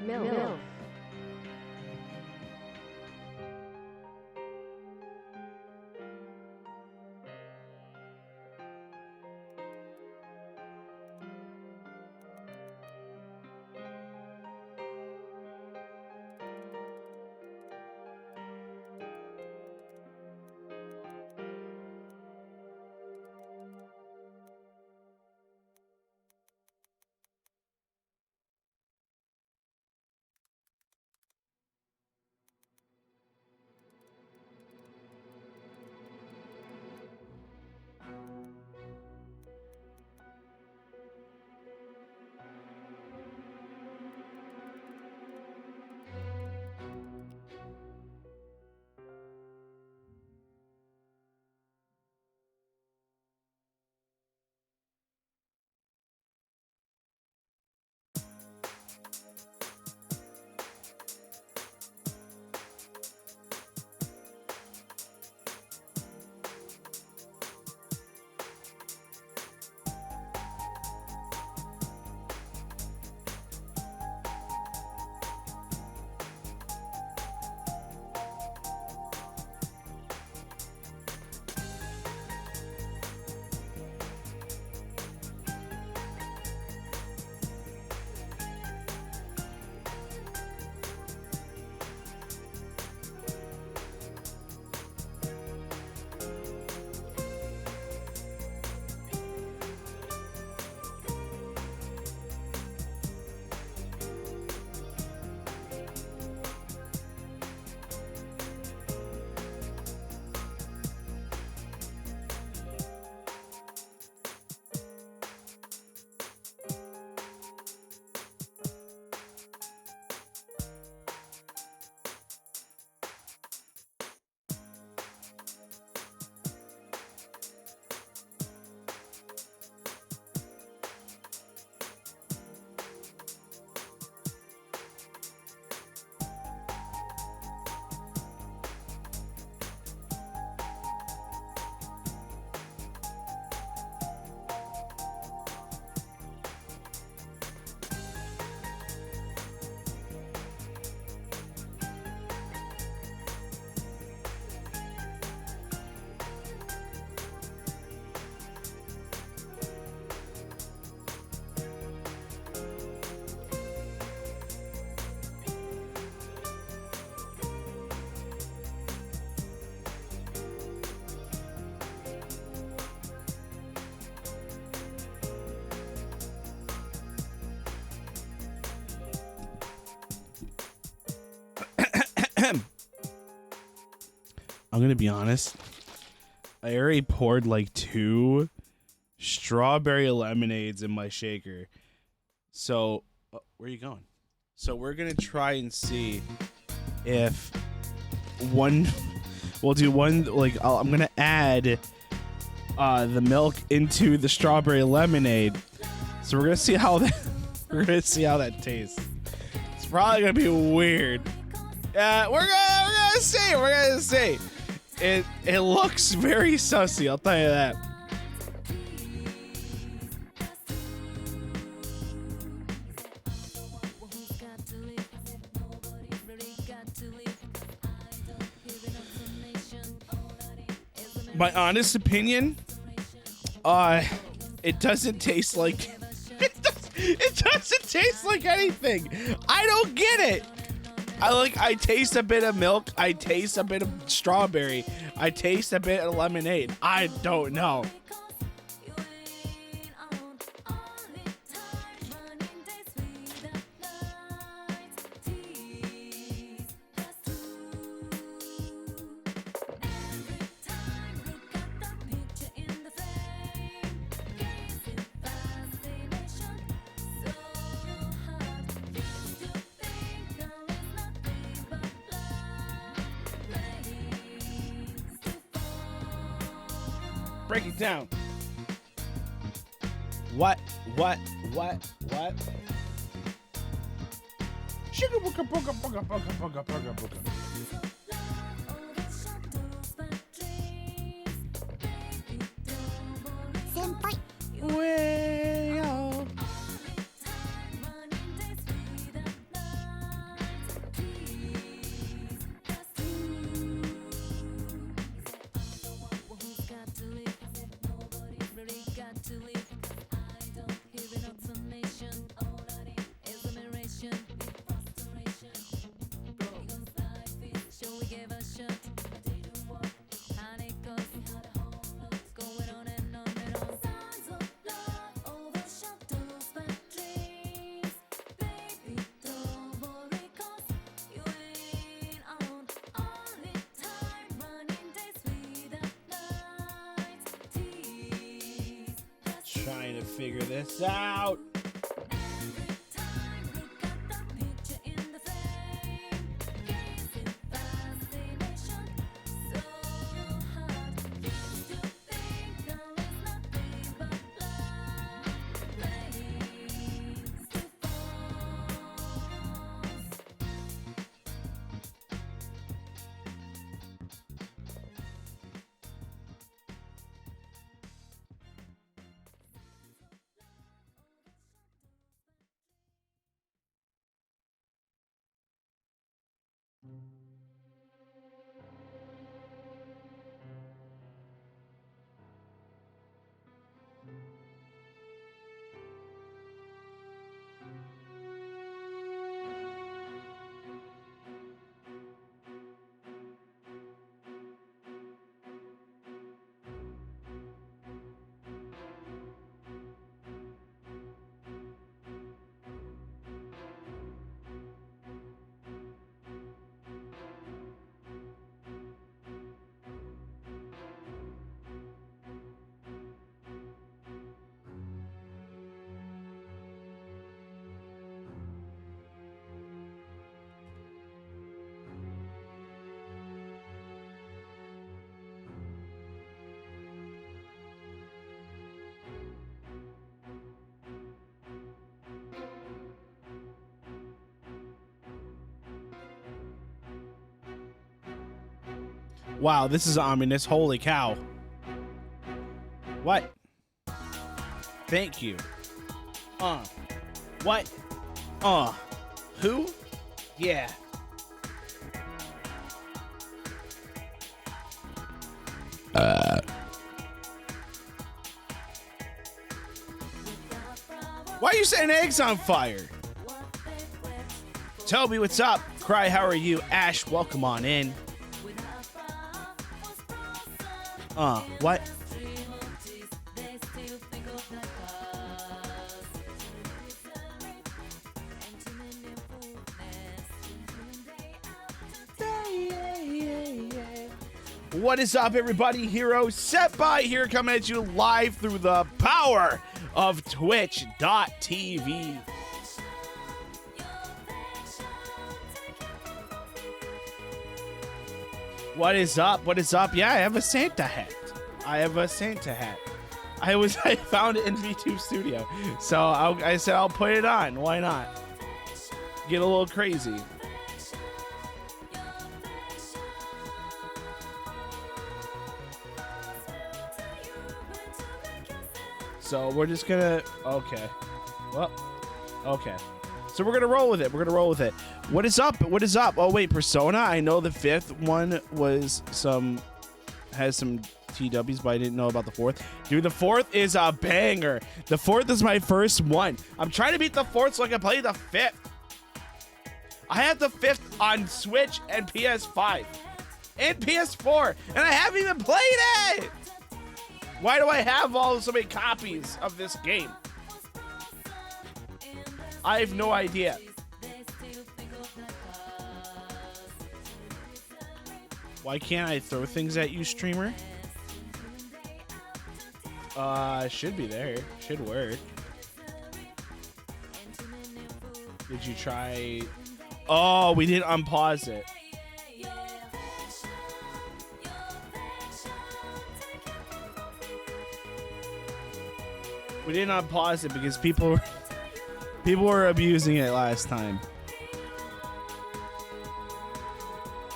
Milk. I'm gonna be honest. I already poured like 2 strawberry lemonades in my shaker. So, where are you going? So we're gonna try and see if we'll do one. Like I'm gonna add the milk into the strawberry lemonade. So we're gonna see how that tastes. It's probably gonna be weird. We're gonna see. We're gonna see. It looks very sussy, I'll tell you that. My honest opinion, it doesn't taste like It doesn't taste like anything. I don't get it. I taste a bit of milk. I taste a bit of strawberry. I taste a bit of lemonade. I don't know. Break it down. What? Sugar booga booga booga booga booga booga booga. Senpai. Way out. Trying to figure this out. Wow, this is ominous. Holy cow. What? Thank you. What? Who? Yeah. Why are you setting eggs on fire? Toby, what's up? Cry, how are you? Ash, welcome on in. What? What is up, everybody? Hero Set By here, coming at you live through the power of Twitch.tv. What is up? What is up? Yeah, I have a Santa hat. I found it in VTube Studio. So I said I'll put it on. Why not? Get a little crazy. So we're just gonna, okay. Well, okay. So we're gonna roll with it. What is up? What is up? Oh wait, Persona. I know the fifth one was has some TWs, but I didn't know about the 4th. Dude, the 4th is a banger. The 4th is my first one. I'm trying to beat the 4th so I can play the 5th. I have the 5th on Switch and PS5 and PS4, and I haven't even played it. Why do I have so many copies of this game? I have no idea. Why can't I throw things at you, streamer? Should be there. Should work. Did you try? Oh, we didn't unpause it. We didn't unpause it because people were abusing it last time.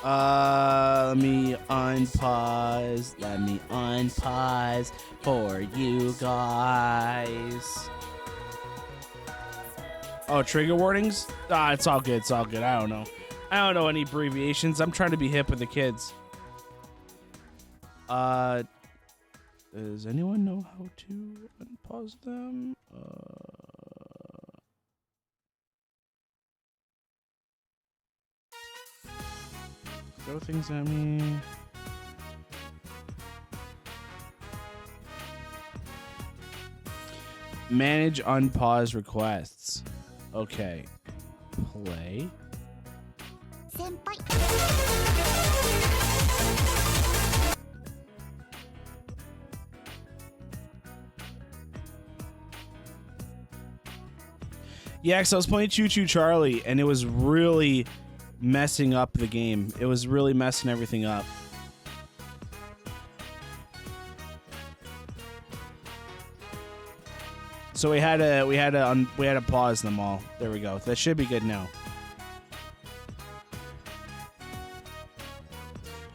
Let me unpause. Let me unpause for you guys. Oh, trigger warnings? Ah, it's all good. It's all good. I don't know. I don't know any abbreviations. I'm trying to be hip with the kids. Does anyone know how to unpause them? Throw things at me. Manage unpause requests. Okay. Play. Yeah, because I was playing Choo Choo Charlie, and it was really messing up the game. It was really messing everything up. So we had to pause them all. There we go. That should be good now.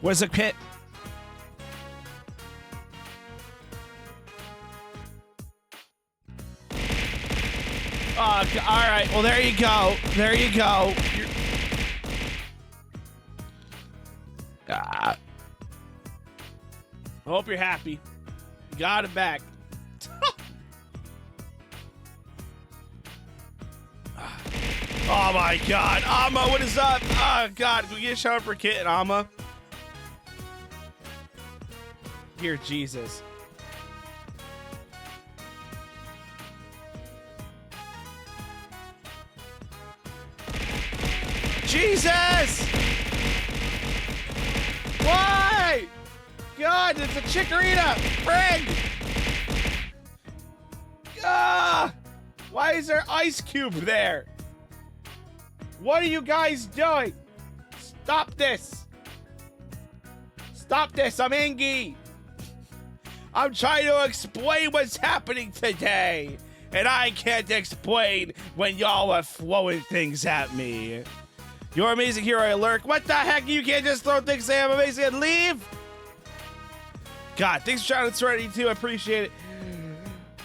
Where's the pit? All right. Well, there you go. There you go. I hope you're happy. You got it back. Oh my God, Amma, what is up? Oh God, can we get a shout out for Kit and Amma? Here, Jesus. Jesus! Why? God, it's a chikorita! Frig! Ah! Why is there ice cube there? What are you guys doing? Stop this! Stop this! I'm angry! I'm trying to explain what's happening today, and I can't explain when y'all are throwing things at me. You're amazing hero, I lurk. What the heck? You can't just throw things at me. I'm amazing and leave? God, thanks for shouting out Serenity too. I appreciate it.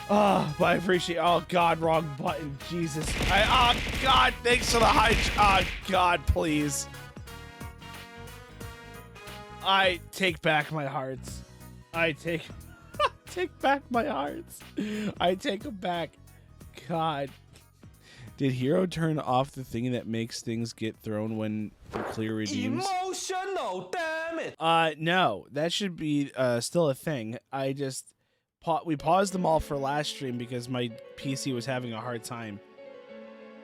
Oh, but I appreciate. Oh God, wrong button. Jesus. Oh God, thanks for the high. Oh God, please. I take back my hearts. I take back my hearts. I take them back. God. Did Hero turn off the thing that makes things get thrown when the clear redeems? Emotional, damn it. No, that should be still a thing. I just we paused them all for last stream because my PC was having a hard time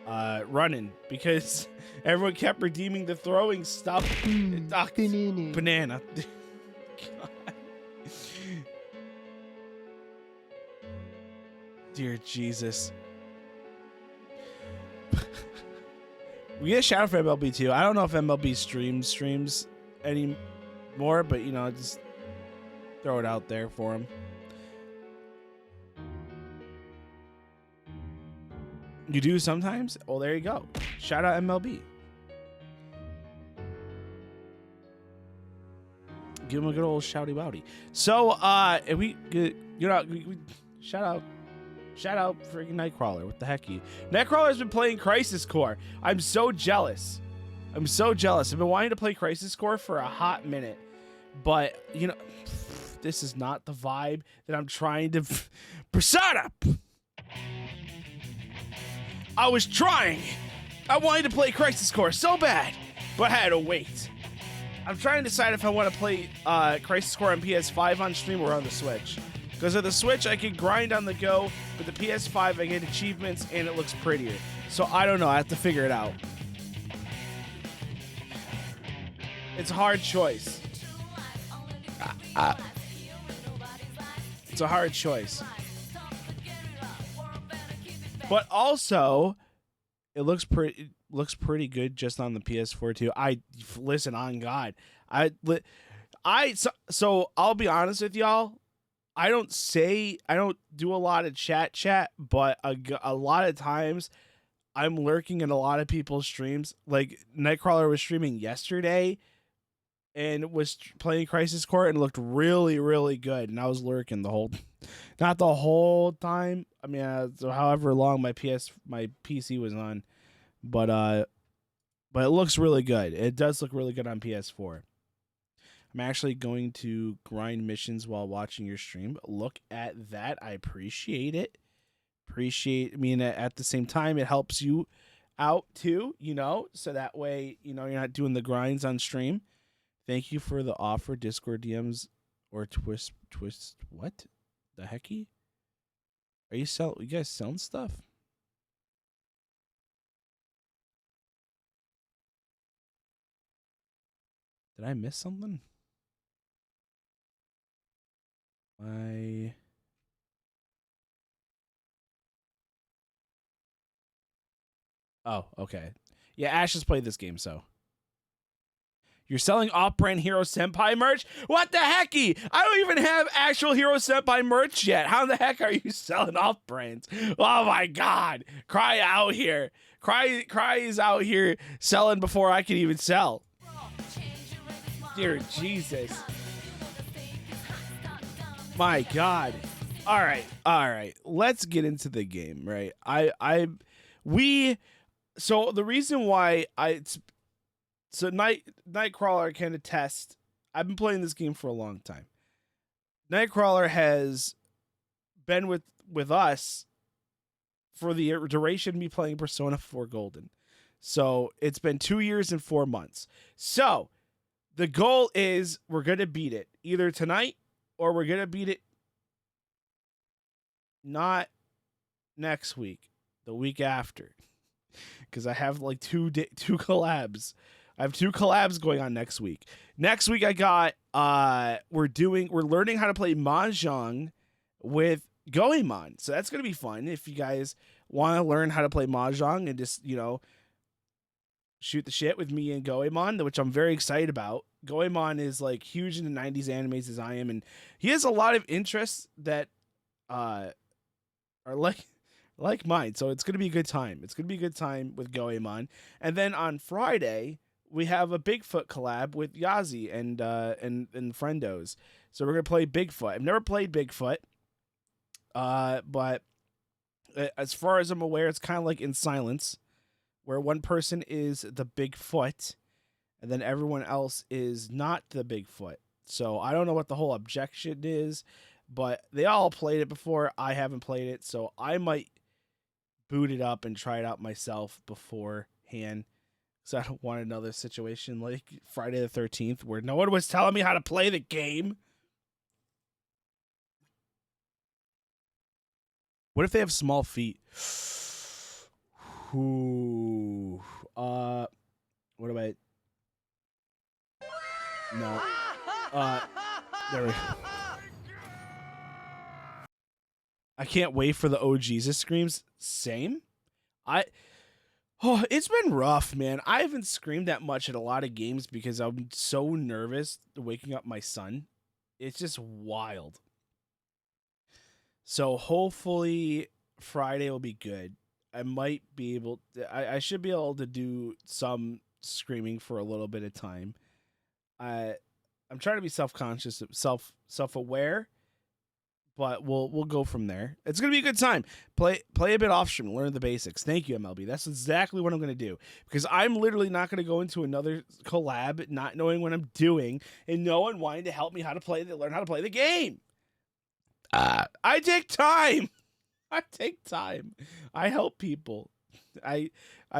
running because everyone kept redeeming the throwing stuff. Banana. God. Dear Jesus. We get a shout out for MLB too. I don't know if MLB streams anymore, but you know, just throw it out there for him. You do sometimes? Well, there you go. Shout out MLB. Give him a good old shouty bouty. So, if we shout out freaking Nightcrawler. What the heck, you? Nightcrawler's been playing Crisis Core. I'm so jealous. I've been wanting to play Crisis Core for a hot minute, but you know, This is not the vibe that I'm trying to Persona. I was trying. I wanted to play Crisis Core so bad, but I had to wait. I'm trying to decide if I want to play Crisis Core on PS5 on stream or on the Switch. Because of the Switch, I can grind on the go, but the PS5, I get achievements and it looks prettier. So I don't know. I have to figure it out. It's a hard choice. It's a hard choice. But also, it looks pretty good just on the PS4 too. Listen, on God, so I'll be honest with y'all. I don't do a lot of chat, but a lot of times I'm lurking in a lot of people's streams. Like Nightcrawler was streaming yesterday and was playing Crisis Core and looked really, really good. And I was lurking not the whole time. I mean, so however long my PC was on, but it looks really good. It does look really good on PS4. I'm actually going to grind missions while watching your stream. Look at that. I appreciate it. I mean, at the same time, it helps you out too, so that way, you're not doing the grinds on stream. Thank you for the offer, Discord DMs or twist. What the hecky? Are you guys selling stuff? Did I miss something? Oh, okay. Yeah, Ash has played this game, so. You're selling off-brand Hero Senpai merch? What the hecky? I don't even have actual Hero Senpai merch yet. How the heck are you selling off-brands? Oh my God. Cry out here. Cry is out here selling before I can even sell. Dear Jesus. My God. All right. Let's get into the game, right? So the reason why Nightcrawler can attest. I've been playing this game for a long time. Nightcrawler has been with us for the duration of me playing Persona 4 Golden. So it's been 2 years and 4 months. So the goal is we're going to beat it either tonight or we're going to beat it not next week, the week after. Because I have like two collabs. I have 2 collabs going on next week. Next week I got we're learning how to play Mahjong with Goemon. So that's gonna be fun if you guys want to learn how to play Mahjong and just, shoot the shit with me and Goemon, which I'm very excited about. Goemon is like huge in the 90s animes as I am, and he has a lot of interests that are like mine. So it's going to be a good time. It's going to be a good time with Goemon. And then on Friday, we have a Bigfoot collab with Yazi and Friendos. So we're going to play Bigfoot. I've never played Bigfoot. But as far as I'm aware, it's kind of like In Silence, where one person is the Bigfoot and then everyone else is not the Bigfoot. So I don't know what the whole objection is, but they all played it before. I haven't played it, so I might boot it up and try it out myself beforehand. So I don't want another situation like Friday the 13th where no one was telling me how to play the game. What if they have small feet? Ooh. What about? No. There we go. I can't wait for the Oh Jesus screams. Same. It's been rough, man. I haven't screamed that much at a lot of games because I'm so nervous waking up my son. It's just wild. So hopefully Friday will be good. I might be able to, I should be able to do some screaming for a little bit of time. I'm trying to be self-conscious, self-aware, but we'll go from there. It's gonna be a good time. Play a bit off stream, learn the basics. Thank you, MLB. That's exactly what I'm gonna do, because I'm literally not gonna go into another collab not knowing what I'm doing and no one wanting to help me learn how to play the game. I take time. I help people. I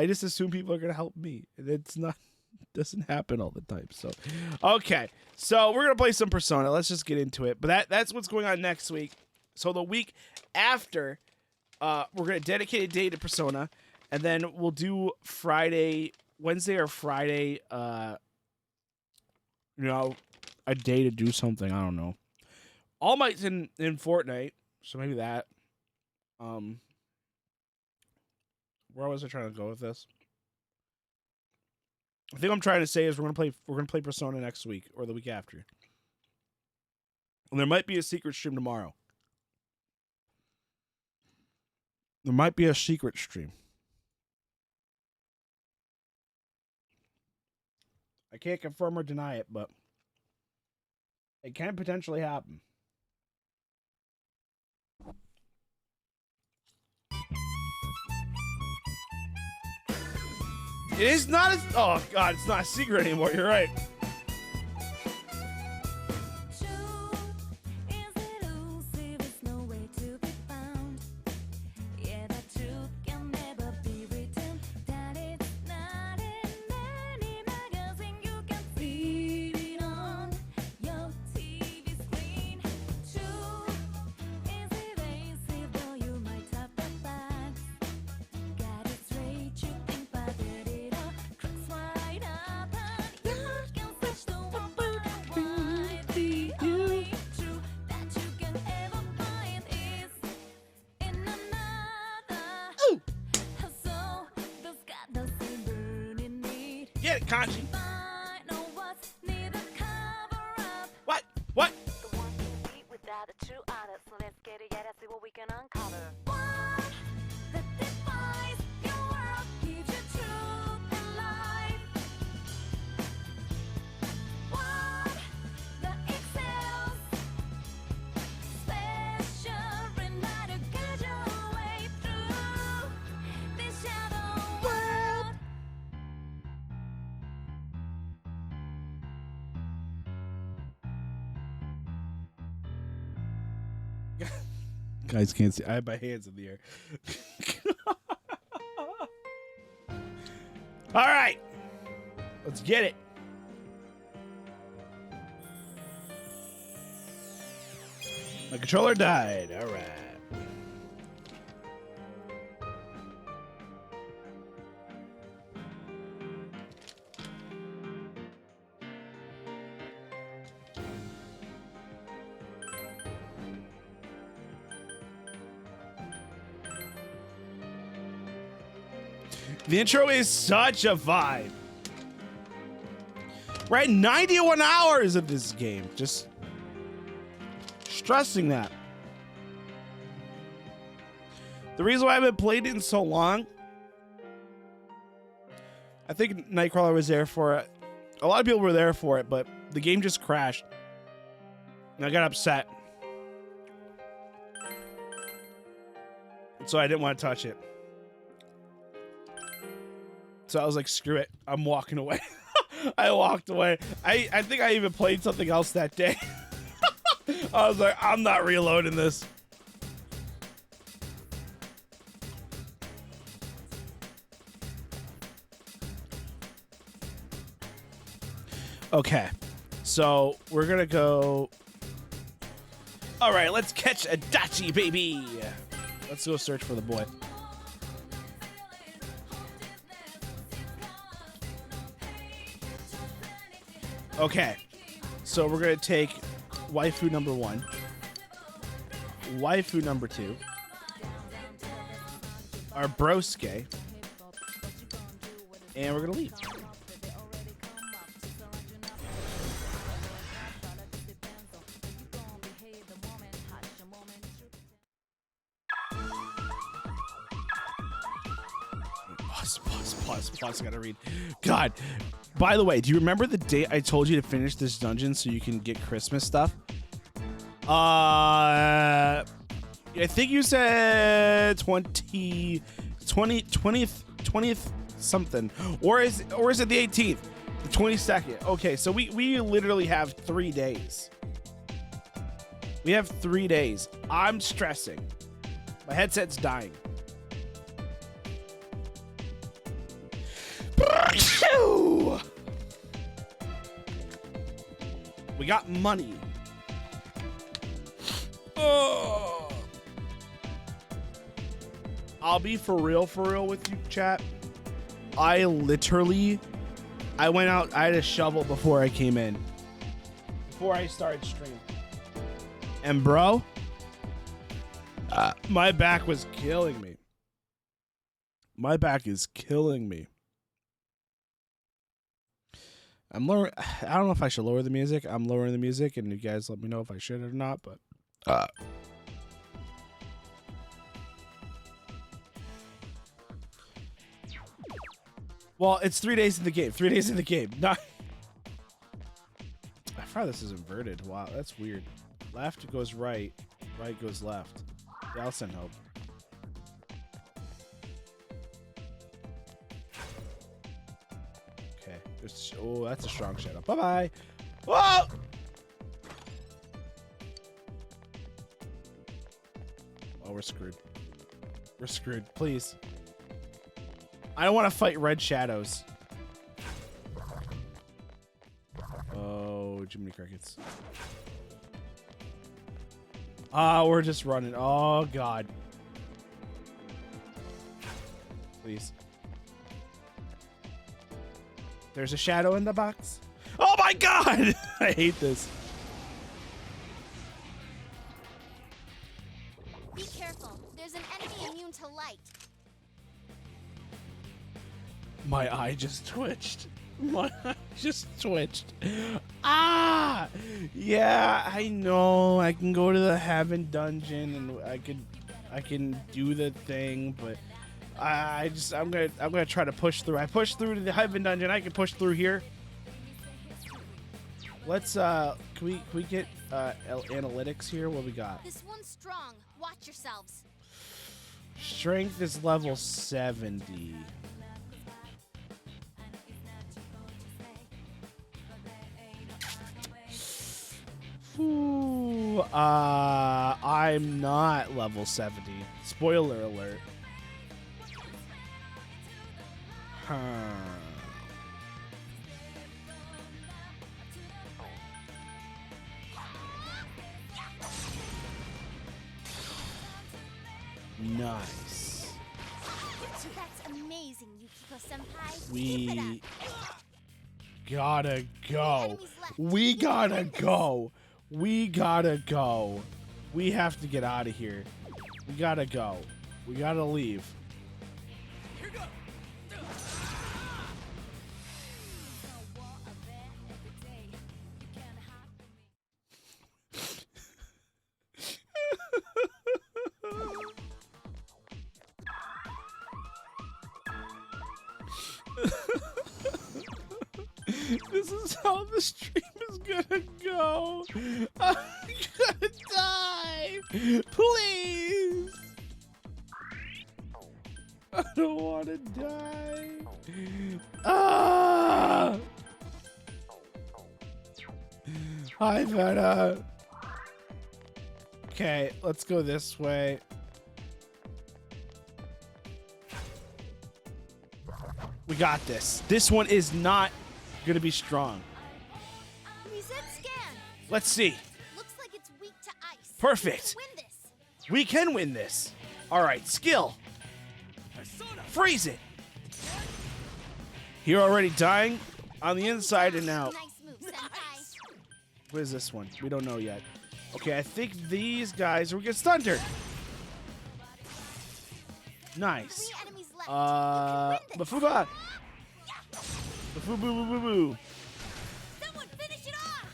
just assume people are gonna help me. It's not. Doesn't happen all the time. So, okay. So we're gonna play some Persona. Let's just get into it. But that's what's going on next week. So the week after, we're gonna dedicate a day to Persona, and then we'll do Wednesday or Friday. A day to do something. I don't know. All Might's in Fortnite, so maybe that. Where was I trying to go with this? I think I'm trying to say is we're gonna play Persona next week or the week after. And there might be a secret stream tomorrow. There might be a secret stream. I can't confirm or deny it, but it can potentially happen. It is not oh god, it's not a secret anymore, you're right. Get it, Kanji. What? What? Guys can't see. I have my hands in the air. All right. Let's get it. My controller died. All right. The intro is such a vibe. We're at 91 hours of this game. Just stressing that. The reason why I haven't played it in so long, I think Nightcrawler was there for it. A lot of people were there for it, but the game just crashed. And I got upset. So I didn't want to touch it. So I was like, screw it. I'm walking away. I walked away. I think I even played something else that day. I was like, I'm not reloading this. Okay. So we're going to go. All right, let's catch Adachi, baby. Let's go search for the boy. Okay, so we're gonna take waifu number 1, waifu number 2, our broske, and we're gonna leave. Pause, I gotta read. God. By the way, do you remember the date I told you to finish this dungeon so you can get Christmas stuff? I think you said 20th something, or is it the 18th, the 22nd? Okay, so we literally have 3 days. We have 3 days. I'm stressing. My headset's dying. We got money. Oh. I'll be for real with you, chat. I went out, I had a shovel before I came in. Before I started streaming. And bro, my back was killing me. My back is killing me. I don't know if I should lower the music. I'm lowering the music, and you guys let me know if I should or not, but well, it's 3 days in the game. 3 days in the game. Not. I forgot this is inverted. Wow, that's weird. Left goes right. Right goes left. Yeah, I'll send help. Okay. Oh, that's a strong shadow. Bye-bye. Whoa! Oh, we're screwed. We're screwed. Please. I don't want to fight red shadows. Oh, Jiminy Crickets. We're just running. Oh, God. Please. There's a shadow in the box. Oh, my God! I hate this. Be careful. There's an enemy immune to light. My eye just twitched. My eye just twitched. Ah! Yeah, I know. I can go to the Heaven Dungeon and I can do the thing, but I'm gonna try to push through. I pushed through to the Heaven Dungeon. I can push through here. Let's can we get analytics here? What we got? This one's strong. Watch yourselves. Strength is level 70. Ooh, I'm not level 70. Spoiler alert. Huh. Nice. That's amazing, Yukiko-senpai. We Keep it gotta go. Enemies left. We gotta go. We gotta go. We have to get out of here. We gotta go. We gotta leave. This is how the stream is gonna go. I'm gonna die. Please. I don't want to die. Ah. Hi, Veta. Okay, let's go this way. We got this. This one is not gonna be strong. Reset scan. Let's see. Looks like it's weak to ice. Perfect. Win this. We can win this. All right, skill. Freeze it. You're already dying on the inside and out. Nice move, senpai. What is this one? We don't know yet. Okay, I think these guys will get stunted. Nice. 3 enemies left. You can win this. Bafuba. Bafoo-boo-boo-boo-boo. Someone finish it off.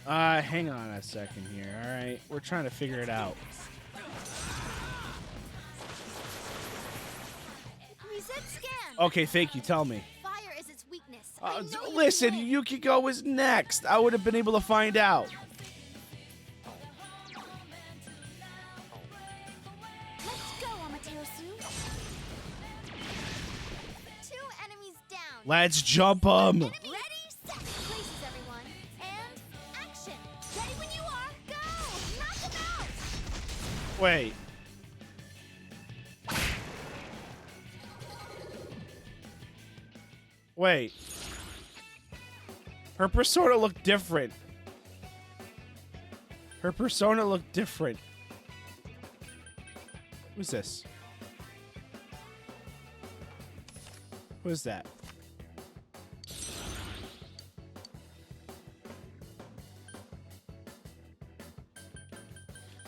Hang on a second here. All right, we're trying to figure it out. Reset scan. Okay, thank you. Tell me. Fire is its weakness. I know you Listen, can win. Yukiko was next. I would have been able to find out. Let's go, Amaterasu. 2 enemies down. Let's jump them. Ready, set, places everyone, and action. Ready when you are. Go. Knock them out. Wait. Wait. Her persona looked different. Her persona looked different. Who's this? Who's that?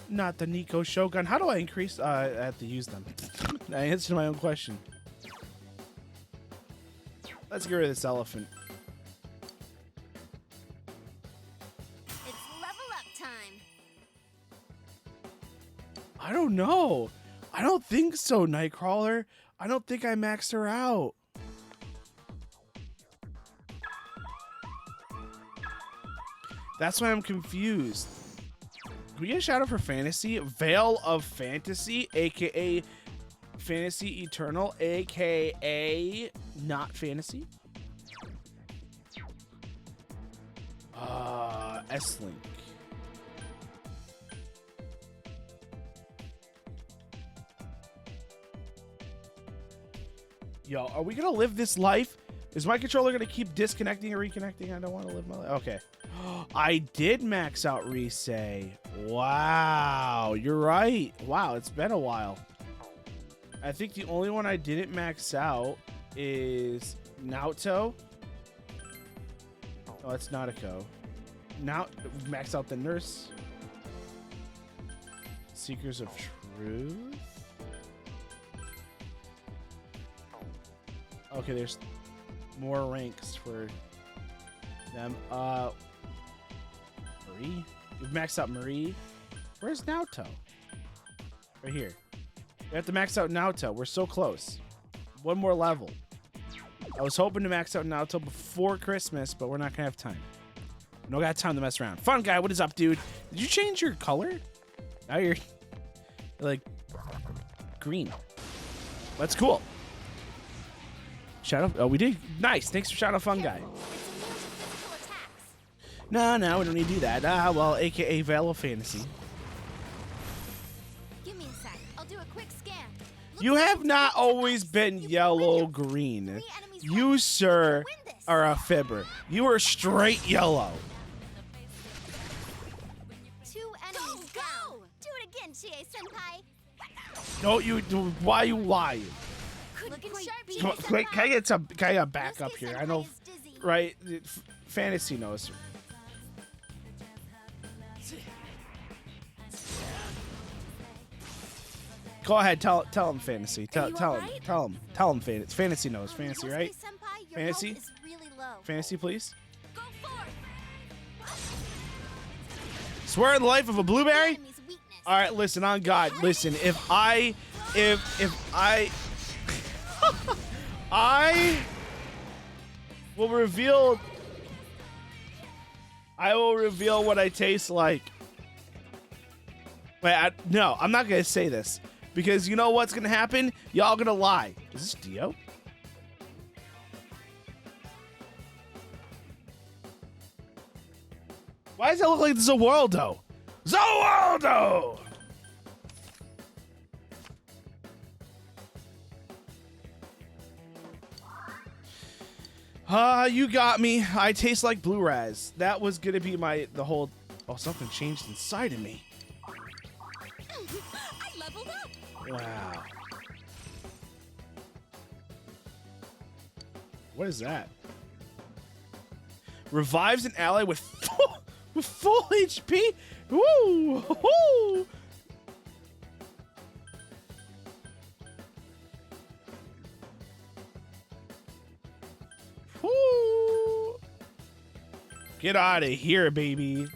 Not the Nico Shogun. How do I increase? I have to use them. I answered my own question. Let's get rid of this elephant. It's level up time. I don't know. I don't think so, Nightcrawler. I don't think I maxed her out. That's why I'm confused. Can we get a shout out for Fantasy? Veil of Fantasy, aka Fantasy Eternal, aka not Fantasy. S-Link. Yo, are we gonna live this life? Is my controller gonna keep disconnecting and reconnecting? I don't want to live my life. Okay. I did max out Risei. Wow, you're right. Wow, it's been a while. I think the only one I didn't max out is Naoto. Oh, it's Nautico. Now max out the Nurse. Seekers of Truth. Okay, there's more ranks for them. Marie? We've maxed out Marie. Where's Naoto? Right here. We have to max out Naoto. We're so close. One more level. I was hoping to max out Naoto before Christmas, but we're not gonna have time. No got time to mess around. Fun guy, what is up, dude? Did you change your color? Now you're like green. That's cool. Shout out. Oh, we did. Nice. Thanks for shout out, Fun Guy. It's immune to physical attacks. No, we don't need to do that. Well, aka Veil of Fantasy. Give me a sec. I'll do a quick scan. Looks You like have it's not physical always attacks. been You yellow win. green. 3 enemies You, left. sir, You can win this. are a fibber. You are straight yellow. 2 enemies down. Do it again, Chie-senpai. No, you. Why you lie? Looking sharp, Come on, quick, can I get some? Can I get back up here? I know, Yosuke-senpai is dizzy. right? Fantasy knows. Go ahead, tell him Fantasy. Tell you him. alright? Tell him Fantasy. Fantasy knows. Fantasy, right? Yosuke-senpai, your Fantasy? health is really low. Fantasy, please. Go forth. Swear on the life of a blueberry. Enemy's weakness. All right, listen, on God, listen. If I I will reveal what I taste like. Wait, no, I'm not gonna say this because you know what's gonna happen? Y'all gonna lie. Is this Dio? Why does it look like Zawaldo? Zawaldo! You got me. I taste like blue raz. That was gonna be the whole. Oh, something changed inside of me. I leveled up. Wow. What is that? Revives an ally with full HP. Woo! Woo! Woo! Get out of here, baby.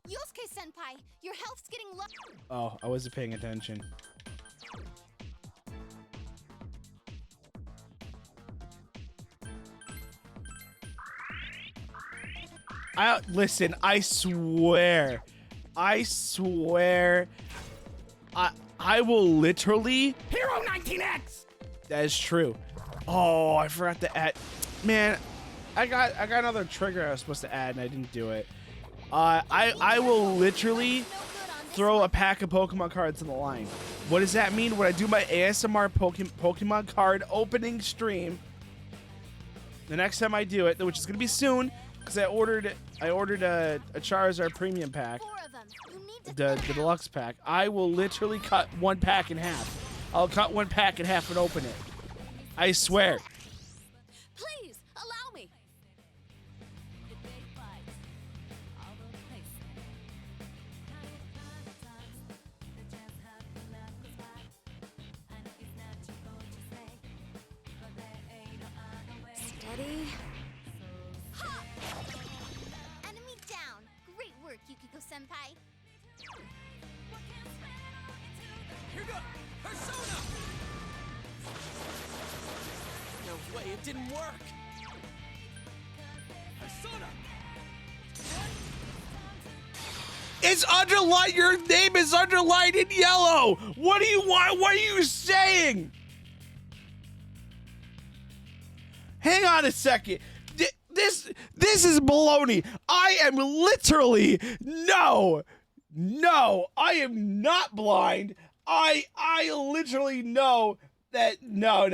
Yosuke-senpai, your health's getting low. Oh, I wasn't paying attention. Listen, I swear, I will literally Hero 19X. That is true. Oh, I forgot to add. Man, I got another trigger I was supposed to add and I didn't do it. I will literally throw a pack of Pokemon cards in the line. What does that mean? When I do my ASMR Pokemon card opening stream, the next time I do it, which is gonna be soon, because I ordered a Charizard premium pack, 4 of them. You need to the deluxe pack. I will literally cut one pack in half. I'll cut one pack in half and open it. I swear. please allow me. Steady. Ha! Enemy down. Great work, Yukiko-senpai. Here goes Persona. No way, it didn't work. Persona. It's underlined. Your name is underlined in yellow. What do you want? What are you saying? Hang on a second. This is baloney. I am literally no. I am not blind. I literally know that no.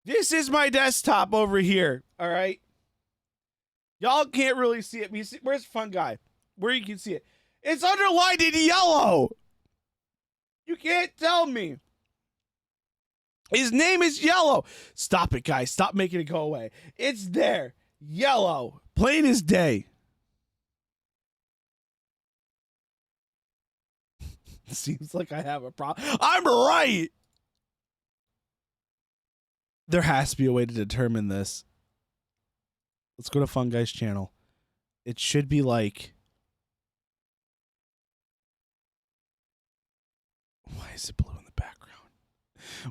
This is my desktop over here. All right. Y'all can't really see it. Where's Fun Guy? Where you can see it. It's underlined in yellow. You can't tell me. His name is Yellow. Stop it, guys. Stop making it go away. It's there. Yellow. Plain as day. Seems like I have a problem. I'm right. There has to be a way to determine this. Let's go to Fun Guy's channel. It should be like... Why is it blue in the background?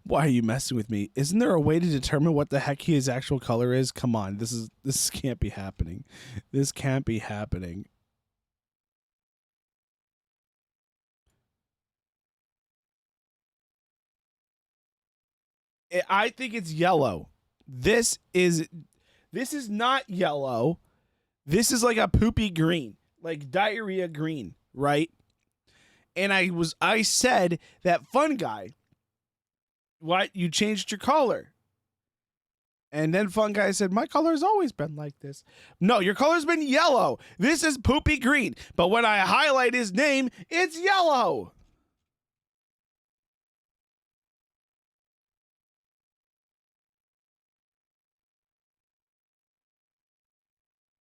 Why are you messing with me? Isn't there a way to determine what the heck his actual color is? Come on, this can't be happening. This can't be happening. I think it's yellow. This is not yellow. This is like a poopy green, like diarrhea green, right? And I said that Fun Guy, what, you changed your color? And then Fun Guy said, my color's always been like this. No, your color's been yellow. This is poopy green. But when I highlight his name, it's yellow.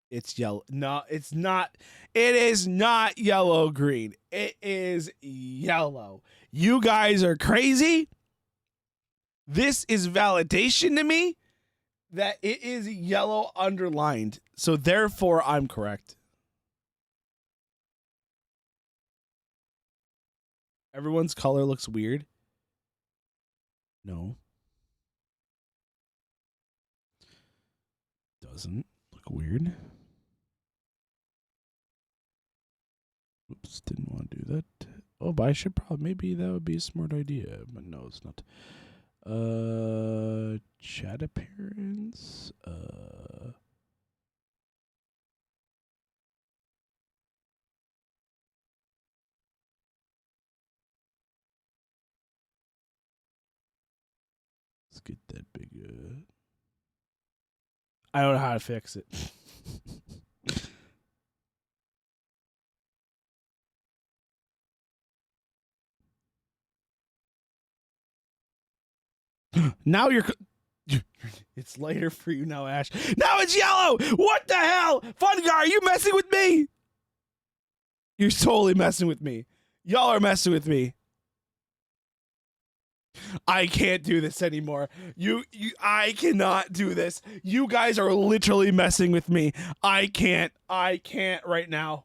It's yellow. No, it's not. It is not yellow green. It is yellow. You guys are crazy. This is validation to me that it is yellow underlined. So therefore, I'm correct. Everyone's color looks weird. No. Doesn't look weird. Oops, didn't want to do that. Oh, but I should probably, maybe that would be a smart idea, but no, it's not. Chat appearance. Let's get that big. I don't know how to fix it. Now it's lighter for you now, Ash. Now it's yellow. What the hell? Fun Guy, are you messing with me? You're totally messing with me. Y'all are messing with me. I can't do this anymore. I cannot do this. You guys are literally messing with me. I can't right now.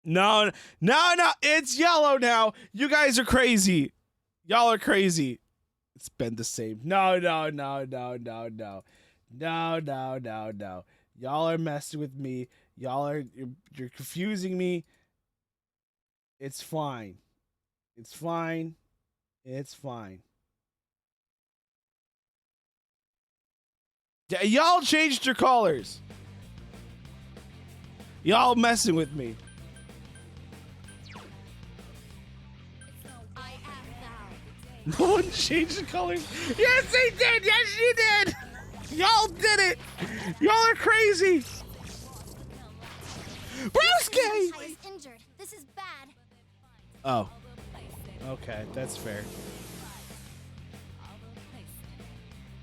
No, it's yellow now. You guys are crazy. Y'all are crazy. It's been the same. No. No. Y'all are messing with me. You're confusing me. It's fine. It's fine. It's fine. Y'all changed your colors. Y'all messing with me. I am thou. No one changed the colors. Yes, they did. Yes, you did. Y'all did it. Y'all are crazy. Brewski! Senpai is injured. This is bad. Oh. Okay, that's fair.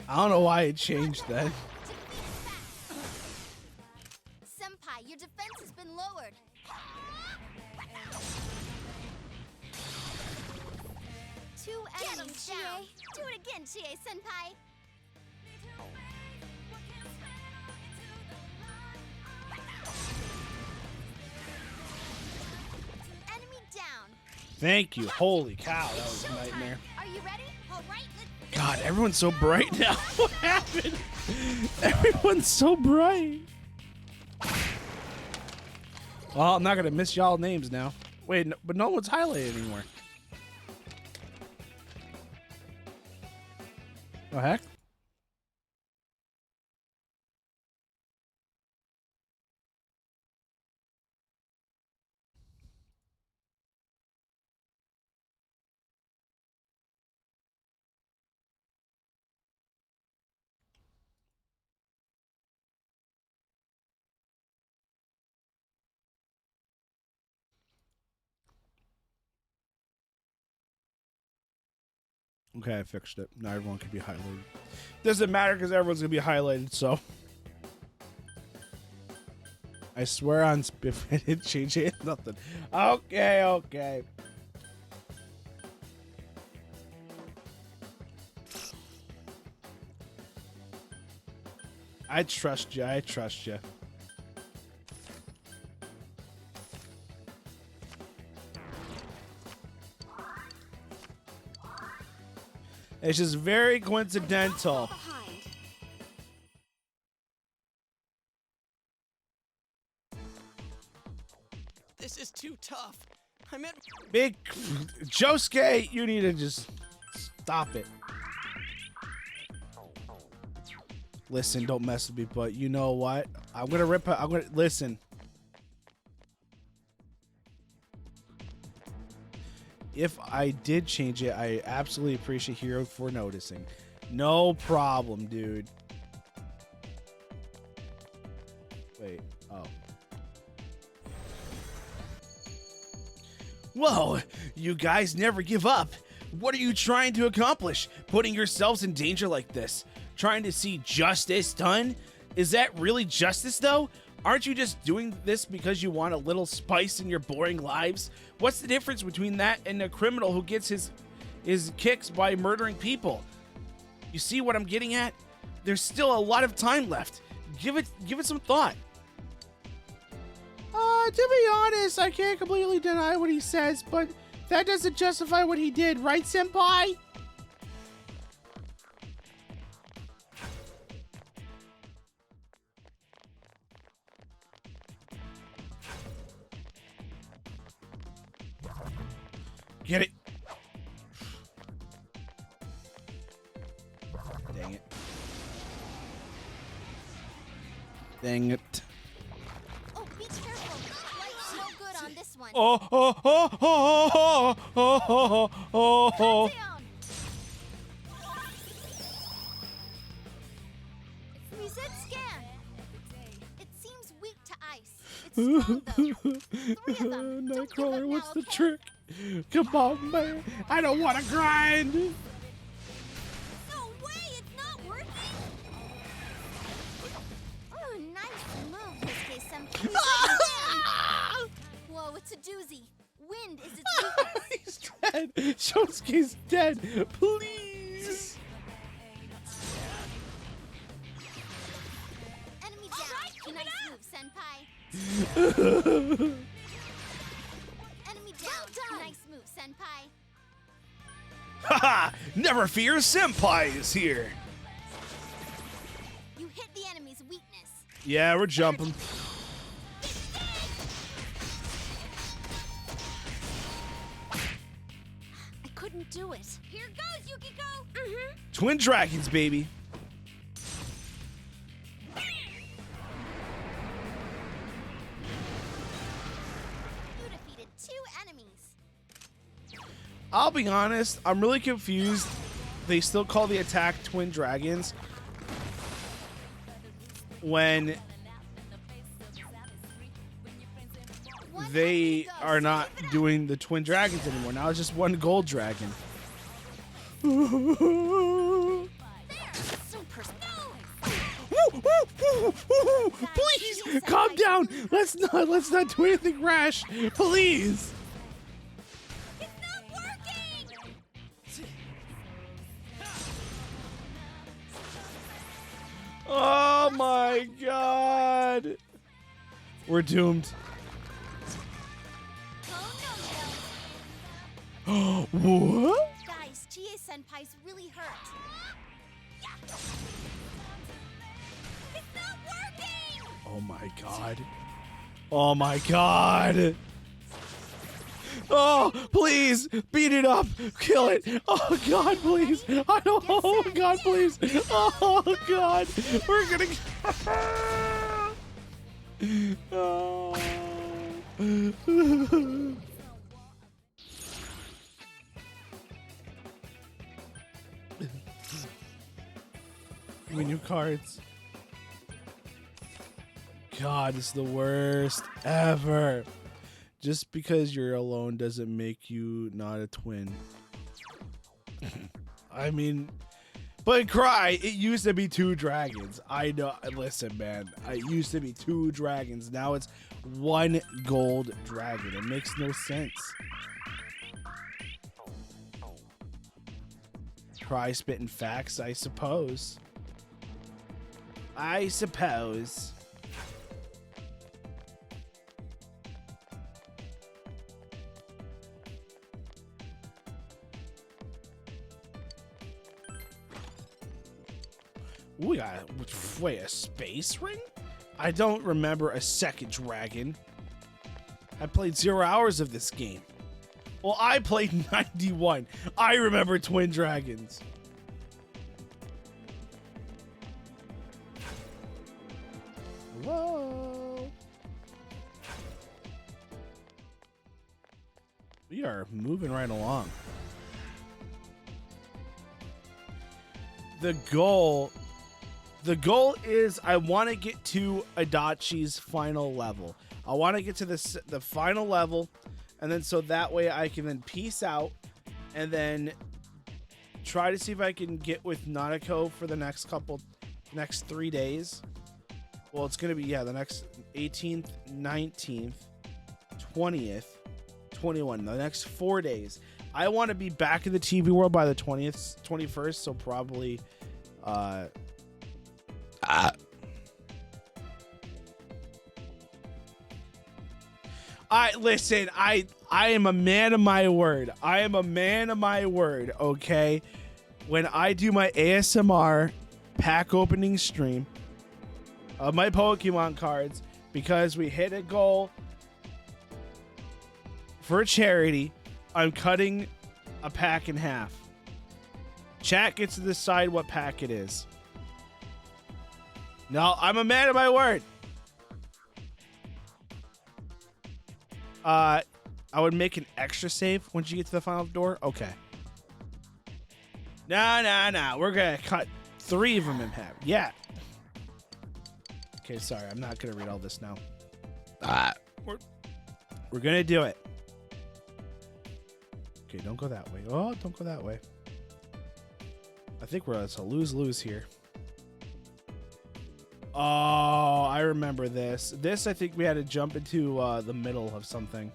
I don't know why it changed that. Senpai, your defense has been lowered. Two enemies down. Do it again, Chie Senpai. Enemy down. Thank you. Holy cow, that was a nightmare. Are you ready? All right, let's God, everyone's so bright now. What happened? Everyone's so bright. Well, I'm not gonna miss y'all names now. Wait, no, but no one's highlighted anymore. The heck? Okay, I fixed it. Now everyone can be highlighted. Doesn't matter because everyone's gonna be highlighted, so. I swear on Spiff I didn't change it. Nothing. Okay. I trust you. It's just very coincidental. behind. This is too tough. I'm at. Big Josuke, you need to just stop it. Listen, don't mess with me, but you know what? I'm gonna listen. If I did change it, I absolutely appreciate Hero for noticing. No problem, dude. Wait, oh. Whoa, you guys never give up. What are you trying to accomplish? Putting yourselves in danger like this? Trying to see justice done? Is that really justice, though? Aren't you just doing this because you want a little spice in your boring lives? What's the difference between that and a criminal who gets his kicks by murdering people? You see what I'm getting at? There's still a lot of time left. Give it some thought. To be honest, I can't completely deny what he says, but that doesn't justify what he did, right, Senpai? Get it. Dang it. Dang it. Oh, be careful. Light's no good on this one. Oh. Down. Reset scan. It seems weak to ice. It's strong though. 3 of them. Don't give up Nightcrawler, now, what's the okay? trick? Come on, man. I don't want to grind. No way, it's not working. Oh, nice move, Yosuke Senpai. Whoa, it's a doozy. Wind is its weakness. He's dead. Shosuke's dead. Please. Enemy down. Nice move, Senpai. Enemy down. Nice move, Senpai. Haha! Never fear, Senpai is here. You hit the enemy's weakness. Yeah, we're jumping. I couldn't do it. Here goes, Yukiko. Twin dragons, baby. You defeated 2 enemies. I'll be honest, I'm really confused. They still call the attack Twin Dragons when One they enemy to go, are so not keep it up. doing the Twin Dragons anymore. Now it's just one gold dragon. There, super. No. Please calm down. Let's not do anything rash. Please. It's not working. Oh my god. We're doomed. Oh no, What? guys, Chie Senpai's really hurt. It's not working. Oh my god. Oh my god. Oh, please beat it up. Kill it. Oh god, please. I don't. Oh god, please. Oh god. We're gonna. Oh. Give me new cards. God, it's the worst ever. Just because you're alone doesn't make you not a twin. I mean, but Cry, it used to be 2 dragons. I know. Listen, man, it used to be 2 dragons. Now it's 1 gold dragon. It makes no sense. Cry spitting facts, I suppose. I suppose. Ooh, we got wait, a space ring? I don't remember a second dragon. I played 0 hours of this game. Well, I played 91. I remember twin dragons. Whoa. We are moving right along. The goal is I want to get to Adachi's final level. I want to get to the final level, and then so that way I can then peace out and then try to see if I can get with Nanako for the next 3 days. Well, it's going to be, yeah, the next 18th, 19th, 20th, 21, the next 4 days. I want to be back in the TV world by the 20th, 21st, so probably listen, I am a man of my word. I am a man of my word, okay? When I do my ASMR pack opening stream of my Pokemon cards, because we hit a goal for charity, I'm cutting a pack in half. Chat gets to decide what pack it is. No, I'm a man of my word. I would make an extra save once you get to the final door. Okay. Nah. We're gonna cut 3 of them in half. Yeah. Okay, sorry. I'm not gonna read all this now. We're gonna do it. Okay, don't go that way. Oh, don't go that way. I think it's a lose-lose here. Oh, I remember this. This, I think we had to jump into the middle of something.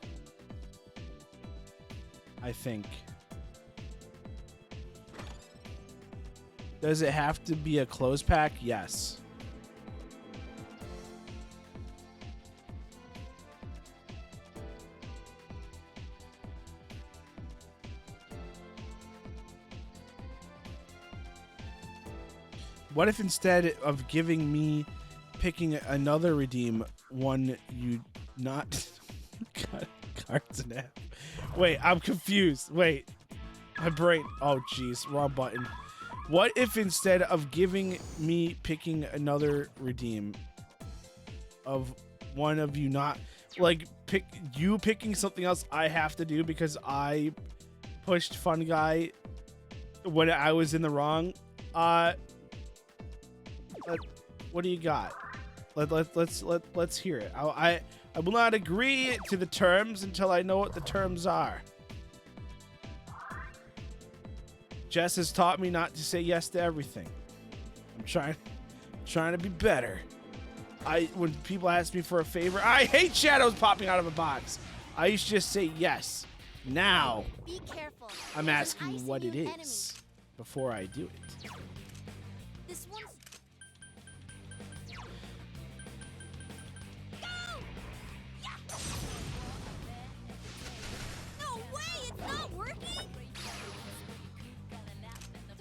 I think. Does it have to be a closed pack? Yes. What if instead of giving me picking another redeem one you not God, cards in half. Wait, I'm confused. Wait. My brain. Oh jeez, wrong button. What if instead of giving me picking another redeem of one of you not like picking something else I have to do because I pushed Fun Guy when I was in the wrong? What do you got? Let's hear it. I will not agree to the terms until I know what the terms are. Jess has taught me not to say yes to everything. I'm trying to be better. When people ask me for a favor, I hate shadows popping out of a box. I used to just say yes. Now, Be careful. I'm There's an asking what it ICU enemy. is before I do it. This one's. Go! Yeah! No way! It's not working.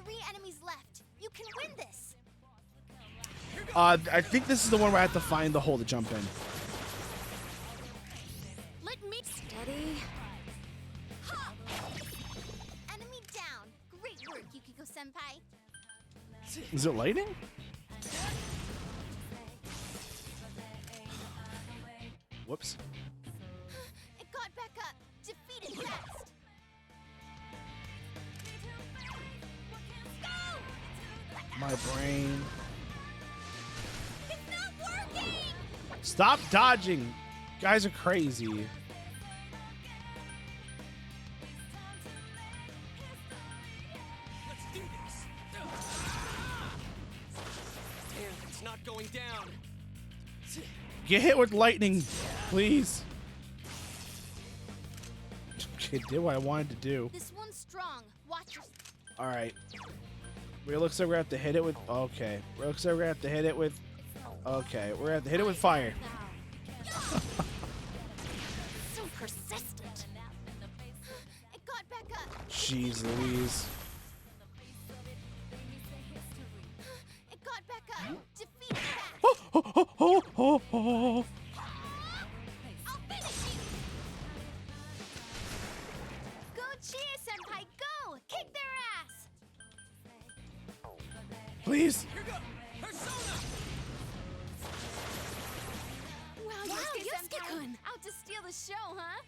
3 enemies left. You can win this. I think this is the one where I have to find the hole to jump in. Let me steady. Ha! Enemy down. Great work, Yukiko Senpai. Is it lightning? Whoops. It got back up. Defeated fast. Go! My brain. It's not working. Stop dodging. Guys are crazy. Let's do this. Damn, it's not going down. Get hit with lightning, please. Okay, did what I wanted to do. This one's strong. Watch your. All right. It looks like we're gonna have to hit it with. Okay. It looks like we're gonna have to hit it with. Okay, we're gonna have to hit it with fire. So persistent. It got back up. Jeez Louise. It got back up. Defeated fast. Oh. I'll finish you. Go Chia Senpai, go! Kick their ass. Please. Here go. Persona. Wow, Yusuke-kun, out to steal the show, huh?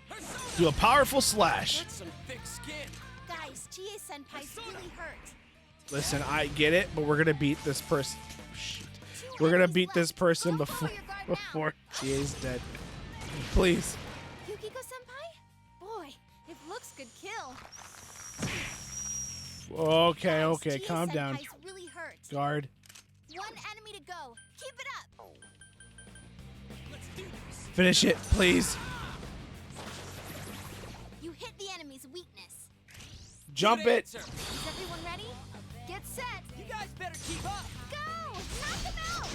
Persona. Do a powerful slash. That's some thick skin. Guys, Chia Senpai's really hurt. Listen, I get it, but we're gonna beat this person. Shit. We're gonna beat this person before GA's dead. Please. Yukiko Senpai? Boy, if looks could kill. Okay, Guys, okay, Chia calm down. Senpai's really hurt. Guard. 1 enemy to go. Keep it up. Let's do this. Finish it, please. You hit the enemy's weakness. Jump Good it. answer. Is everyone ready? Get set. You guys better keep up. Go! Knock them out!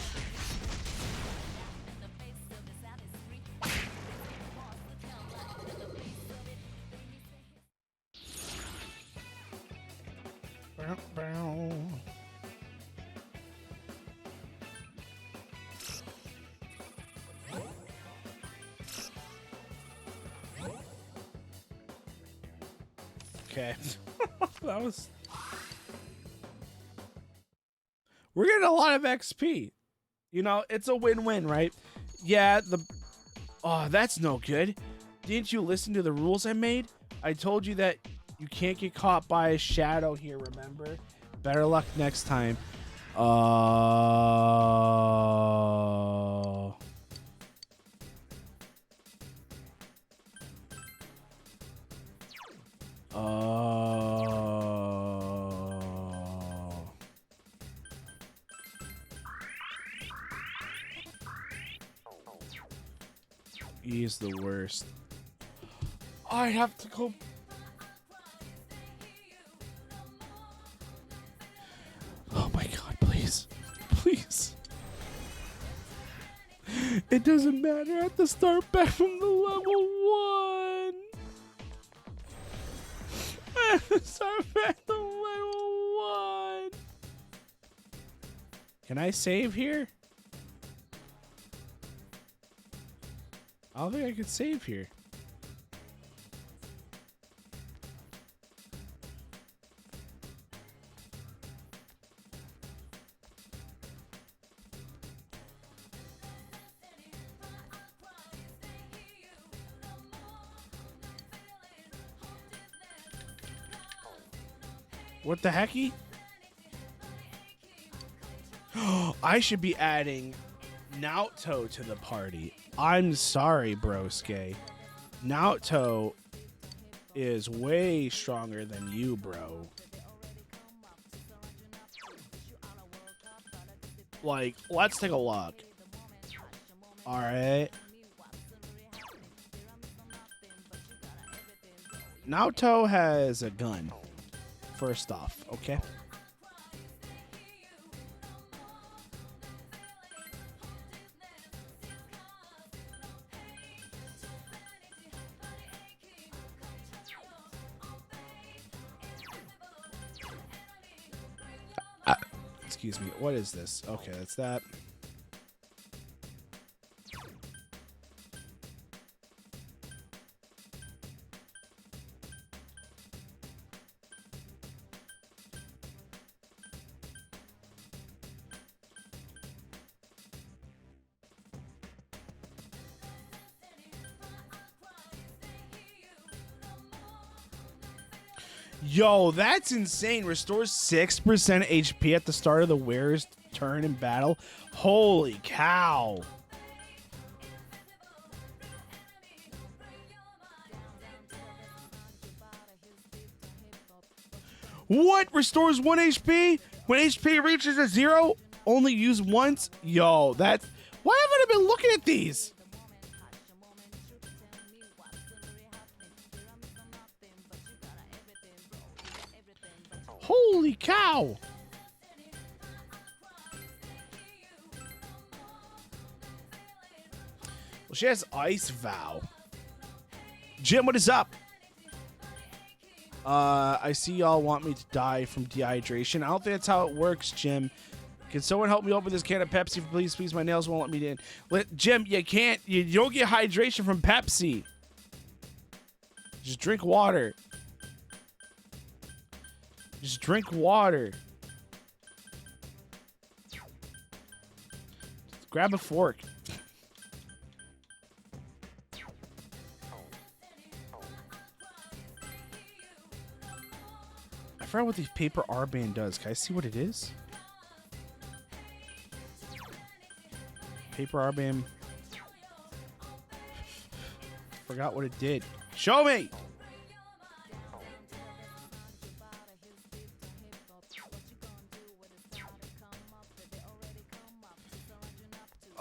Okay. That was. We're getting a lot of XP. You know, it's a win-win, right? Yeah, Oh, that's no good. Didn't you listen to the rules I made? I told you that you can't get caught by a shadow here, remember? Better luck next time. He is the worst. I have to go. Oh my god, please. Please. It doesn't matter. I have to start back from the level 1. I have to start back to level 1. Can I save here? I don't think I could save here. What the hecky? I should be adding Naoto to the party. I'm sorry, broske. Naoto is way stronger than you, bro. Like, let's take a look. All right. Naoto has a gun. First off, okay? Excuse me. What is this? Okay, that's that. Yo, that's insane. Restores 6% HP at the start of the wearer's turn in battle. Holy cow. What? Restores 1 HP? When HP reaches a 0? Only use once? Yo, that's... Why haven't I been looking at these? Holy cow! Well, she has Ice Vow. Jim, what is up? I see y'all want me to die from dehydration. I don't think that's how it works, Jim. Can someone help me open this can of Pepsi, please? Please, my nails won't let me in. Jim, you can't. You don't get hydration from Pepsi. Just drink water. Just drink water. Just grab a fork. I forgot what the paper R-band does. Can I see what it is? Paper R-band. Forgot what it did. Show me!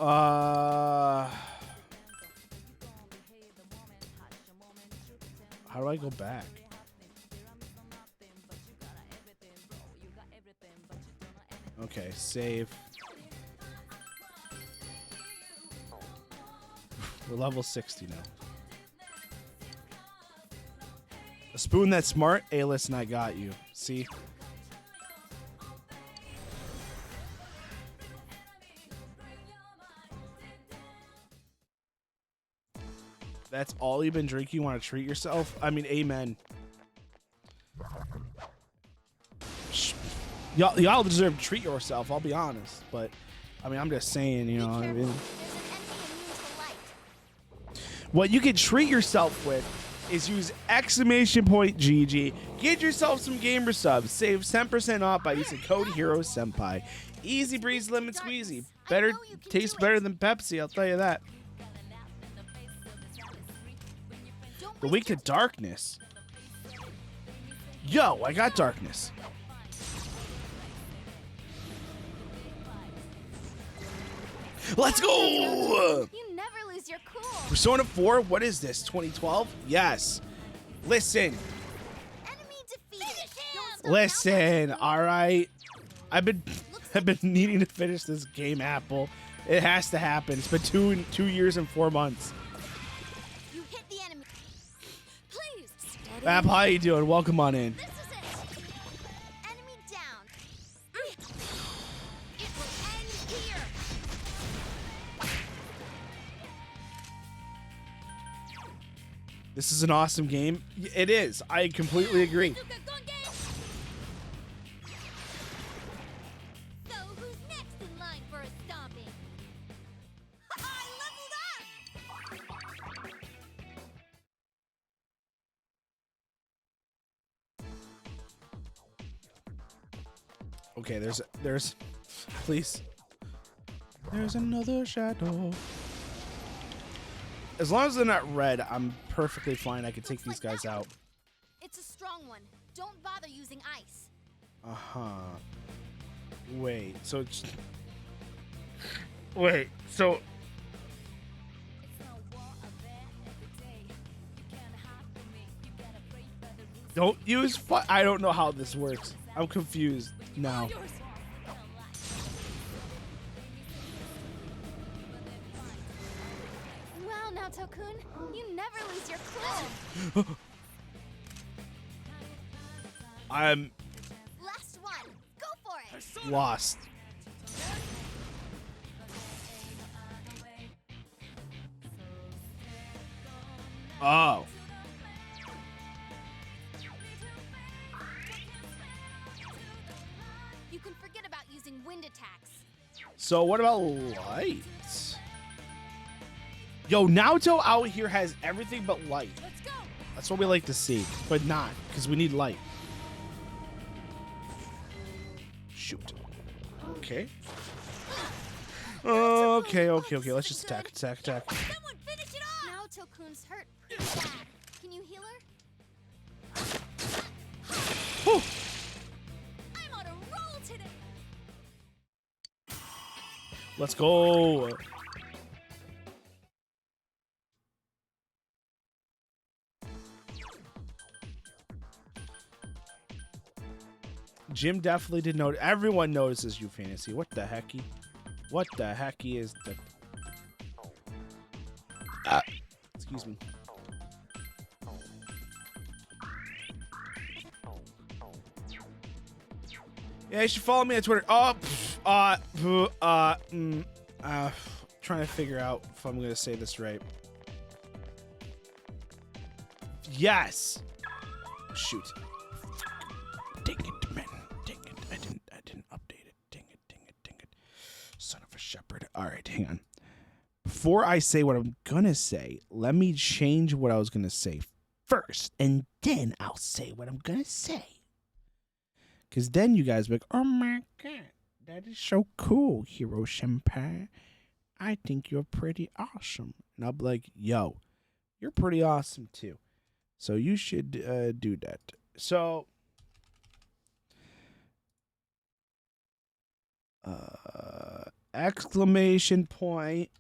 How do I go back? Okay, save. We're level 60 now. A spoon that's smart? Hey, listen, I got you. See? That's all you've been drinking? You want to treat yourself? I mean, amen. Y'all deserve to treat yourself, I'll be honest. But, I mean, I'm just saying, you know what I mean? What you can treat yourself with is use exclamation point GG. Get yourself some gamer subs. Save 10% off by using code Hero Senpai. Easy breeze, lemon squeezy. Better, tastes better than Pepsi, I'll tell you that. The weak to darkness. Yo, I got darkness. Let's go! You never lose your cool. Persona 4, what is this? 2012? Yes. Listen. Enemy defeated. Listen, alright. I've been needing to finish this game, Apple. It has to happen. It's been 2 years and 4 months. You hit the enemy. Please. Steady. Apple, how you doing? Welcome on in. This is it. Enemy down. It will end This is an awesome game. It is. I completely agree. Bazooka gun game. So who's next in line for a stomping? I leveled up. Okay, there's please. There's another shadow. As long as they're not red, I'm perfectly fine. I can take these guys out. It's a strong one. Don't bother using ice. Uh-huh. Wait, so it's... Wait, so... Don't use I don't know how this works. I'm confused now. Wow, now Tokun, you never lose your cool. I'm Last one. Go for it. Persona. lost. Oh. You can forget about using wind attacks. So what about light? Yo, Naruto out here has everything but light. Let's go. That's what we like to see, but not, because we need light. Shoot. Okay. Okay. Let's just attack. Someone finish it off. Now Tokun's hurt pretty bad. Can you heal her? Whew. I'm on a roll today. Let's go. Jim definitely did notice. Everyone notices you, Fantasy. What the hecky? What the hecky is the... excuse me. Yeah, you should follow me on Twitter. Trying to figure out if I'm gonna say this right. Yes. Shoot. Dang it, man. Dang it. I didn't update it. Dang it. Son of a shepherd. All right, hang on. Before I say what I'm gonna say, let me change what I was gonna say first, and then I'll say what I'm gonna say. Because then you guys be like, oh my god, that is so cool, Hero Senpai. I think you're pretty awesome. And I'll be like, yo, you're pretty awesome too. So you should do that. So, exclamation point.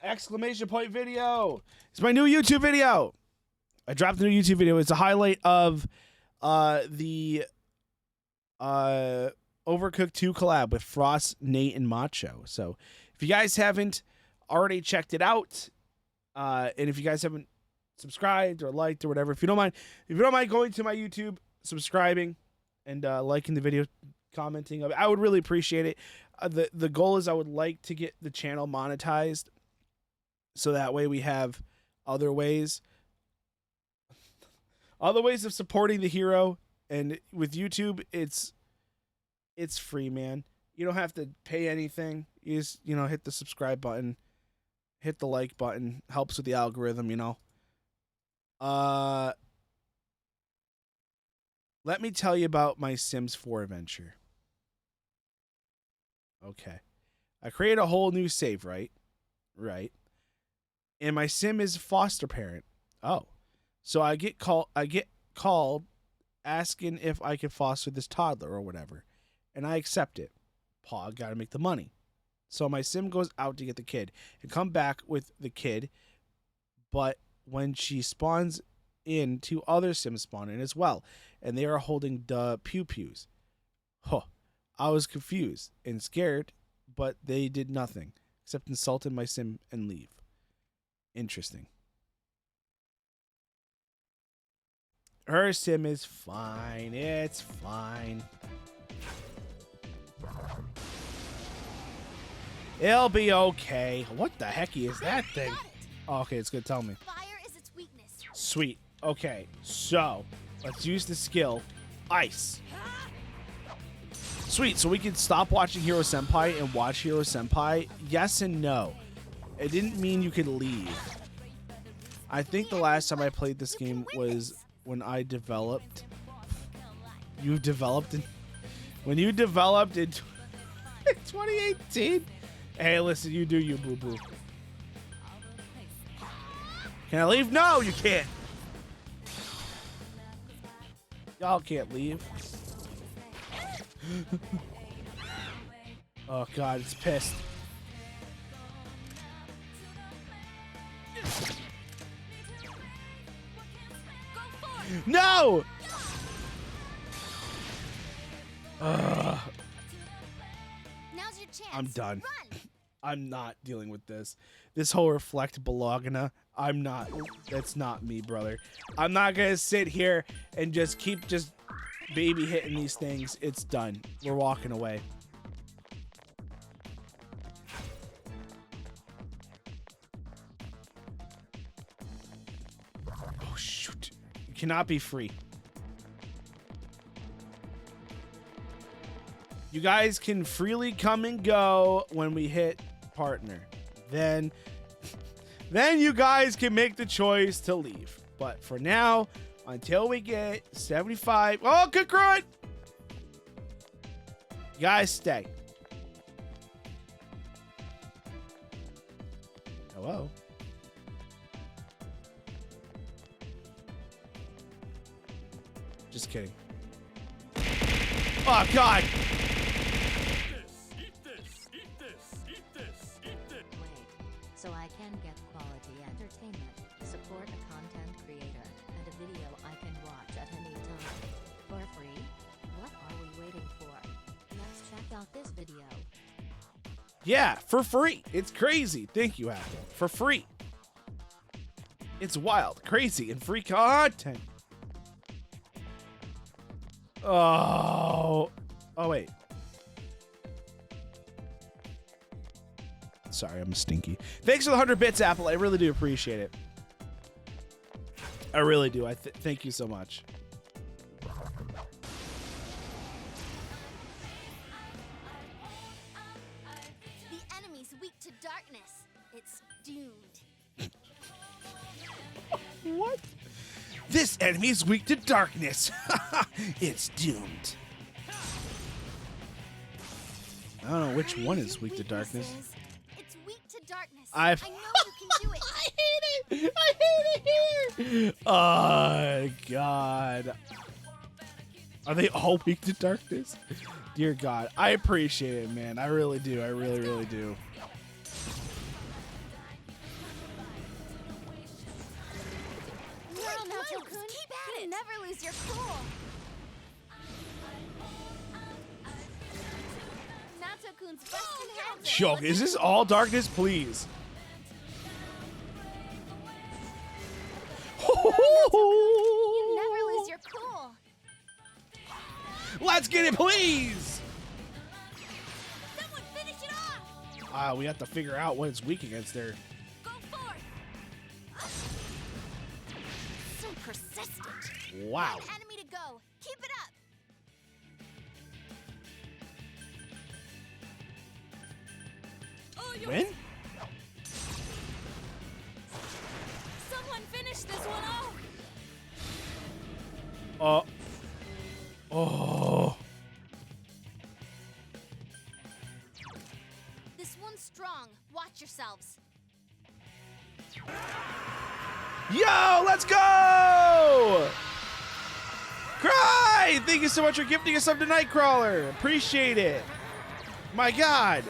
Exclamation point video. It's my new YouTube video. I dropped a new YouTube video. It's a highlight of the Overcooked 2 collab with Frost, Nate, and Macho. So if you guys haven't already checked it out, and if you guys haven't subscribed or liked or whatever, if you don't mind going to my YouTube, subscribing, and liking the video, commenting, I would really appreciate it. The goal is I would like to get the channel monetized, so that way we have other ways of supporting the hero. And with YouTube, it's free, man. You don't have to pay anything. You just, hit the subscribe button, hit the like button. Helps with the algorithm, Let me tell you about my Sims 4 adventure. Okay. I created a whole new save, right? Right. And my sim is foster parent. Oh. So I get called asking if I can foster this toddler or whatever. And I accept it. Paw got to make the money. So my sim goes out to get the kid and come back with the kid. But when she spawns in, 2 other sims spawn in as well. And they are holding the pew-pews. Huh. I was confused and scared, but they did nothing except insult my sim and leave. Interesting. Her sim is fine. It's fine. It'll be okay. What the hecky is that thing? Got it. Oh, okay, it's gonna tell me. Fire is its weakness. Sweet. Okay, so let's use the skill Ice. Sweet, so we can stop watching Hero Senpai and watch Hero Senpai? Yes and no. It didn't mean you could leave. I think the last time I played this game was when I developed. You developed in. When you developed in 2018? Hey, listen, you do you, boo boo. Can I leave? No, you can't. Y'all can't leave. Oh god, it's pissed. No! Now's your chance. I'm done. Run. I'm not dealing with this. This whole reflect Bologna, I'm not. That's not me, brother. I'm not gonna sit here and just keep just baby hitting these things. It's done. We're walking away. Oh shoot. You cannot be free. You guys can freely come and go when we hit partner. Then you guys can make the choice to leave. But for now, until we get 75. Oh, Kakarot! You guys stay. Hello? Just kidding. Oh, God! So I can get quality entertainment, support a content creator, and a video I can watch at any time. For free? What are we waiting for? Let's check out this video. Yeah, for free. It's crazy. Thank you, Apple. For free. It's wild, crazy, and free content. Oh. Oh, wait. Sorry, I'm stinky. Thanks for the 100 bits, Apple. I really do appreciate it. I really do. Thank you so much. The enemy's weak to darkness. It's doomed. What? This enemy is weak to darkness. It's doomed. I don't know which one is weak to darkness. It's weak to darkness. I know you can do it. I hate it here. Oh, God. Are they all weak to darkness? Dear God. I appreciate it, man. I really do. I really, really do. Well, Nacho-kun, keep at it. Never lose your cool. Nacho-kun's busting heads. Joke. Is this all darkness? Please. You never lose your cool. Let's get it, please. Someone finish it off. We have to figure out what it's weak against there. Go forth. So persistent. Wow. One enemy to go. Keep it up. Oh, you Win? Someone finish this one off. Oh. This one's strong. Watch yourselves. Yo, let's go! Cry! Thank you so much for gifting us up to Nightcrawler. Appreciate it. My God.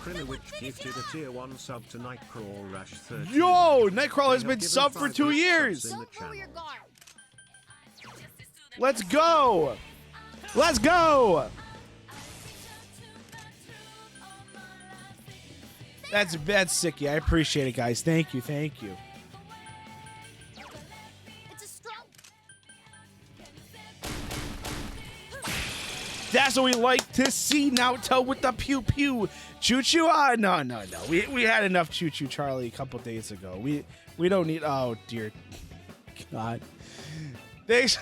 Krinowich gifted a tier 1 sub to Nightcrawl Rash 30. Yo, Nightcrawler has They been have sub given for 2 5 years. subs in the Don't lower your channel. guard. Let's go. Let's go. That's sicky. I appreciate it, guys. Thank you. Thank you. It's a strong. That's what we like to see. Naruto with the pew pew. Choo choo. No. We had enough choo choo Charlie a couple days ago. We don't need. Oh dear God. Thanks.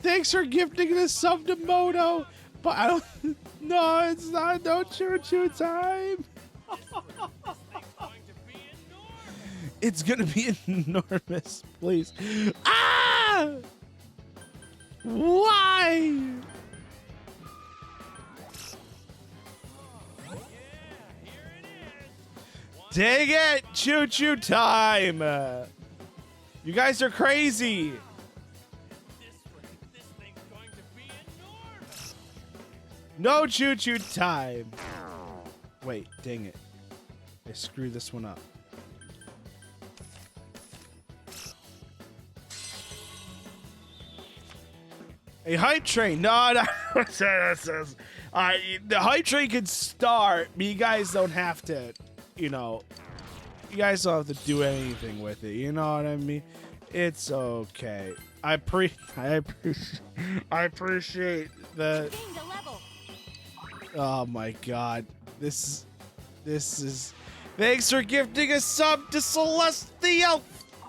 Thanks for gifting the sub to Moto. But I don't. No, it's not. No choo choo time. It's gonna be enormous, please. Ah! Why? Dang it! Choo choo time! You guys are crazy! No choo choo time! Wait, dang it. I screwed this one up. A hype train. No. The hype train can start, but you guys don't have to, you guys don't have to do anything with it. You know what I mean? It's okay. I appreciate the. Gained a level. Oh my God. This is. Thanks for gifting a sub to Celestial,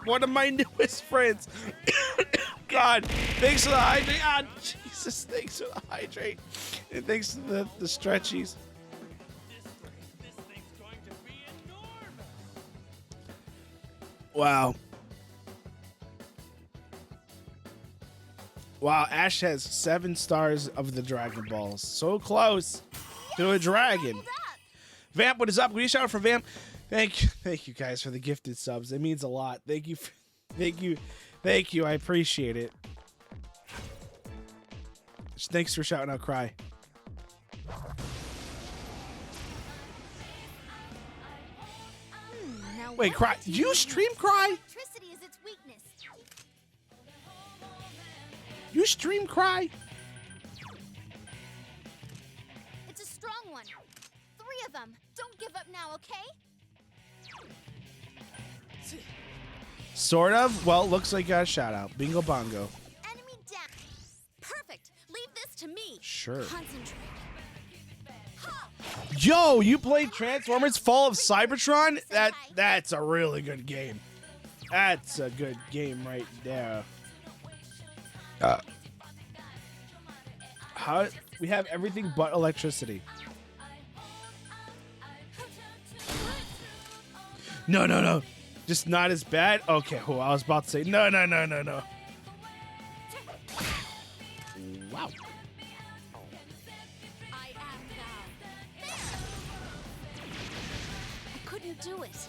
one of my newest friends. God, thanks for the hydrate. Ah, Jesus, thanks for the hydrate. And thanks to the stretchies. Wow. Wow, Ash has 7 stars of the Dragon Balls. So close to a dragon. Vamp, what is up? Will you shout out for Vamp? Thank you guys for the gifted subs. It means a lot. Thank you. I appreciate it. Thanks for shouting out Cry. Now Wait, what Cry. do You stream Cry? Electricity is its weakness. You stream Cry? It's a strong one. 3 of them. Don't give up now, okay? Sort of. Well, looks like you got a shout out. Bingo bongo. Enemy down. Perfect. Leave this to me. Sure. Concentrate. Ha! Yo, you played Transformers Fall of Cybertron? That's a really good game. That's a good game right there. How we have everything but electricity. No. Just not as bad? Okay, well, I was about to say no. Wow. I am now. I couldn't do it.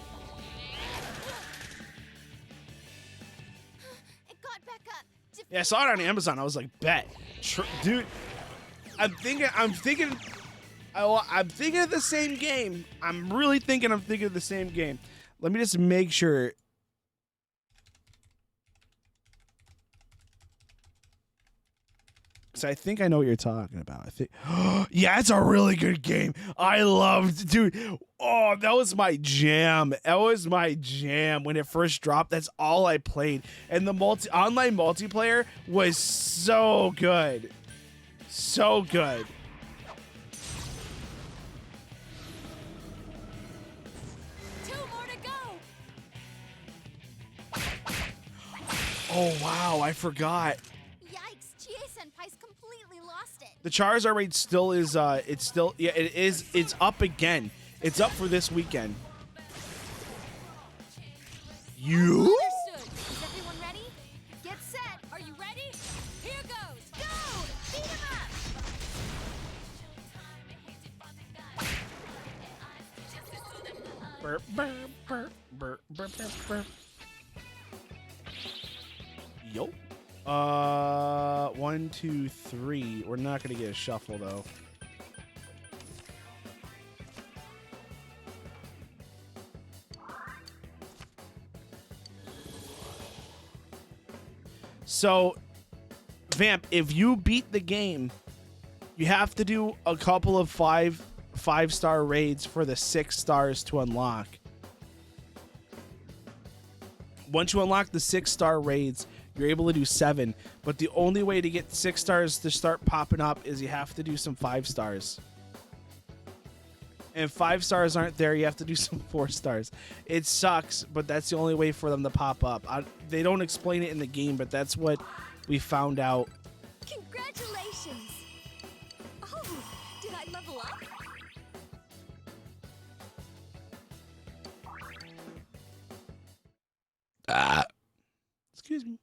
It got back up. Yeah, I saw it on Amazon. I was like, bet. Dude, I'm thinking of the same game. I'm thinking of the same game. Let me just make sure. So I think I know what you're talking about. I think, yeah, it's a really good game. I loved, dude. Oh, that was my jam. That was my jam when it first dropped. That's all I played, and the online multiplayer was so good, so good. Oh wow, I forgot. Yikes, GA-senpai's completely lost it. The Charizard raid still is it's up again. It's up for this weekend. You? Understood. Is everyone ready? Get set. Are you ready? Here goes. Go! Beat him up! Burp, burp, burp, burp, burp, burp, burp. Yo. 1, 2, 3. We're not gonna get a shuffle though. So, Vamp, if you beat the game, you have to do a couple of five-star raids for the 6 stars to unlock. Once you unlock the 6-star raids, you're able to do 7. But the only way to get 6 stars to start popping up is you have to do some 5 stars. And 5 stars aren't there. You have to do some 4 stars. It sucks, but that's the only way for them to pop up. They don't explain it in the game, but that's what we found out. Congratulations! Oh, did I level up? Excuse me.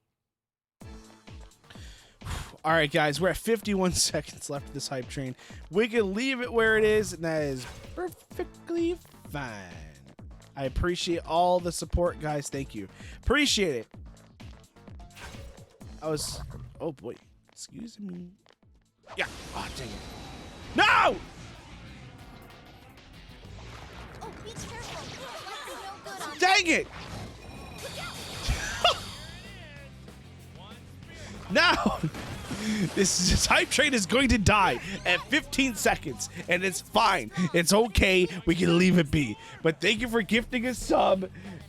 All right, guys, we're at 51 seconds left of this hype train. We can leave it where it is, and that is perfectly fine. I appreciate all the support, guys. Thank you. Appreciate it. Oh, boy. Excuse me. Yeah. Oh, dang it. No! Oh, be careful. That's no good on Dang it! No! This hype train is going to die at 15 seconds, and it's fine. It's okay. We can leave it be. But thank you for gifting a sub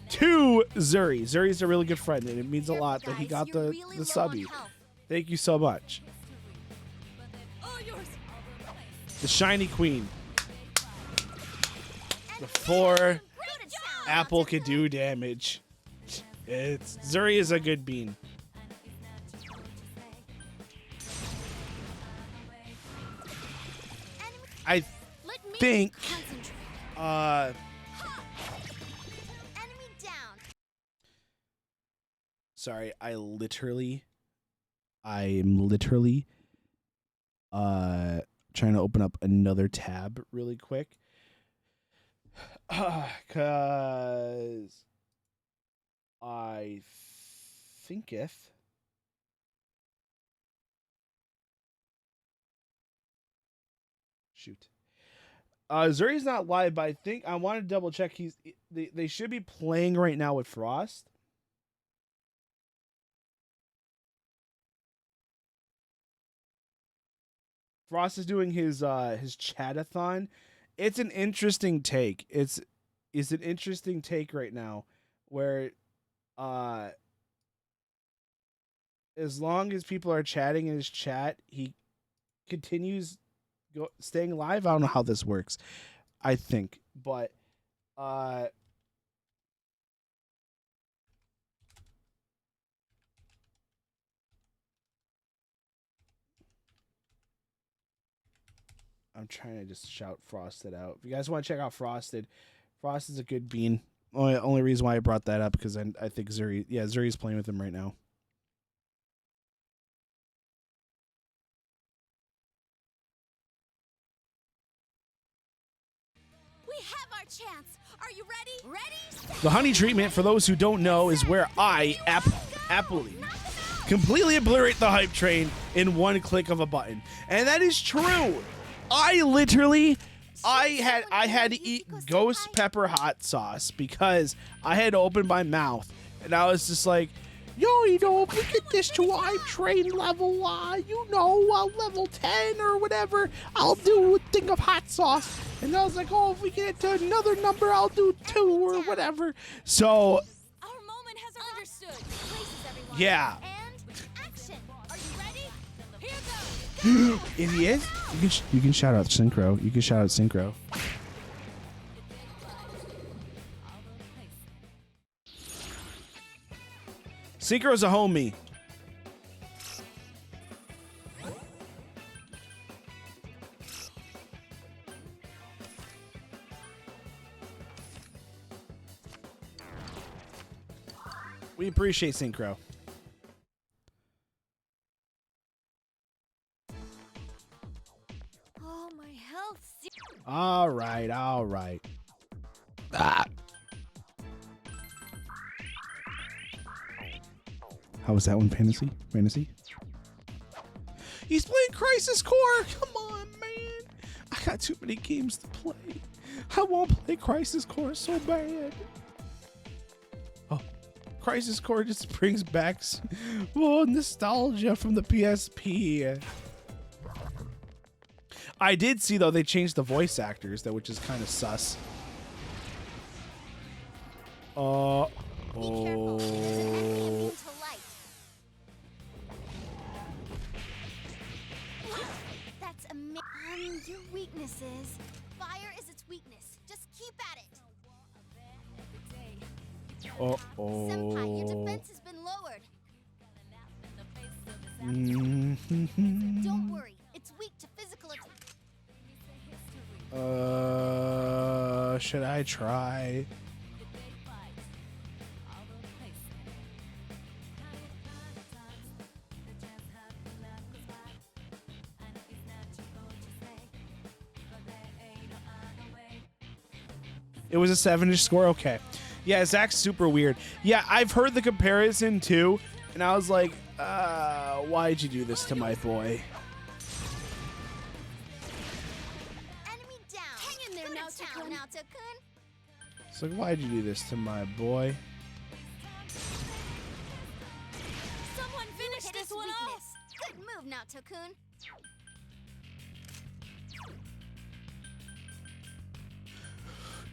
to Zuri. Zuri's a really good friend, and it means a lot that he got the subby. Thank you so much. All yours. The Shiny Queen. Before Apple could do damage. Zuri is a good bean. I Let me think concentrate. uh Enemy down. sorry, I am literally trying to open up another tab really quick. Cause I thinketh shoot. Zuri's not live, but I think I want to double check. They should be playing right now with Frost. Frost is doing his chatathon. It's an interesting take. It's an interesting take right now, where as long as people are chatting in his chat, he continues staying live. I don't know how this works. I think, but I'm trying to just shout Frosted out. If you guys want to check out Frosted, Frosted's a good bean. Only reason why I brought that up because I think Zuri's playing with him right now. We have our chance. Are you ready? Ready? The honey treatment, for those who don't know, is where I happily completely obliterate the hype train in one click of a button, and that is true. I had to eat ghost pepper hot sauce because I had to open my mouth, and I was just like, yo, if we get this to a hype train level, level 10 or whatever, I'll do a thing of hot sauce. And I was like, oh, if we get it to another number, I'll do 2 or whatever. So, Our moment has understood. Places, everyone. yeah. And action. Are you ready? Here goes. If he is, you can shout out Synchro. You can shout out Synchro. Synchro's a homie. We appreciate Synchro. Oh, my health. All right. Ah. How was that one, Fantasy? He's playing Crisis Core. Come on, man. I got too many games to play. I won't play Crisis Core so bad. Oh, Crisis Core just brings back nostalgia from the PSP. I did see, though, they changed the voice actors, which is kind of sus. Be careful. There's an enemy immune to light. That's your weaknesses. Fire is its weakness. Just keep at it. Senpai, your defense has been lowered. Don't worry, it's weak to physical attack. Should I try? It was a 7-ish score. Okay. Yeah, Zach's super weird. Yeah, I've heard the comparison too, and I was like, why'd you do this to my boy? Enemy down. Hang in there, Naoto-kun. It's like, why'd you do this to my boy? Someone finish Hit this its one weakness. off. Good move, Naoto-kun.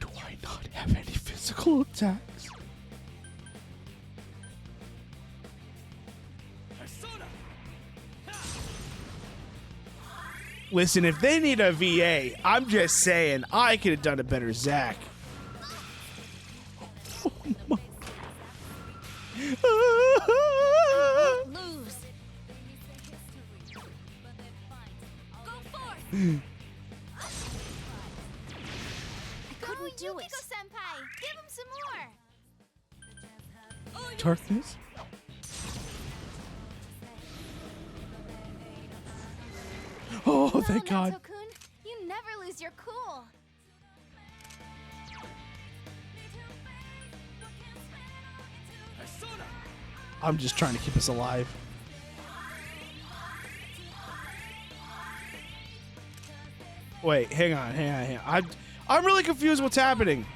Do I not have any physical attacks? Listen, if they need a VA, I'm just saying I could have done a better Zach. Lose. Go forth. I couldn't do it. Senpai, give him some more. Darkness? Oh, No, thank God. Naoto-kun, you never lose your cool. I'm just trying to keep us alive. Wait, hang on. I'm really confused what's happening.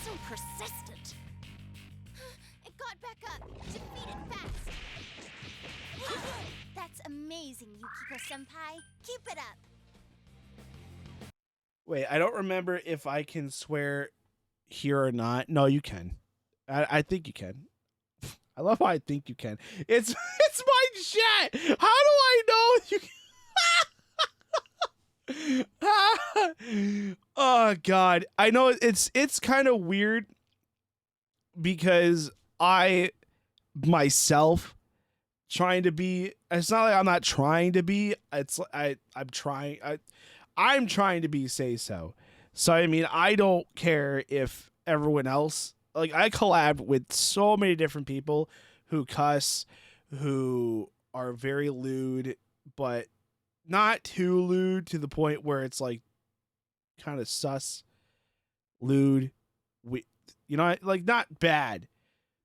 So persistent. It got back up. Defeat it fast. That's amazing, Yukiko-senpai. Keep it up. Wait, I don't remember if I can swear here or not. No, you can. I think you can. I love how I think you can. It's my chat. How do I know you can? Oh God. I know it's kind of weird because I myself trying to be, it's not like I'm not trying to be, I'm trying to be say so. So I mean, I don't care if everyone else, like I collab with so many different people who cuss, who are very lewd, but not too lewd to the point where it's like kind of sus, lewd, you know, like not bad.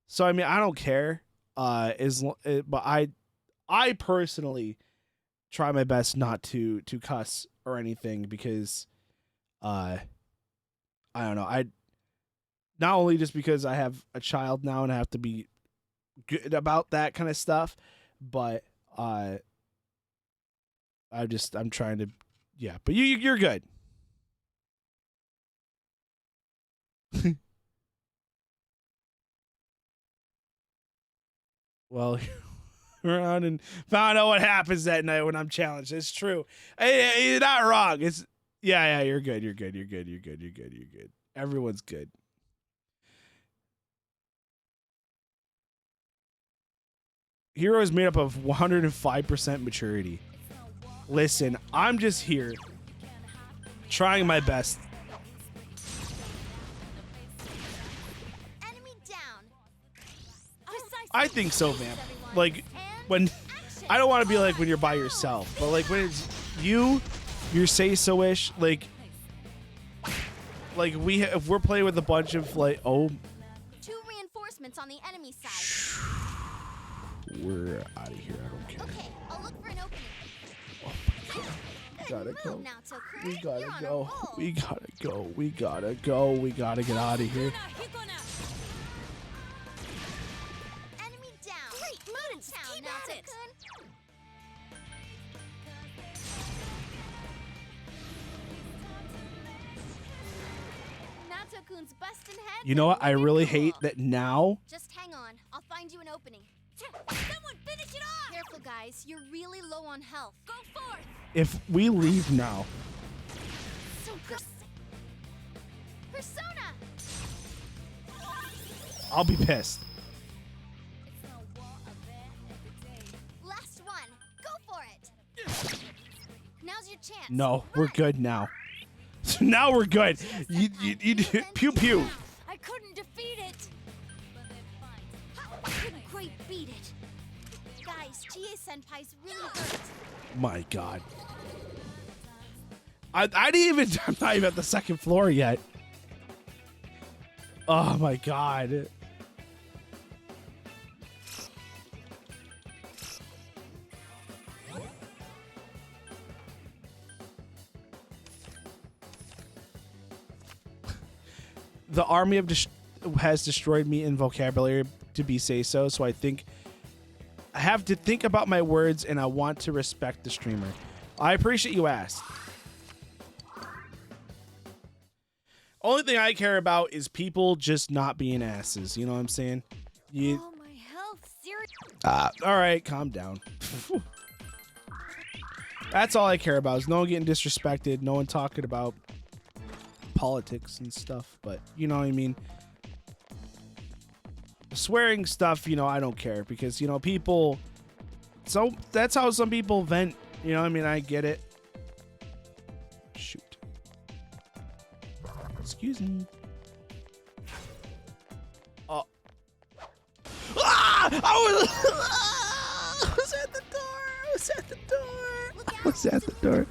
So I mean, I don't care. But I personally try my best not to cuss or anything because, I don't know. I not only just because I have a child now and I have to be good about that kind of stuff, but I'm trying to, yeah. But you're good. Well, around and found out what happens that night when I'm challenged. It's true. Hey, you're not wrong. It's yeah. You're good. You're good. Everyone's good. Hero is made up of 105% maturity. Listen, I'm just here trying my best. Enemy down. I think so, Vamp. Like, when I don't want to be like when you're by yourself, but like when it's you're say-so-ish, like if we're playing with a bunch of like, oh, 2 reinforcements on the enemy side. we're out of here. I don't care. Okay, I'll look for an opening. Gotta Good go. move, Naoto-kun. We gotta You're on a go. roll. We gotta go. We gotta go. We gotta get out of here. Enemy down. Great moves. Down, Keep at it. Naoto-kun. Naoto-kun Cocoon's busting heads. You know what? and I winning really cool. hate that now. Just hang on. I'll find you an opening. Someone finish it off! Careful, guys. You're really low on health. Go forth! If we leave now, So good. Persona! I'll be pissed. Last one. Go for it. Now's your chance. No, we're Run. good now. Now we're good. You pew pew. I couldn't defeat it. I couldn't quite beat it. Guys, Chie-senpai's really hurt. My God. I didn't even. I'm not even at the second floor yet. Oh my God. The army of has destroyed me in vocabulary to be say so. So I think I have to think about my words, and I want to respect the streamer. I appreciate you asked. Only thing I care about is people just not being asses. You know what I'm saying? You. Oh, my health. Seriously. All right, calm down. That's all I care about is no one getting disrespected, no one talking about politics and stuff. But you know what I mean? Swearing stuff, you know, I don't care because, you know, people. So that's how some people vent. You know what I mean? I get it. Shoot. Excuse me. Oh. Ah! I was at the door. I was at the door. I was at the door.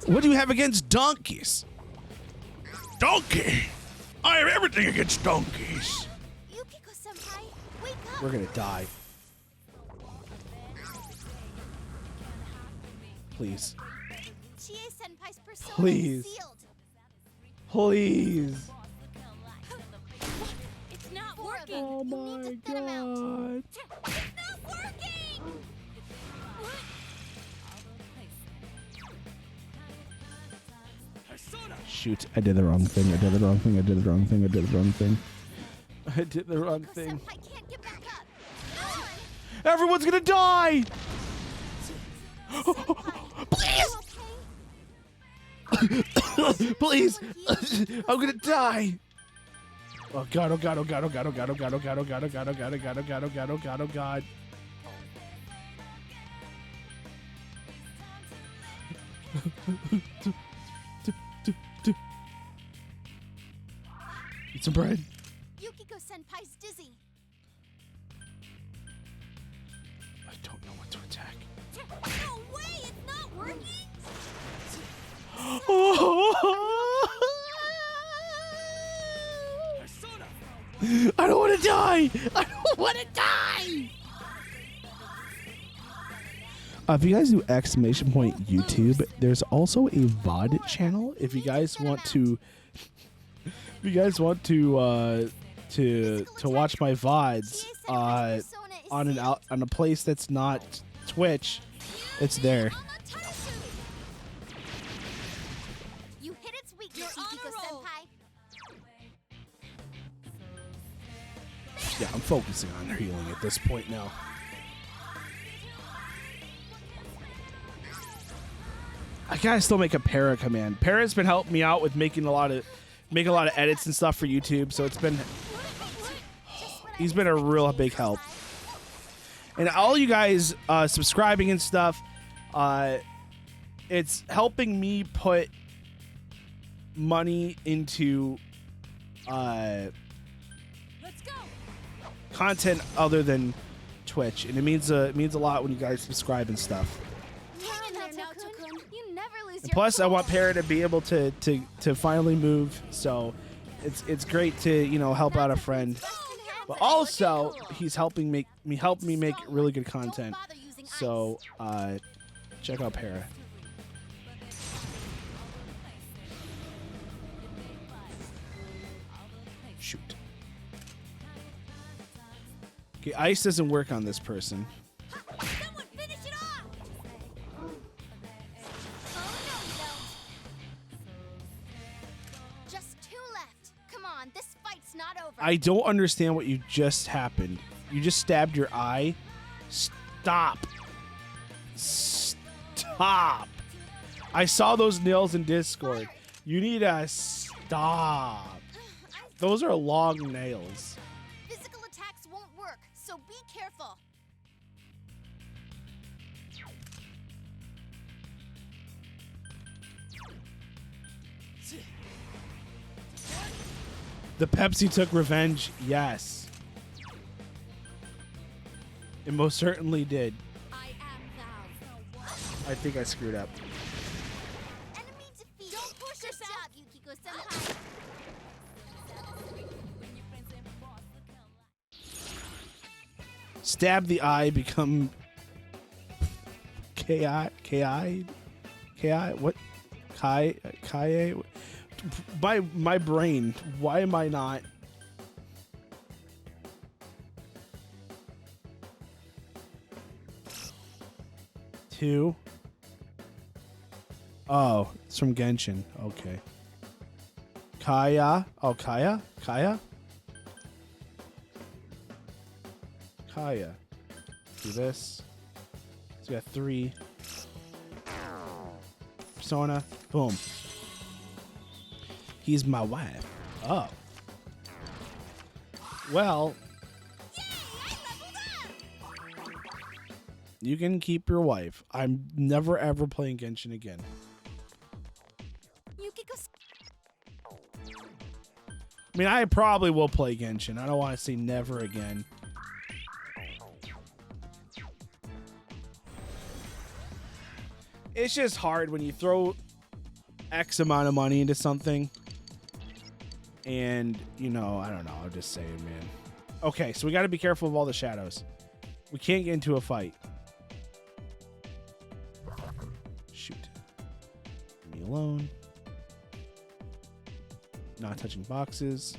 What do you have against donkeys? Donkey! I have everything against donkeys. Yukiko-senpai, wake up. We're gonna die. Please. Chie-senpai's persona Please. is sealed. Please. It's not working. Oh You my need to thin him out. God. It's not working. Shoot, I did the wrong thing. I did the wrong thing. I did the wrong thing. I did the wrong thing. I did the wrong thing. Yukiko-senpai can't get back up. Come on. Everyone's gonna die! Please. Please! I'm gonna die! Oh God, oh God, oh God, oh God, oh God, oh God, oh God, oh God, oh God, oh God, oh God, oh God, oh God, oh God, oh God. Eat some bread. Yukiko-senpai's dizzy. I don't know what to attack. No way, it's not working. I don't want to die! I don't want to die! If you guys do exclamation point YouTube, there's also a VOD channel. If you guys want to, to watch my VODs on a place that's not Twitch, it's there. You hit its weakness, Yukiko-senpai. Yeah, I'm focusing on healing at this point now. I gotta still make a para command. Para's been helping me out with making a lot of edits and stuff for YouTube, so he's been a real big help. And all you guys subscribing and stuff, it's helping me put money into content other than Twitch, and it means a lot when you guys subscribe and stuff. You never lose And your plus, I cool. want Para to be able to finally move, so it's great to help out a friend. But also, he's helping me make really good content. So check out Para. Shoot. Okay, ice doesn't work on this person. Someone finish it off! Oh no, you don't. Just 2 left. Come on, this I don't understand what you just happened. You just stabbed your eye. Stop. Stop. I saw those nails in Discord. You need to stop. Those are long nails. Physical attacks won't work, so be careful. The Pepsi took revenge. Yes. It most certainly did. I am thou. I think I screwed up. Enemy defeated. Don't push yourself, Yukiko-senpai. Stab the eye, become Ki, what? Kai? My brain. Why am I not? Two. Oh, it's from Genshin. Okay. Kaya. Oh, Kaya? Kaya? Kaya. Do this. So we got 3. Persona. Boom. He's my wife. Oh. Well. You can keep your wife. I'm never ever playing Genshin again. Yukiko. I mean, I probably will play Genshin. I don't want to say never again. It's just hard when you throw X amount of money into something. And, you know, I don't know. I'm just saying, man. Okay, so we got to be careful of all the shadows. We can't get into a fight. Shoot. Leave me alone. Not touching boxes.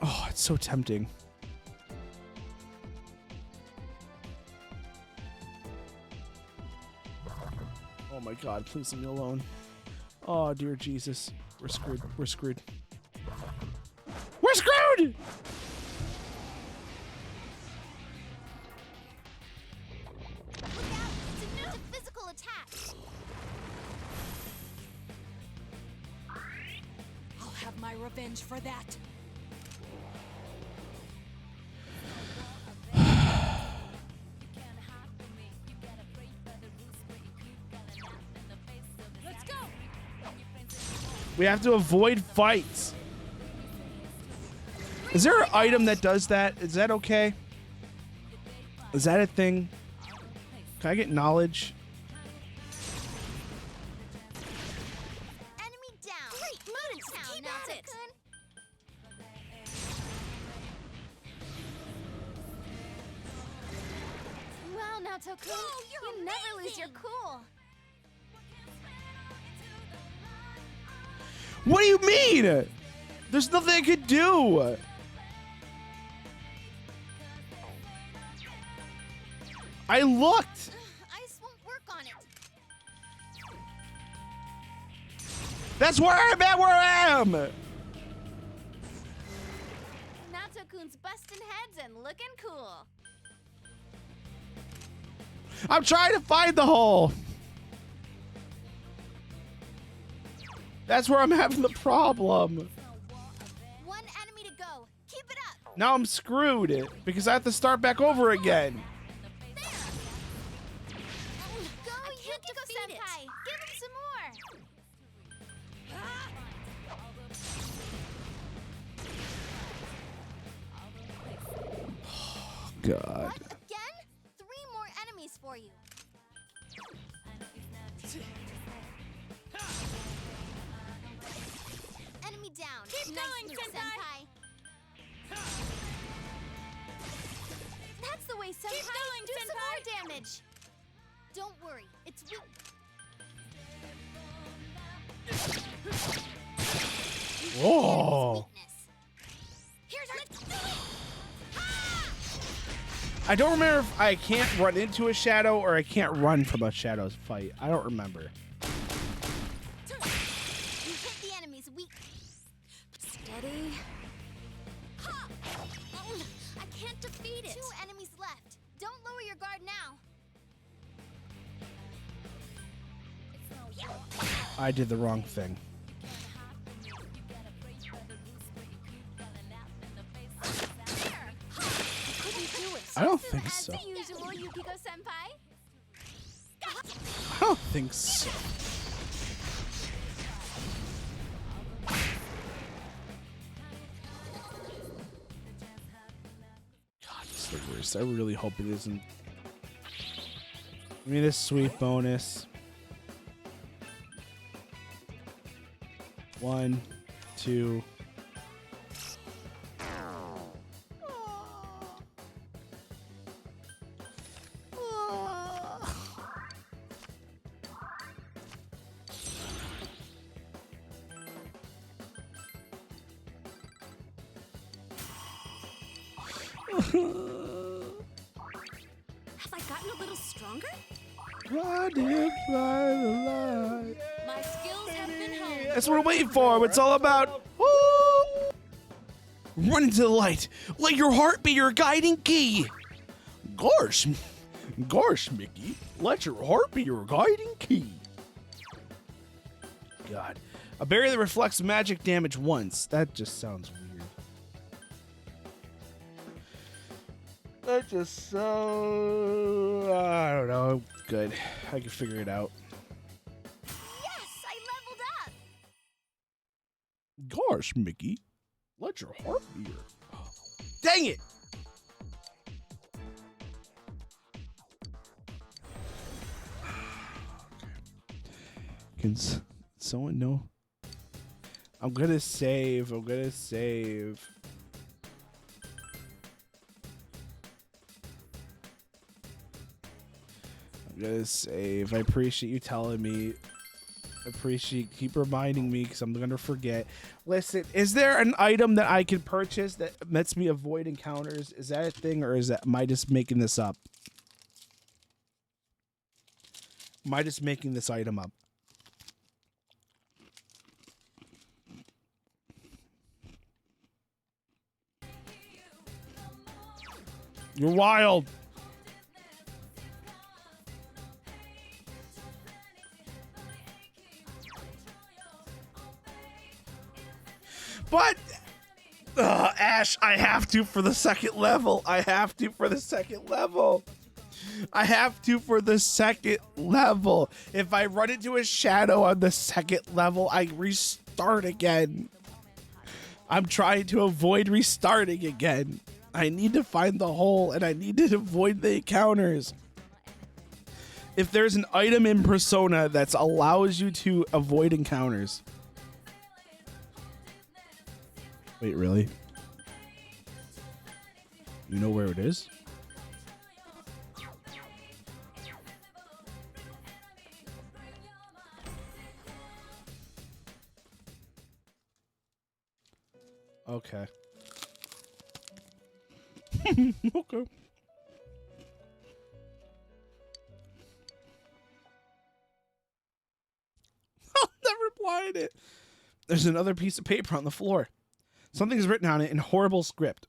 Oh, it's so tempting. Oh my God, please leave me alone. Oh, dear Jesus. We're screwed. We're screwed. We're screwed! Look out! It's immune to physical attacks. I'll have my revenge for that. Let's go. We have to avoid fights. Is there an item that does that? Is that okay? Is that a thing? Can I get knowledge? Enemy down. Great move, Keep at it. Nato-kun. Wow, Nato-kun, Whoa, you're you never lose your amazing. cool. What do you mean? There's nothing I could do. I looked. Ice won't work on it. That's where I'm at, where I am. Nato-kun's busting heads and looking cool. I'm trying to find the hole. That's where I'm having the problem. One enemy to go. Keep it up. Now I'm screwed because I have to start back over again. Go, Yukiko-senpai. Give him some more. God. What? Again? 3 more enemies for you. Enemy down. Keep Nice going, move, senpai. That's the way, senpai. going, Do some senpai. more damage. Don't worry. It's weak. Whoa. Here's our. Let's do it. I don't remember if I can't run into a shadow or I can't run from a shadow's fight. I don't remember. You hit the enemy's weak. Steady. Ha! Oh, I can't defeat it. 2 enemies left. Don't lower your guard now. I did the wrong thing. I don't think so. As usual, Yukiko-senpai. I don't think so. God, it's the worst. I really hope it isn't. Give me this sweet bonus. 1, 2. Have I gotten a little stronger? Blinded by the light. My skills have been honed. That's what we're waiting for. What it's all about. Woo! Run into the light. Let your heart be your guiding key. Gosh, Mickey. Let your heart be your guiding key. God. A barrier that reflects magic damage once. That just sounds weird. That just so... I don't know. Good. I can figure it out. Yes, I leveled up. Gosh, Mickey. Let your heart be your... Dang it! Can someone know? I'm gonna save. I'm gonna save. I'm gonna save. I appreciate you telling me. Keep reminding me because I'm gonna forget. Listen, is there an item that I can purchase that lets me avoid encounters? Is that a thing, or am I just making this up? Am I just making this item up? You're wild. But, Ash, I have to for the second level. I have to for the second level. If I run into a shadow on the second level, I restart again. I'm trying to avoid restarting again. I need to find the hole, and I need to avoid the encounters. If there's an item in Persona that allows you to avoid encounters. Wait, really? You know where it is? Okay. Okay. I'll never reply it. There's another piece of paper on the floor. Something's written on it in horrible script.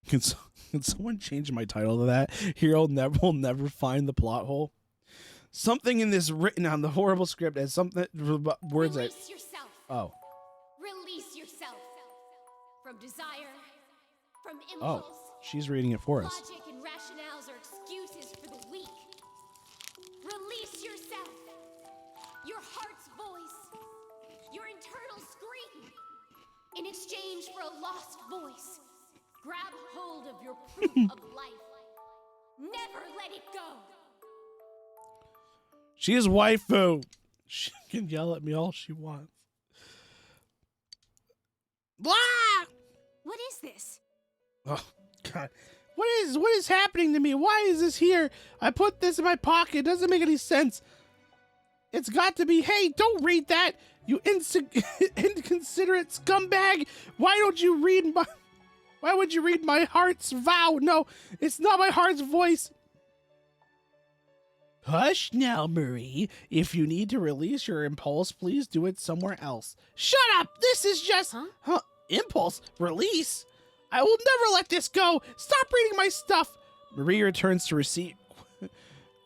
Can someone change my title to that? Hero will never find the plot hole. Something in this written on the horrible script as something words that. Release yourself. Oh. Release yourself from desire, from Oh. impulse. She's reading it for us. Logic and rationales are excuses for the weak. Release yourself. Your heart's voice. Your internal scream. In exchange for a lost voice, grab hold of your proof of life. Never let it go. She is waifu. She can yell at me all she wants. Blah! What is this? Oh, God. What is happening to me? Why is this here? I put this in my pocket. It doesn't make any sense. It's got to be. Hey, don't read that, you inconsiderate scumbag. Why don't you read my? Why would you read my heart's vow? No, it's not my heart's voice. Hush now, Marie. If you need to release your impulse, please do it somewhere else. Shut up! This is just... Huh? Impulse? Release? I will never let this go! Stop reading my stuff! Marie returns to receipt,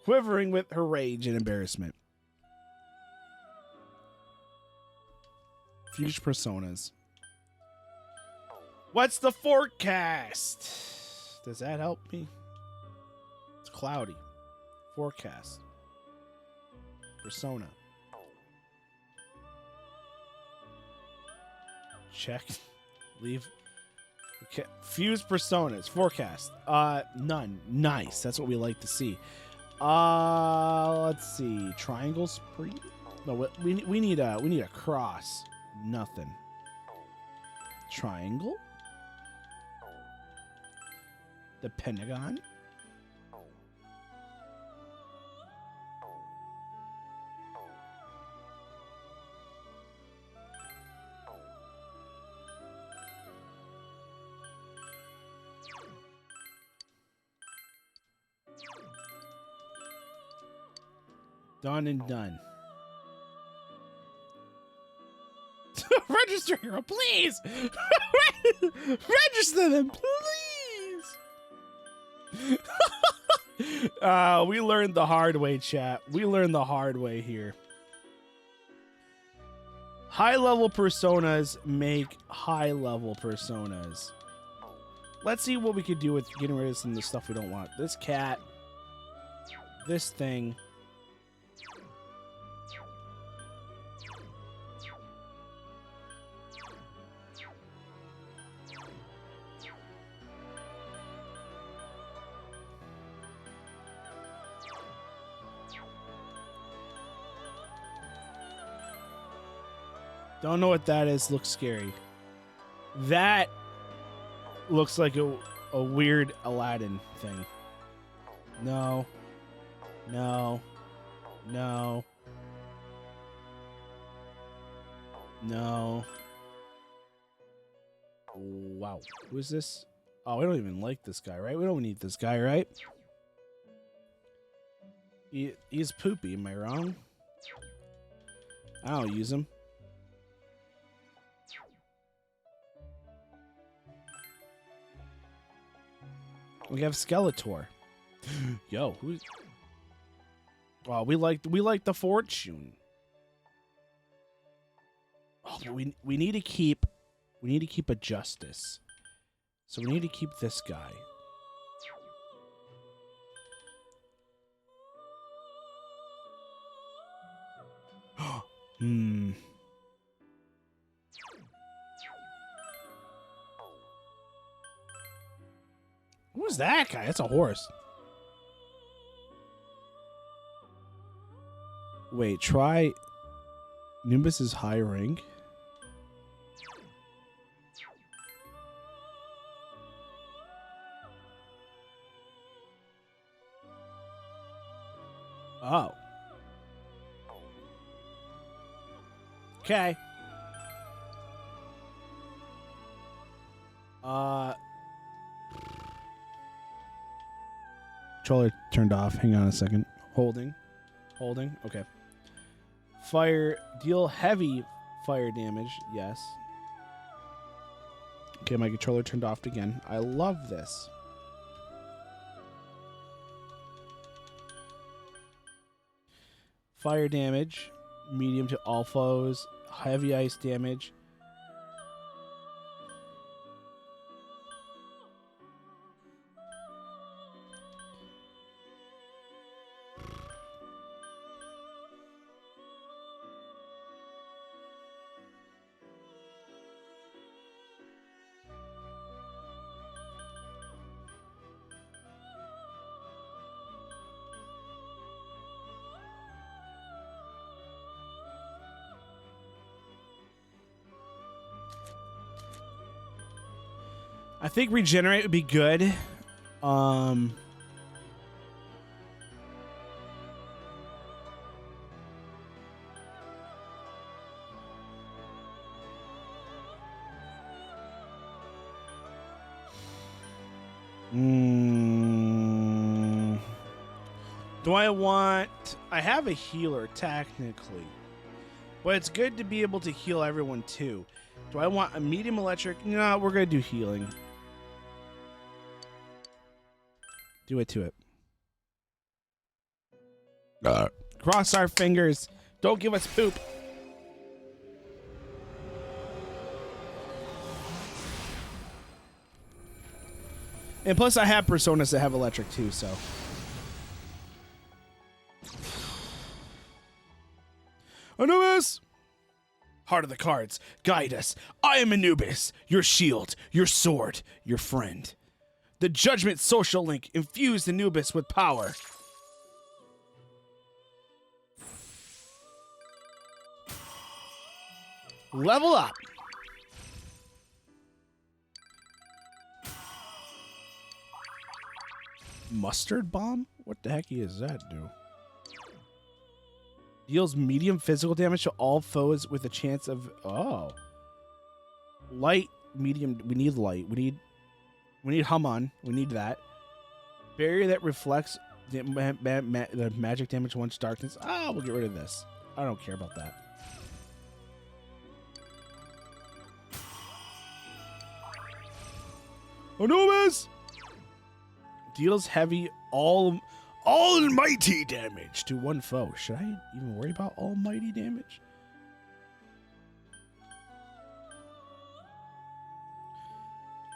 quivering with her rage and embarrassment. Future personas. What's the forecast? Does that help me? It's cloudy. Forecast. Persona. Check. Leave. Okay. Fuse personas. Forecast. None. Nice. That's what we like to see. Let's see. Triangle spree? No, we need a cross. Nothing. Triangle? The pentagon? Done and done. Register hero, please! Register them, please! We learned the hard way, chat. We learned the hard way here. High-level personas make high-level personas. Let's see what we could do with getting rid of some of the stuff we don't want. This cat. This thing. Don't know what that is. Looks scary. That looks like a weird Aladdin thing. No. No. No. No. Wow. Who is this? Oh, we don't even like this guy, right? We don't need this guy, right? He's poopy. Am I wrong? I don't use him. We have Skeletor. Yo, who's? Oh, we like the fortune. Oh, but we need to keep a justice. So we need to keep this guy. Hmm. Who's that guy? That's a horse. Wait, try Nimbus's high rank. Oh. Okay. Controller turned off. Hang on a second. Holding. Okay. Fire. Deal heavy fire damage. Yes. Okay, my controller turned off again. I love this. Fire damage. Medium to all foes. Heavy ice damage. I think regenerate would be good. Um. Do I want... I have a healer, technically. But it's good to be able to heal everyone, too. Do I want a medium electric? No, we're going to do healing. Do it to it. Cross our fingers. Don't give us poop. And plus, I have personas that have electric, too, so... Anubis! Heart of the cards, guide us. I am Anubis, your shield, your sword, your friend. The Judgment social link infused Anubis with power. Level up. Mustard bomb? What the heck does that do? Deals medium physical damage to all foes with a chance of... Oh. Light, medium... We need light. We need Haman. We need that. Barrier that reflects the magic damage once darkness. Oh, we'll get rid of this. I don't care about that. Anubis! Deals heavy almighty damage to one foe. Should I even worry about almighty damage?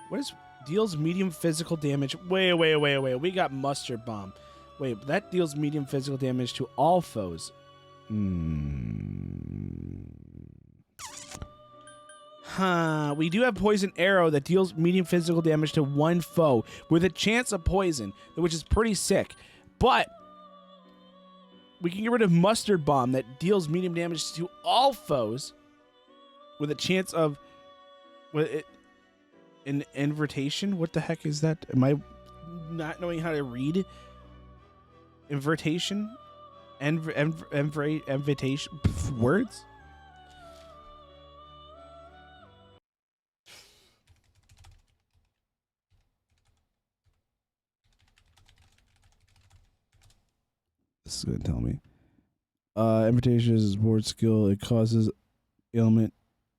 What is deals medium physical damage? Wait. We got mustard bomb. Wait, that deals medium physical damage to all foes. Huh. We do have poison arrow that deals medium physical damage to one foe with a chance of poison, which is pretty sick. But we can get rid of mustard bomb that deals medium damage to all foes with a chance of an invertation. What the heck is that? Am I not knowing how to read? Invertation? Invitation? Words? This is going to tell me. Invitation is a board skill. It causes ailment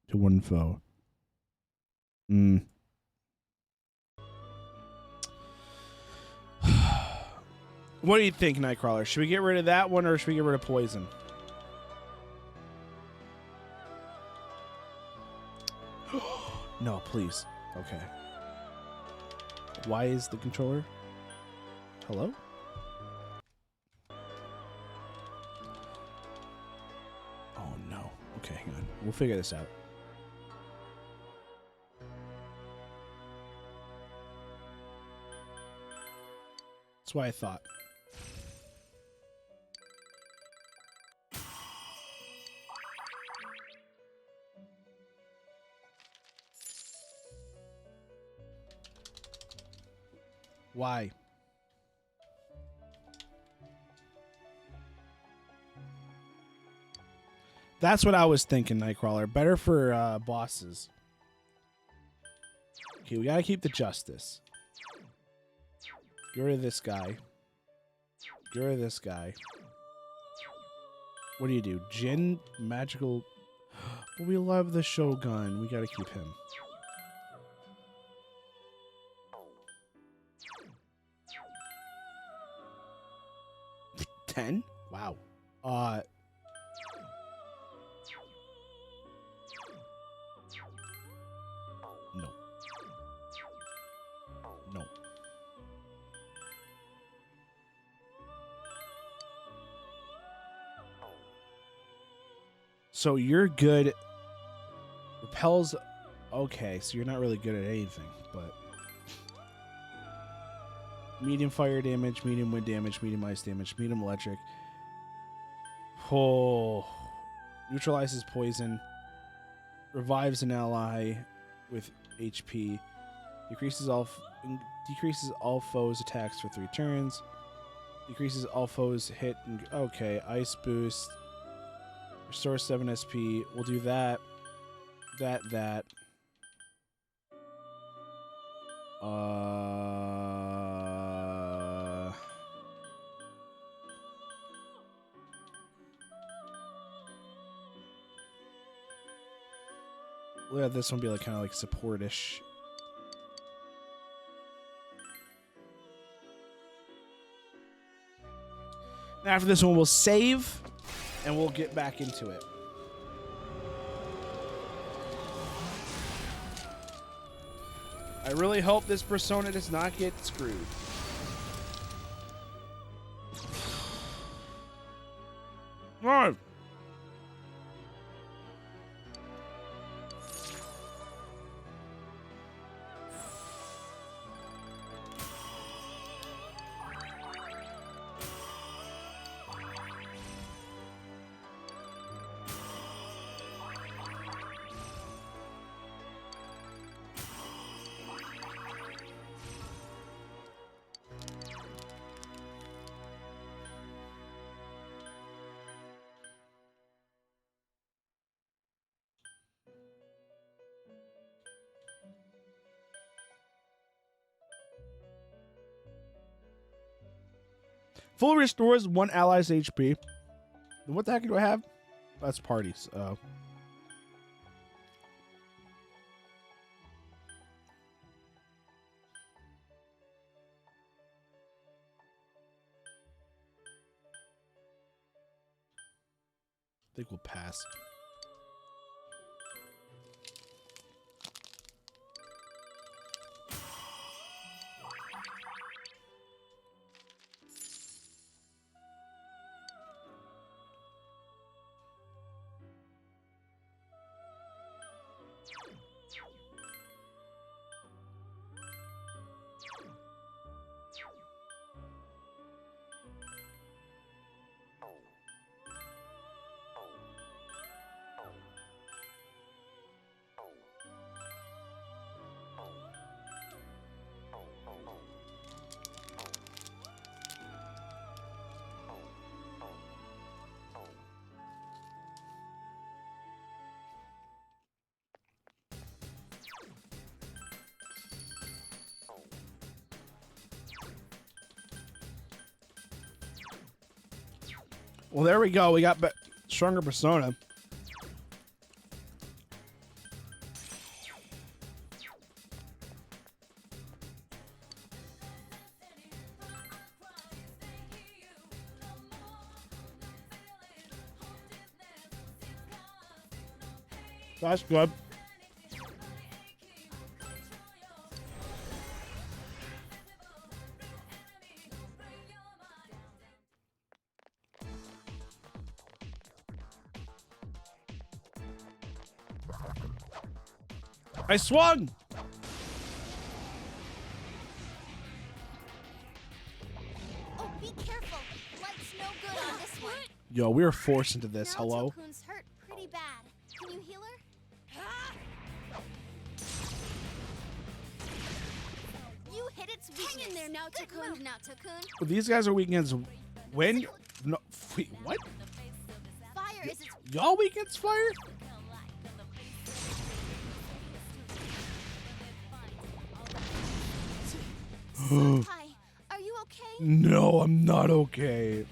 to one foe. What do you think, Nightcrawler? Should we get rid of that one or should we get rid of poison? No, please. Okay. Why is the controller? Hello? Oh no. Okay, hang on. We'll figure this out. That's what I thought. Why? That's what I was thinking, Nightcrawler. Better for bosses. Okay, we gotta keep the justice. Get rid of this guy. Get rid of this guy. What do you do? Jin, magical... But we love the Shogun. We gotta keep him. 10? Wow. No. No. So you're good. Repels. Okay, so you're not really good at anything, but... Medium fire damage, medium wind damage, medium ice damage, medium electric. Oh. Neutralizes poison. Revives an ally with HP. Decreases all foes' attacks for 3 turns. Decreases all foes hit. Okay, ice boost. Restore 7 SP. We'll do that. That. We'll have this one be like kind of like supportish. After this one, we'll save, and we'll get back into it. I really hope this persona does not get screwed. No. Full restores 1 ally's HP. What the heck do I have? That's parties. Oh. I think we'll pass. Well, there we go. We got stronger persona. That's good. I swung! Oh, be careful. Light's no good on this one. Yo, we were forced into this. Hello? Naruto-kun's hurt pretty bad. Can you heal her? You hit its weakness. Hang in there, Naruto-kun. Naruto-kun. These guys are weak against wind? No, wait, what? Fire is its Y'all weak against fire? Senpai, are you okay? No, I'm not okay.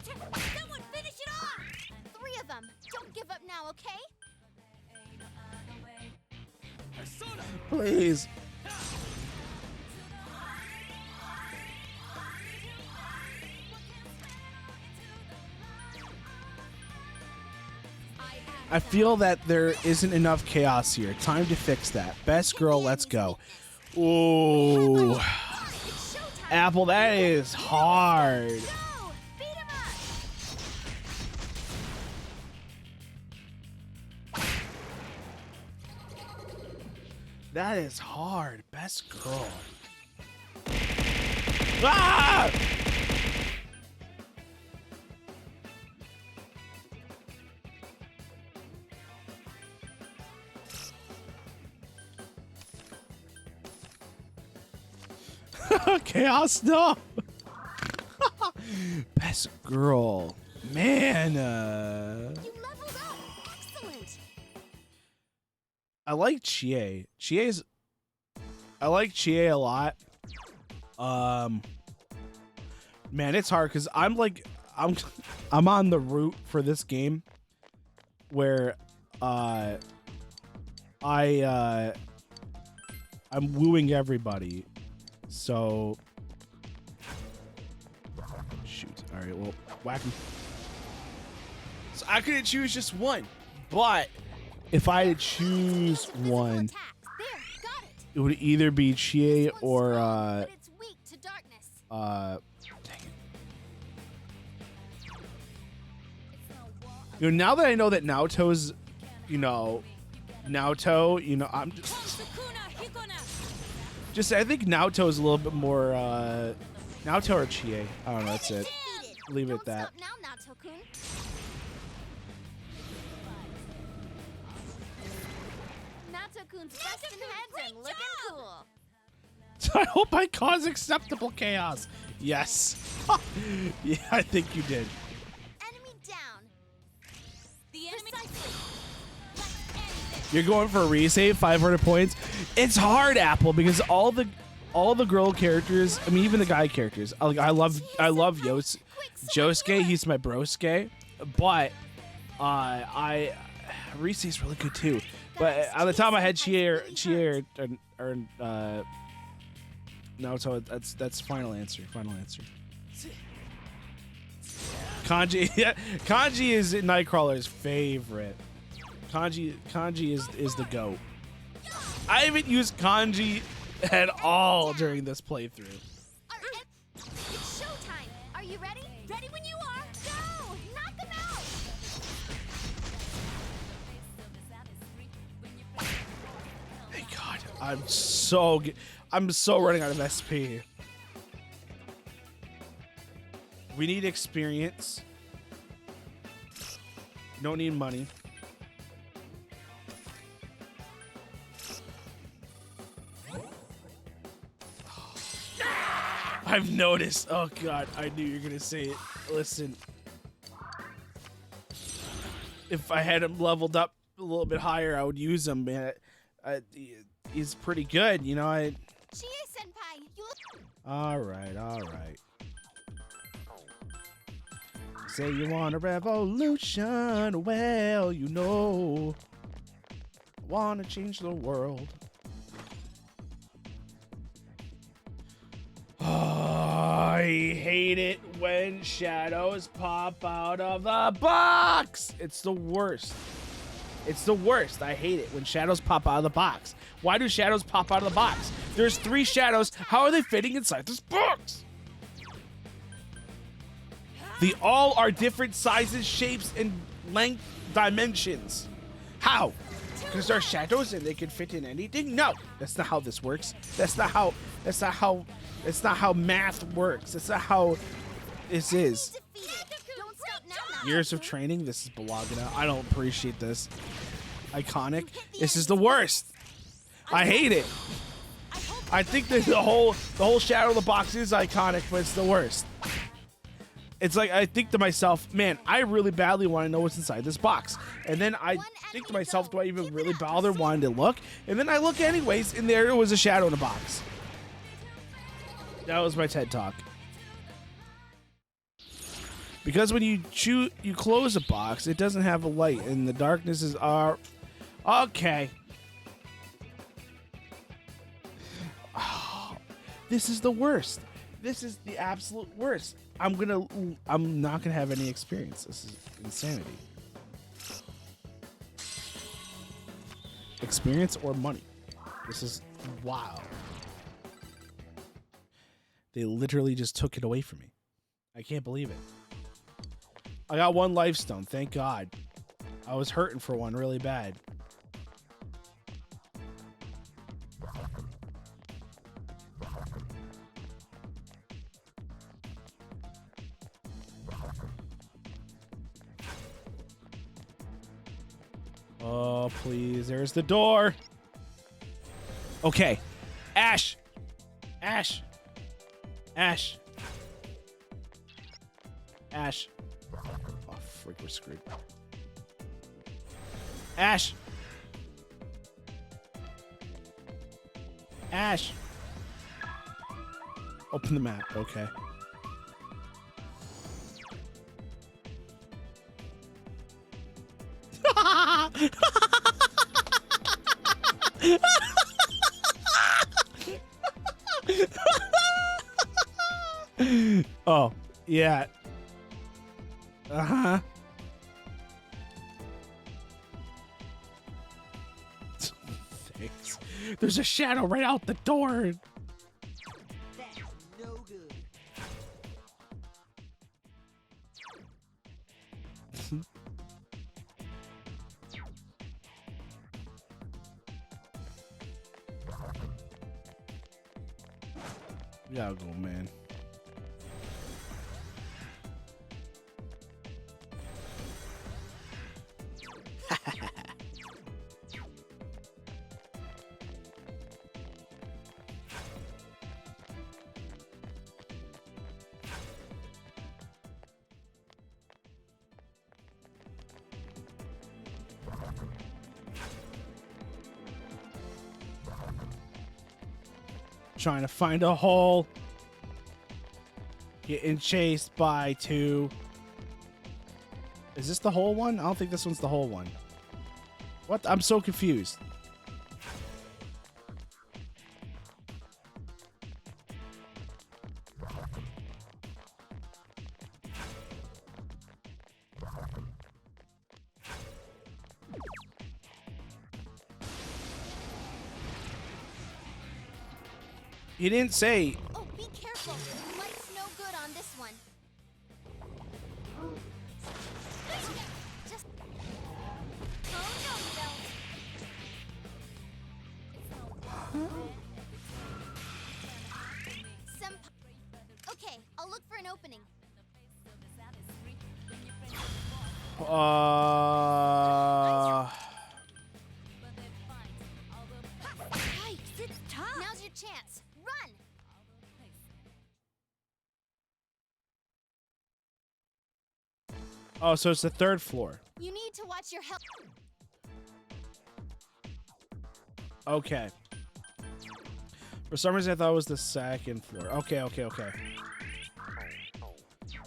Someone finish it off! 3 of them. Don't give up now, okay? Please. I feel that there isn't enough chaos here. Time to fix that. Best girl, let's go. Ooh. It's showtime. Apple, that is hard. Go! Beat him up! That is hard. Best girl. Ah! Chaos, no. Best girl. Man, You leveled up. Excellent. I like Chie. I like Chie a lot. Man, it's hard because I'm on the route for this game where I'm wooing everybody. So shoot. All right, well, whack him. So I couldn't choose just one, but if I had to choose one, Attacks. There, got it. it would either be Chie This one's or strong, but it's weak to darkness. dang it. It's no war. You know, now that I know that Naoto's, Naoto, I'm just I think Naoto's a little bit more, Naoto or Chie. I don't know, that's it. Defeated. Leave it Don't at that. Stop now, Naoto-kun. Naoto-kun's best in heads and looking cool. So I hope I cause acceptable chaos. Yes. Yeah, I think you did. Enemy down. The enemy. Precisely. Let's end this. You're going for a resave, 500 points. It's hard, Apple, because all the girl characters, I mean, even the guy characters. I love Josuke. He's my brosuke, but Rise's really good too. But on the top of my head, Chie or Naoto. That's final answer. Final answer. Kanji, yeah, Kanji is Nightcrawler's favorite. Kanji is the GOAT. I haven't used Kanji at all during this playthrough. It's showtime. Are you ready? Ready when you are. Go! Knock them out. Thank God, I'm so running out of SP. We need experience. Don't need money. I've noticed. Oh God, I knew you were gonna say it. Listen, if I had him leveled up a little bit higher, I would use him. Man, he's pretty good, you know. Chie-senpai, you look... All right. Say you want a revolution, well, want to change the world. Oh, I hate it when shadows pop out of the box. It's the worst. It's the worst. I hate it when shadows pop out of the box. Why do shadows pop out of the box? There's 3 shadows. How are they fitting inside this box? They all are different sizes, shapes, and length dimensions. How? Because they're shadows and they can fit in anything? No, that's not how this works. That's not how math works. That's not how this is. defeated. Don't stop now, Years of training. This is Balagana. I don't appreciate this. Iconic. This is the worst. I hate it. I think that the whole shadow of the box is iconic, but it's the worst. It's like I think to myself, man, I really badly want to know what's inside this box. And then I think to myself, do I even really bother wanting to look? And then I look anyways, and there was a shadow in the box. That was my TED Talk. Because when you close a box, it doesn't have a light, and the darkness is okay. Oh, this is the worst. This is the absolute worst. I'm not gonna have any experience. This is insanity. Experience or money. This is wild. They literally just took it away from me. I can't believe it. I got 1 life stone, thank God. I was hurting for one really bad. Oh, please. There's the door. Okay. Ash. Ash. Ash. Oh, frick, we're screwed. Ash. Ash. Open the map. Okay. Oh, yeah. Uh-huh. Thanks. There's a shadow right out the door. That's no good. We gotta go, man. Trying to find a hole. Getting chased by two. Is this the whole one? I don't think this one's the whole one. What? I'm so confused. He didn't say. Oh, be careful. Light's no good on this one. Just. Oh no, Senpai. Okay, I'll look for an opening. Yikes, it's tough. Now's your chance. Run! Oh, so it's the third floor. You need to watch your health. Okay. For some reason, I thought it was the second floor. Okay, okay, okay.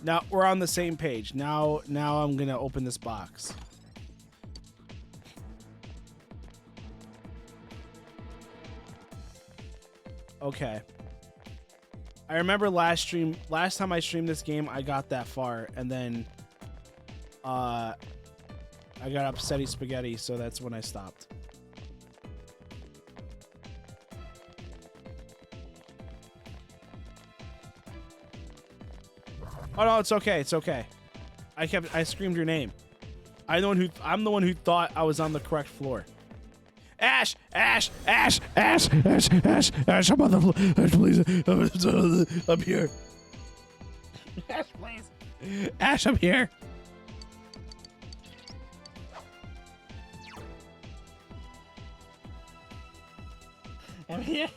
Now we're on the same page. Now I'm gonna open this box. Okay. I remember last time I streamed this game, I got that far, and then I got upsetty spaghetti, so that's when I stopped. Oh no, it's okay. It's okay. I screamed your name. I'm the one who thought I was on the correct floor. Ash, Ash, Ash, Ash, Ash, Ash, Ash, I'm on the floor. Ash, please. I'm here. Ash, please. Ash, I'm here. I'm here.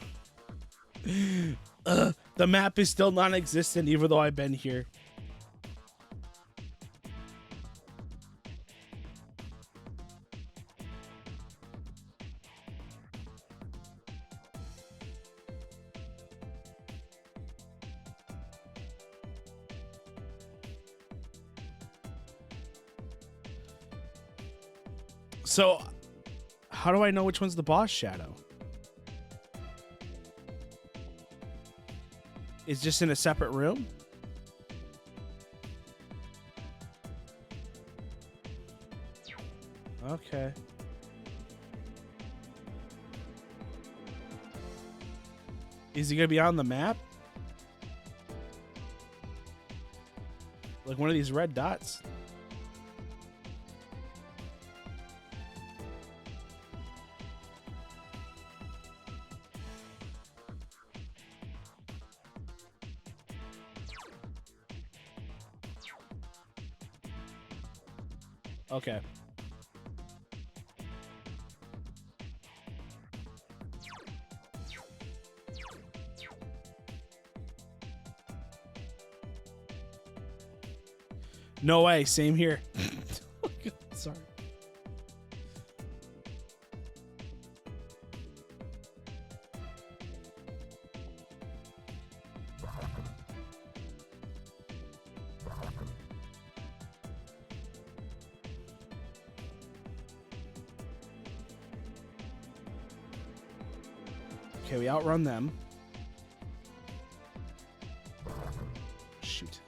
The map is still non-existent even though I've been here. So, how do I know which one's the boss shadow? It's just in a separate room? Okay. Is he gonna be on the map? Like one of these red dots? Okay. No way. Same here. Sorry. Okay, we outrun them. Shoot.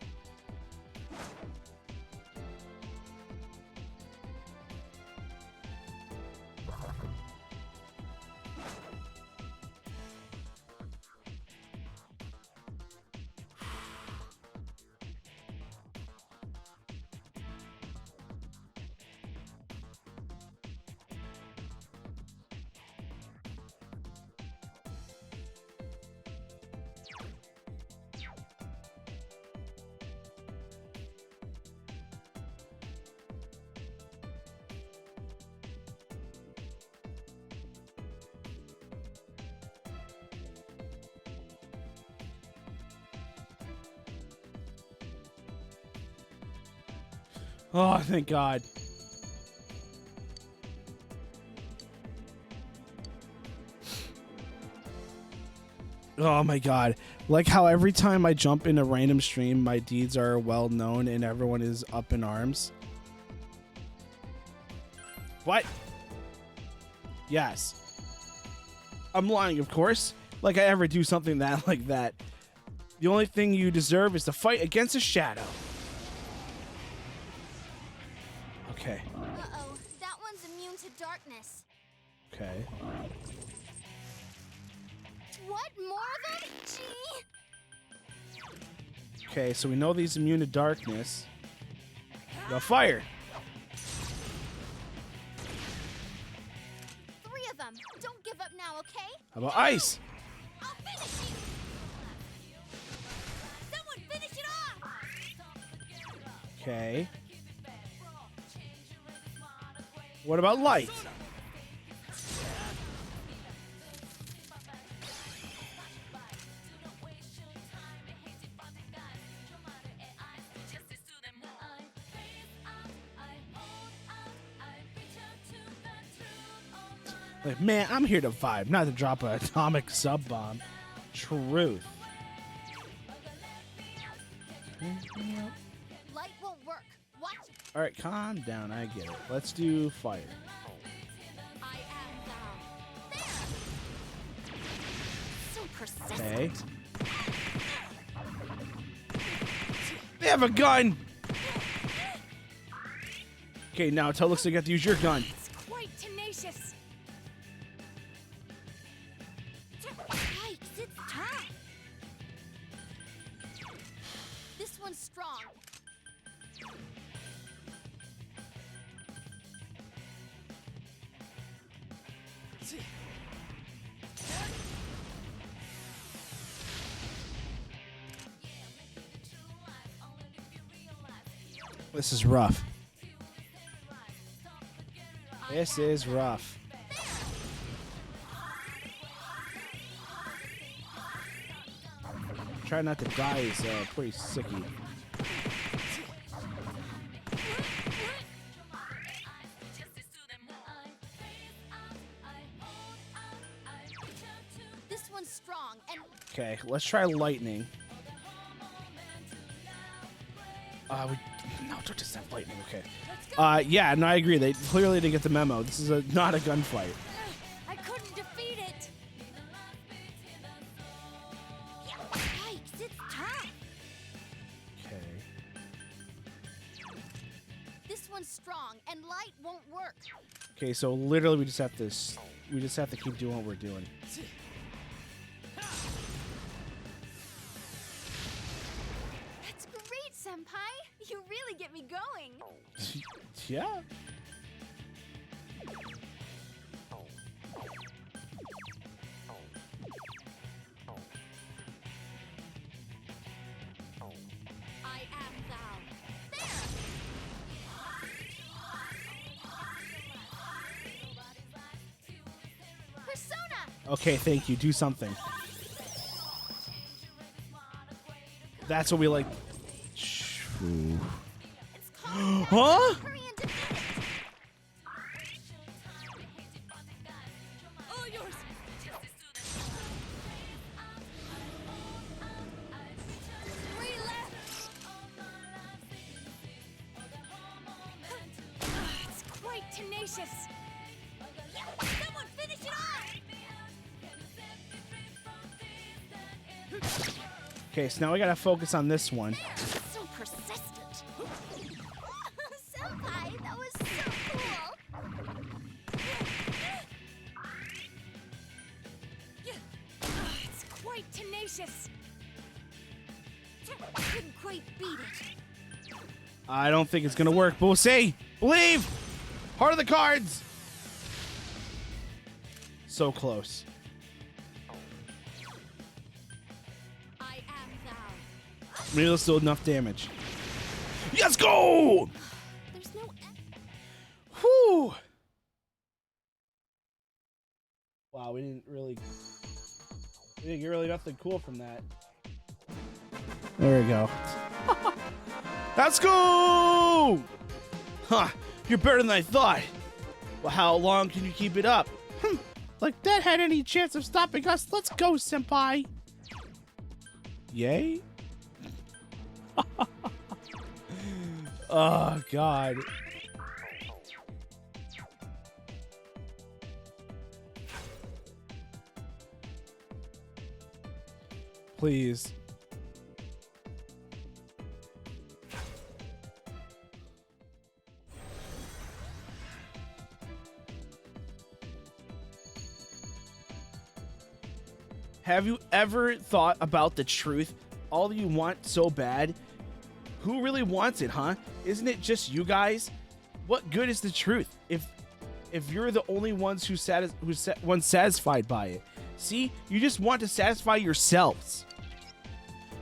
Oh, thank God. Oh my God. Like how every time I jump in a random stream, my deeds are well known and everyone is up in arms. What? Yes. I'm lying, of course. Like I ever do something that like that. The only thing you deserve is to fight against a shadow. Okay. Uh-oh, that one's immune to darkness. Okay. What? More of them? Gee. Okay, so we know these immune to darkness. Got fire. 3 of them. Don't give up now, okay? How about ice? I'll finish you! Someone finish it off! Okay. What about light? Like, man, I'm here to vibe, not to drop an atomic sub bomb. Truth. Light won't work. Watch. All right, calm down. I get it. Let's do fire. I am thou. There. So persistent. Okay. They have a gun. Okay, now tell us you got to use your gun. It's quite tenacious. Yikes, it's time. This one's strong. This is rough. This is rough. Try not to die is pretty sicky. This one's strong and Okay, let's try lightning. No, don't just have lightning. Okay. Yeah, no, I agree. They clearly didn't get the memo. This is not a gunfight. I couldn't defeat it. Yikes, it's time. Okay. This one's strong and light won't work. Okay, so literally we just have to keep doing what we're doing. That's great, Senpai. You really get me going. Yeah. I am thou. There. Persona. Okay, thank you. Do something. That's what we like. Ooh. It's Huh? Hurry and defeat it. All yours. 3 left. It's quite tenacious. Someone finish it off. Okay, so now we gotta focus on this one. So persistent. Senpai, that was so cool. It's quite tenacious. Couldn't quite beat it. I don't think it's gonna work, but we'll see. Believe! Heart of the cards! So close. I am thou. Maybe let's do enough damage. Let's go! There's no Whew! Wow, we didn't get really nothing cool from that. There we go. Let's go! Huh, you're better than I thought. Well, how long can you keep it up? Like that had any chance of stopping us? Let's go, senpai. Yay? Oh, God. Please. Have you ever thought about the truth? All you want so bad? Who really wants it, huh? Isn't it just you guys? What good is the truth if you're the only ones who's satisfied by it? See, you just want to satisfy yourselves.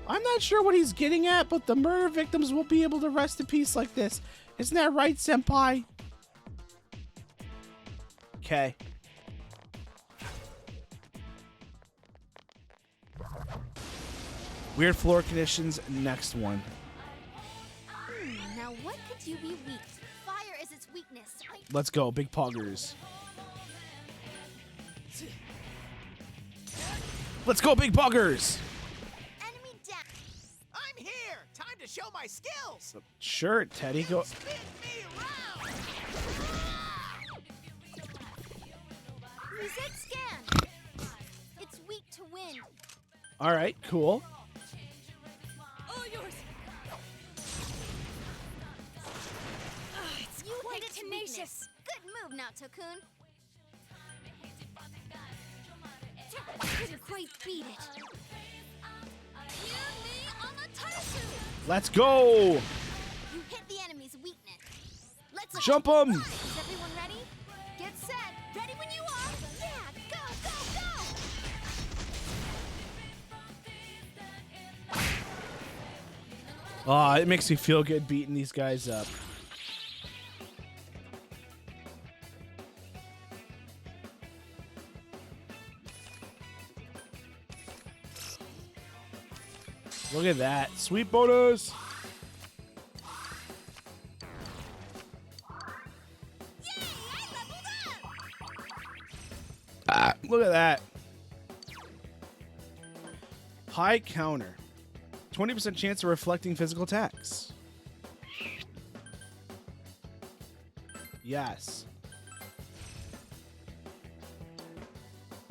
I'm not sure what he's getting at, but the murder victims won't be able to rest in peace like this. Isn't that right, senpai? Okay. Weird floor conditions, next one. Now what could you be weak? Fire is its weakness. Let's go, big poggers. Let's go, big poggers! Enemy down. I'm here. Time to show my skills. Sure, Teddy, go. Spin me around. Reset scan. It's weak to wind. All right, cool. All yours. It's You quite hit its tenacious. weakness. Good move, Naoto-kun. Couldn't quite beat it. Let's go! You hit the enemy's weakness. Let's Jump 'em! Is everyone ready? Get set. Ready when you are. Yeah, go, go, go. Oh, it makes me feel good beating these guys up. Look at that. Sweet bonus! Yay, I leveled up. Look at that. High counter. 20% chance of reflecting physical attacks. Yes.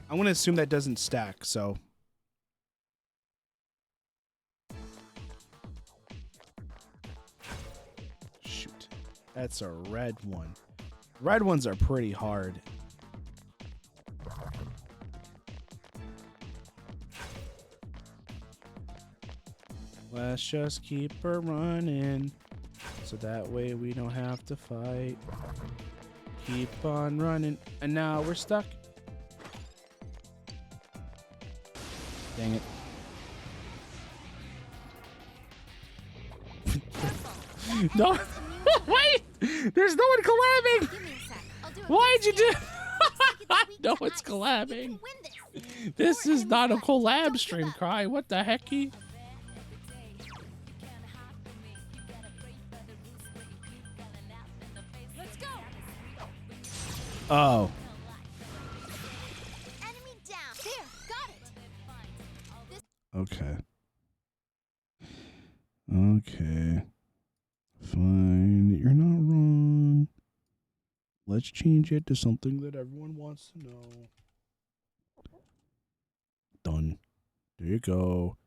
I'm going to assume that doesn't stack, so. Shoot. That's a red one. Red ones are pretty hard. Let's just keep her running, so that way we don't have to fight. Keep on running, and now we're stuck. Dang it. No, wait! There's no one collabing! Give me a sec. I'll do it. Why'd you do? No No, it's collabing. You can win this. This More is not a enemies left. Don't collab give stream, up. Cry. What the hecky? Oh. Enemy down. There, got it. Okay. Okay. Fine. You're not wrong. Let's change it to something that everyone wants to know. Done. There you go.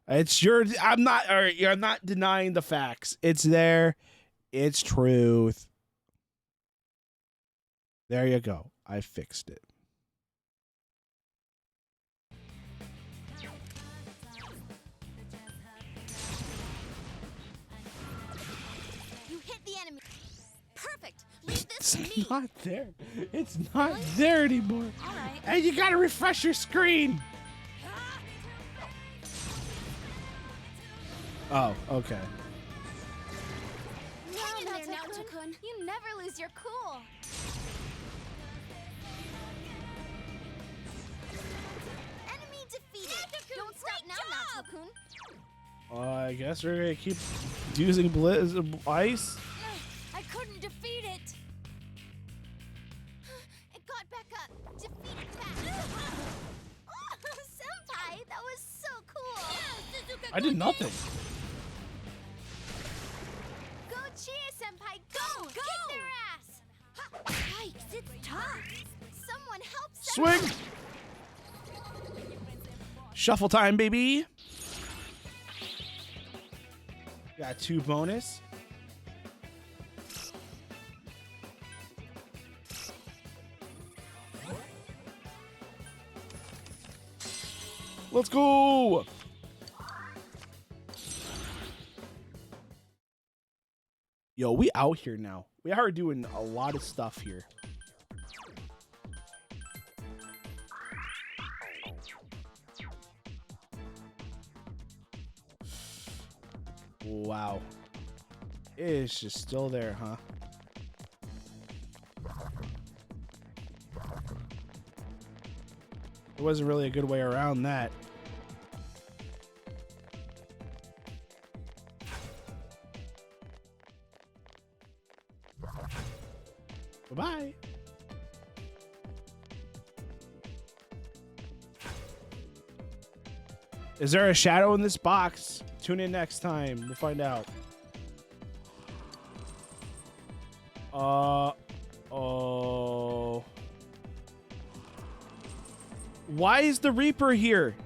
It's your. I'm not. Or you're not denying the facts. It's there. It's truth. There you go. I fixed it. You hit the enemy. Perfect. Leave this It's to me. not there. It's not there anymore. All right. Hey, you gotta refresh your screen. Oh, okay. Hang in there, Naoto-kun. You never lose your cool. Enemy defeated. Don't stop now, Naoto-kun. I guess we're gonna keep using ice. I couldn't defeat it. It got back up. Defeat it fast. Oh, Senpai, that was so cool. I did nothing. Go cheer, Senpai. Go. Kick their ass. Yikes, it's tough. Someone help Senpai. Swing. Shuffle time, baby. Got 2 bonus. Let's go. Yo, we out here now. We are doing a lot of stuff here. Wow. It's just still there, huh? There wasn't really a good way around that. Bye-bye. Is there a shadow in this box? Tune in next time. We'll find out. Oh. Why is the Reaper here?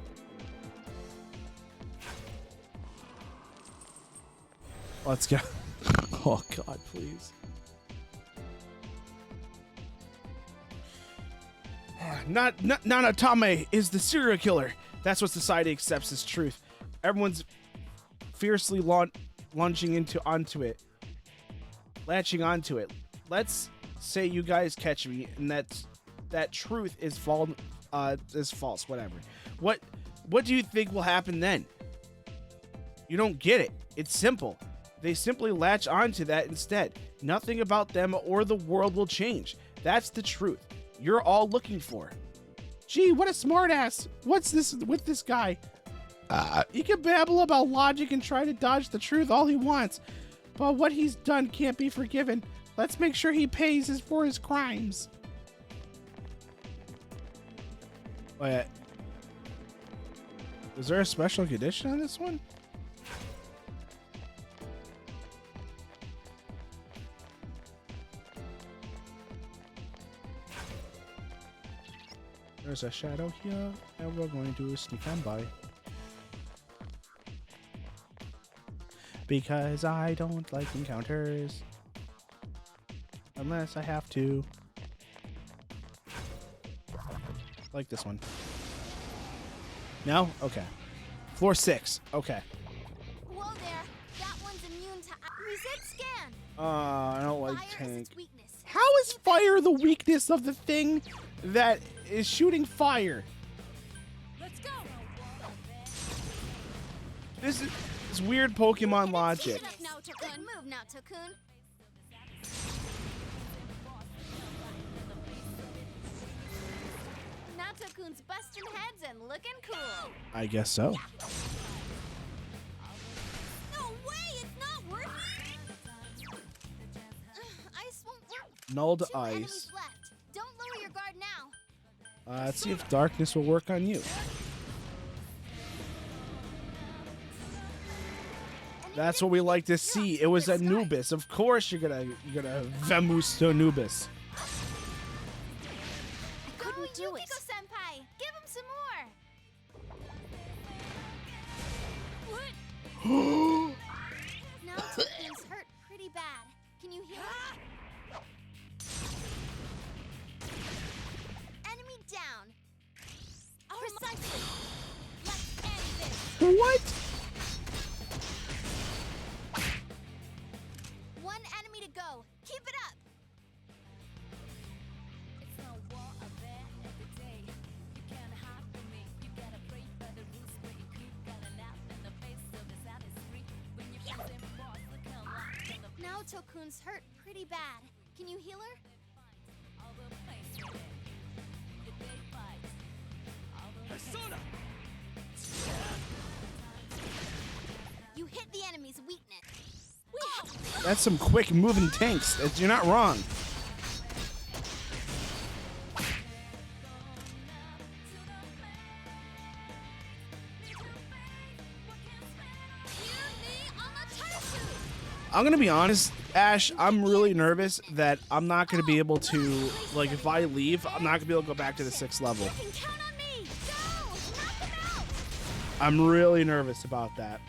Let's go. Oh, God, please. Not Nanatame is the serial killer. That's what society accepts as truth. Everyone's fiercely latching onto it. Let's say you guys catch me, and that truth is false. Whatever. What do you think will happen then? You don't get it. It's simple. They simply latch onto that instead. Nothing about them or the world will change. That's the truth you're all looking for. Gee, what a smartass. What's this with this guy? He can babble about logic and try to dodge the truth all he wants, but what he's done can't be forgiven. Let's make sure he pays for his crimes. Wait, is there a special condition on this one? There's a shadow here, and we're going to sneak on by. Because I don't like encounters. Unless I have to. Like this one. No? Okay. Floor 6. Okay. Whoa there. That one's immune to reset scan. I don't like Fire is tank. its weakness. How is fire the weakness of the thing that is shooting fire? Let's go. This is weird Pokemon logic. Good move, Naoto-kun. Naoto-kun's busting heads and looking cool. I guess so. No way, it's not working. Ice won't work. Null to 2 enemies ice. left. Let's see if darkness will work on you. That's what we like to see. It was Anubis. Of course you're gonna Vemus to Anubis. I couldn't do it. Senpai, give him some more. Now Tokun's hurt pretty bad. Can you hear him? Enemy down. Precisely. Let's end this. What? One enemy to go. Keep it up. It's no war out there every day. You can't hide from me. You gotta pray by the rules where you keep calling out in the face of this out is free. When you're in boss, look how long in the Now Tokun's hurt pretty bad. Can you heal her? all the place with it. The day fights. All the Persona! You hit the enemy's weakness. That's some quick moving tanks. You're not wrong. I'm gonna be honest, Ash, I'm really nervous that I'm not gonna be able to, like, if I leave, I'm not gonna be able to go back to the 6th level. You can count on me. Go! Knock them out. I'm really nervous about that.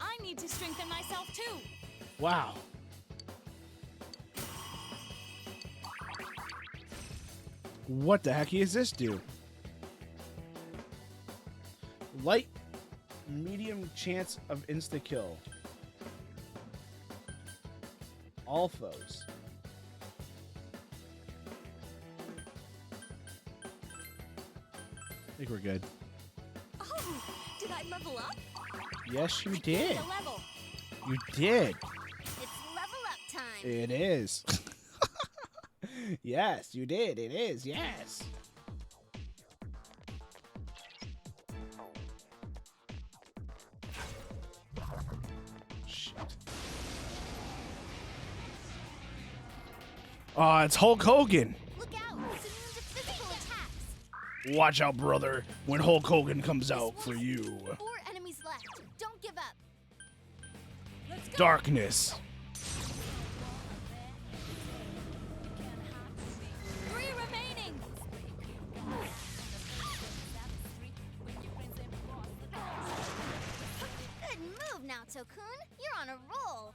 I need to strengthen myself too. Wow. What the heck is this dude? Light, medium chance of insta-kill. All foes. I think we're good. Oh, did I level up? Yes, you did. The level. You did. It's level up time. It is. Yes, you did. It is. Yes. Shit. Oh, it's Hulk Hogan. Look out. It's immune to physical attacks. Watch out, brother, when Hulk Hogan comes This out one for is you. 4 enemies left. Don't give up. Let's go. Darkness. 3 remaining. Good move now, Tokun. You're on a roll.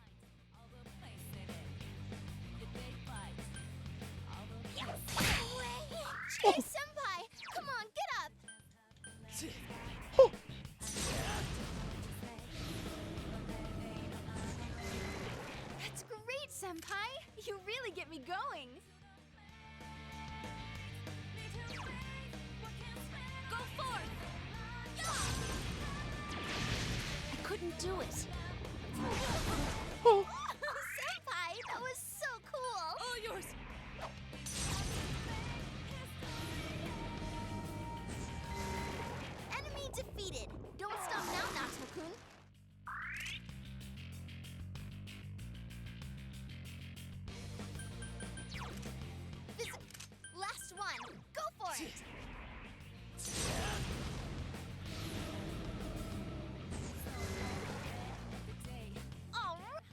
Chase Senpai, come on, get up. That's great, Senpai. You really get me going. Go forth. I couldn't do it. Senpai, that was so cool. All yours. Enemy defeated. Don't stop now, Tokun. This last one. Go for it. All right.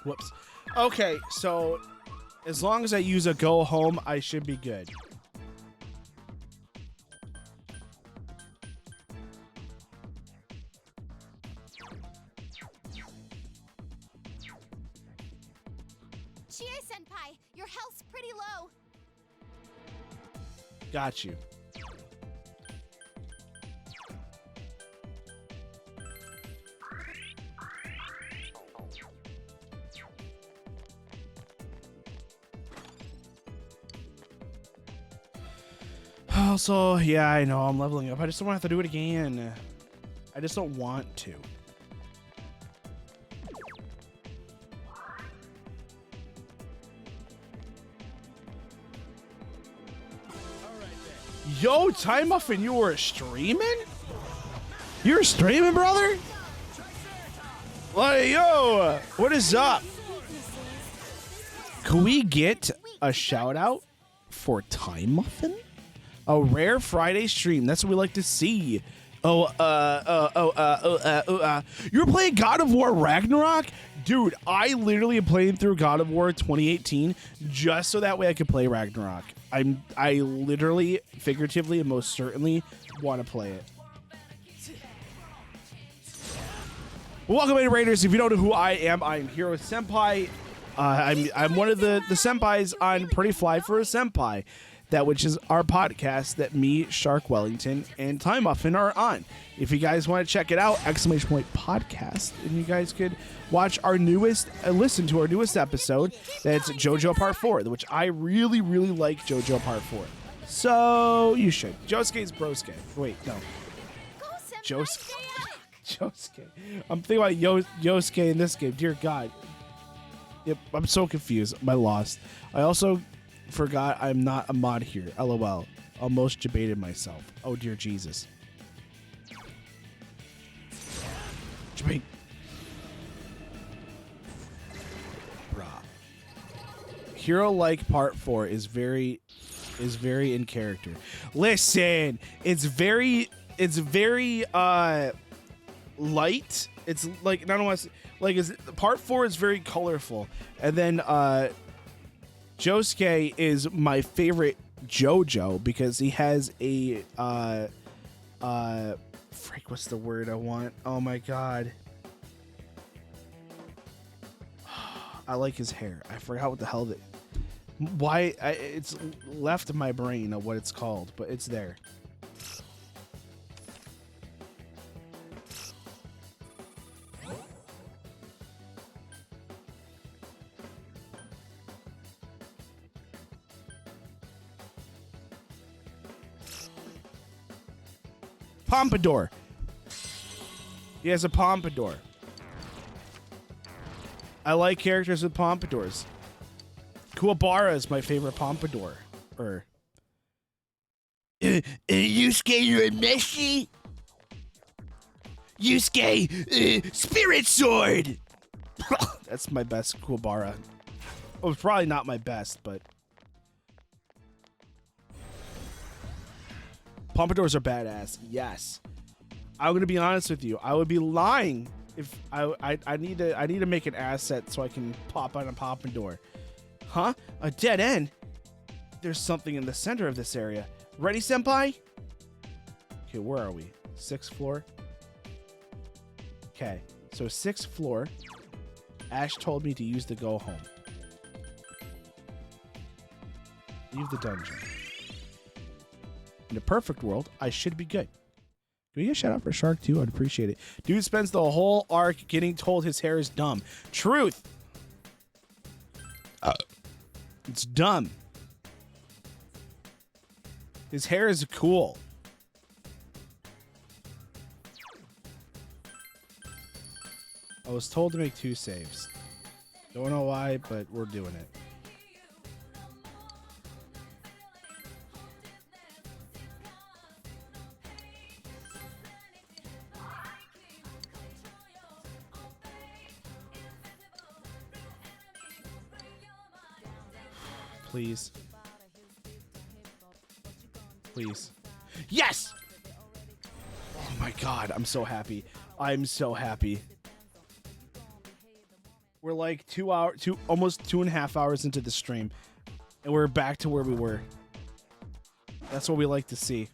Whoops. Okay, so as long as I use a go home, I should be good. Chie Senpai, your health's pretty low. Got you. Also, yeah, I know I'm leveling up. I just don't have to do it again. I just don't want to. Yo, Time Muffin, you were streaming? You're streaming, brother? Like, yo, what is up? Can we get a shout out for Time Muffin? A rare Friday stream. That's what we like to see. You were playing God of War Ragnarok? Dude, I literally am playing through God of War 2018 just so that way I could play Ragnarok. I literally, figuratively, and most certainly want to play it. Welcome in, Raiders. If you don't know who I am Hero Senpai. I'm one of the senpais on Pretty Fly for a Senpai, which is our podcast that me, Shark Wellington, and Time Muffin are on. If you guys want to check it out, ! Podcast, and you guys could watch our newest, listen to our newest episode. That's JoJo Part 4, which I really, really like JoJo Part 4. So you should. Josuke's broske. Wait, no. Josuke. Josuke. I'm thinking about Yosuke in this game. Dear God. Yep, I'm so confused. I'm lost. I also forgot I'm not a mod here. LOL. Almost debated myself. Oh dear Jesus. Debate. Bruh. Hero Like Part 4 is very in character. Listen, it's very light. It's like, not only like, is Part 4 is very colorful, and then Josuke is my favorite JoJo because he has a frick, what's the word I want? Oh my God. I like his hair. I forgot what the hell it's left my brain of what it's called, but it's there. Pompadour. He has a pompadour. I like characters with pompadours. Kuwabara is my favorite pompadour. Yusuke, you're a Meshi? Yusuke, Spirit Sword! That's my best Kuwabara. Oh, it's probably not my best, but... Pompadours are badass. Yes. I'm gonna be honest with you. I would be lying if I need to make an asset so I can pop on a pompadour. Huh? A dead end? There's something in the center of this area. Ready, senpai? Okay, where are we? 6th floor? Okay, so 6th floor. Ash told me to use the go home. Leave the dungeon. In a perfect world, I should be good. Can we get a shout out for Shark too? I'd appreciate it. Dude spends the whole arc getting told his hair is dumb. Truth. It's dumb. His hair is cool. I was told to make 2 saves. Don't know why, but we're doing it. Please. Please. Yes! Oh my God, I'm so happy. I'm so happy. We're like almost 2.5 hours into the stream, and we're back to where we were. That's what we like to see.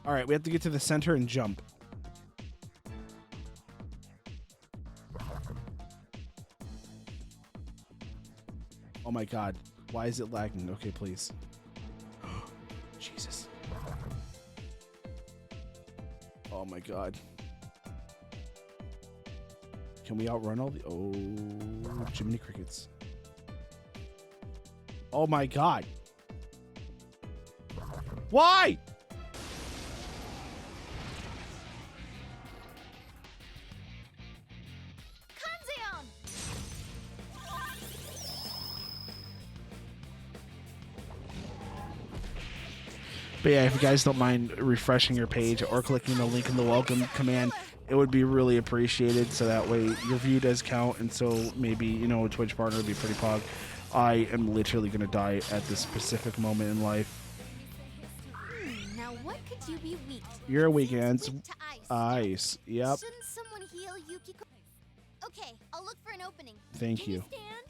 All right, we have to get to the center and jump. Oh my God, why is it lagging? Okay, please. Jesus. Oh my God. Can we outrun all the... Oh, Jiminy Crickets. Oh my God. Why? Kanzeon! But yeah, if you guys don't mind refreshing your page or clicking the link in the welcome command, it would be really appreciated. So that way your view does count. And so maybe, you know, a Twitch partner would be pretty pog. I am literally going to die at this specific moment in life. Now what could you be weak to? You're weak against Weak to ice. ice. Yep. Shouldn't someone heal Yukiko? Okay, I'll look for an opening. Thank Can you. Stand?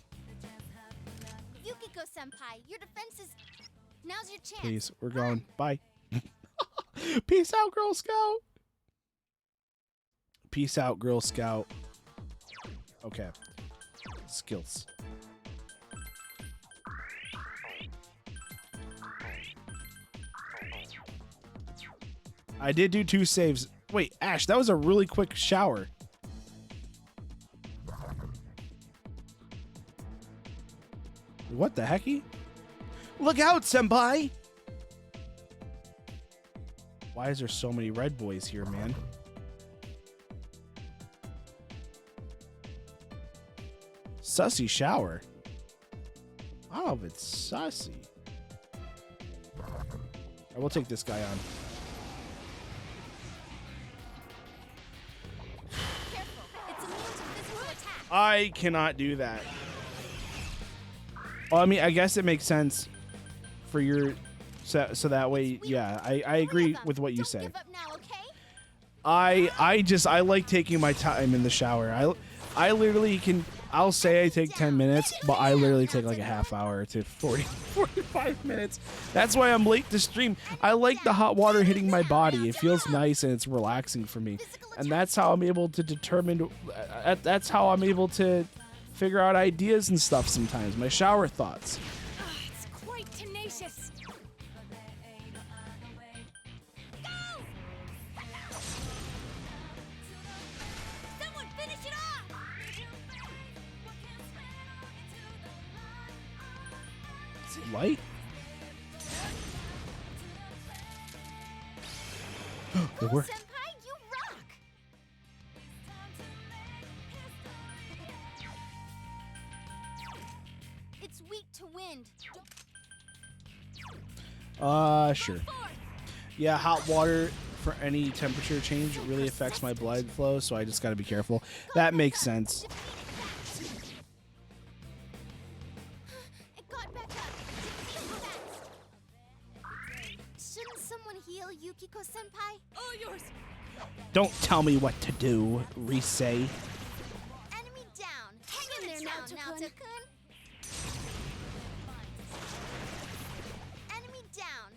Yukiko-senpai, your defense is... Now's your chance. Please, we're going. Bye. Peace out, Girl Scout. Peace out, Girl Scout. Okay. Skills. I did do 2 saves. Wait, Ash, that was a really quick shower. What the hecky? Look out, senpai! Why is there so many red boys here, man? Sussy shower. I don't know if it's sussy. I will take this guy on. Careful. It's immune to physical attack. I cannot do that. Well, I mean, I guess it makes sense for your... So that way, yeah, I agree with what you Don't say. give up now, okay? I like taking my time in the shower. I literally can... I'll say I take 10 minutes, but I literally take like a half hour to 45 minutes. That's why I'm late to stream. I like the hot water hitting my body. It feels nice and it's relaxing for me. And that's how I'm able to determine... That's how I'm able to figure out ideas and stuff sometimes. My shower thoughts. It's quite tenacious. Someone finish it off! Is it light? It worked. Senpai, you rock! It's weak to wind. Sure. Yeah, hot water for any temperature change really affects my blood flow, so I just gotta be careful. That makes sense. It got back up. Shouldn't someone heal Yukiko-senpai? All yours. Don't tell me what to do, Rise. Enemy down. Hang in there, Naoto-kun. Enemy down.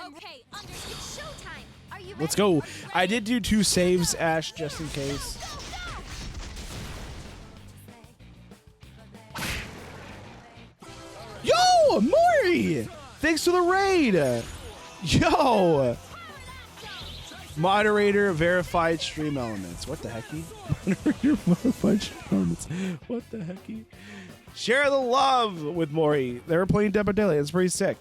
Okay, It's showtime. Are you ready? Let's go. I did do 2 saves, Ash, just in case. Yo, Mori! Thanks for the raid. Yo! Moderator verified stream elements. What the hecky? Moderator verified stream elements. What the hecky? Share the love with Mori. They were playing Dead by Daylight. It's pretty sick.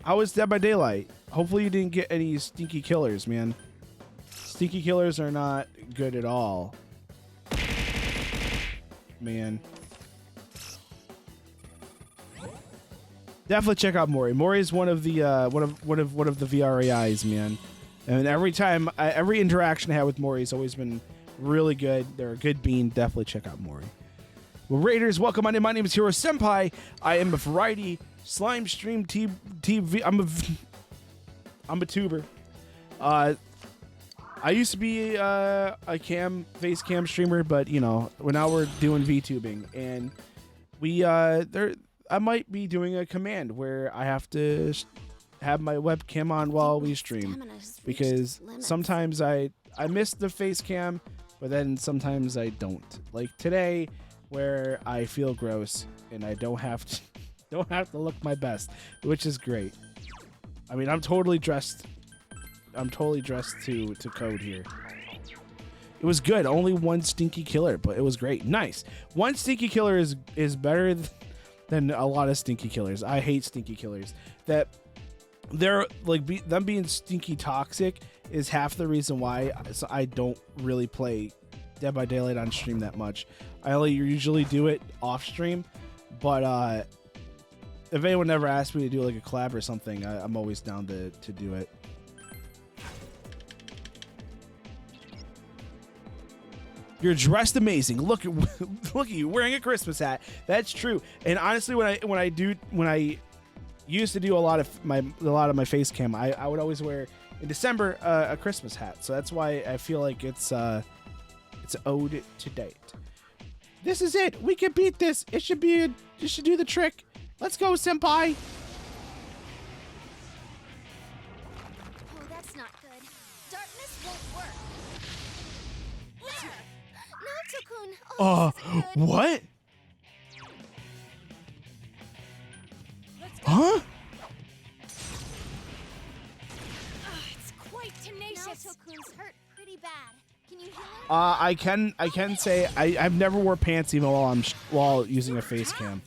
How was Dead by Daylight? Hopefully you didn't get any stinky killers, man. Stinky killers are not good at all. Man. Definitely check out Mori. Mori is one of the one of the VRAIs, man. And every interaction I had with Mori has always been really good. They're a good bean. Definitely check out Mori. Well, Raiders, welcome. My name is Hero Senpai. I am a variety slime stream TV. I'm a tuber. I used to be a face cam streamer, but you know, now we're doing VTubing, and I might be doing a command where I have to have my webcam on while we stream, because sometimes I miss the face cam, but then sometimes I don't. Like today, where I feel gross and I don't have to look my best, which is great. I mean, I'm totally dressed to code here. It was good. Only 1 stinky killer, but it was great. Nice. 1 stinky killer is better than a lot of stinky killers. I hate stinky killers that they're like them being stinky toxic is half the reason why I don't really play Dead by Daylight on stream that much. I only usually do it off stream, but if anyone ever asks me to do like a collab or something, I'm always down to do it. You're dressed amazing. Look at you wearing a Christmas hat. That's true. And honestly, when I used to do a lot of my face cam, I would always wear in December a Christmas hat. So that's why I feel like it's ode to date. This is it. We can beat this. It should do the trick. Let's go, senpai. Oh, that's not good. Darkness won't work. Naoto-kun. Oh, this isn't good. What? Huh? It's quite tenacious. Naoto-kun's hurt pretty bad. Can you heal him? I can say I've never wore pants even while using a face cam.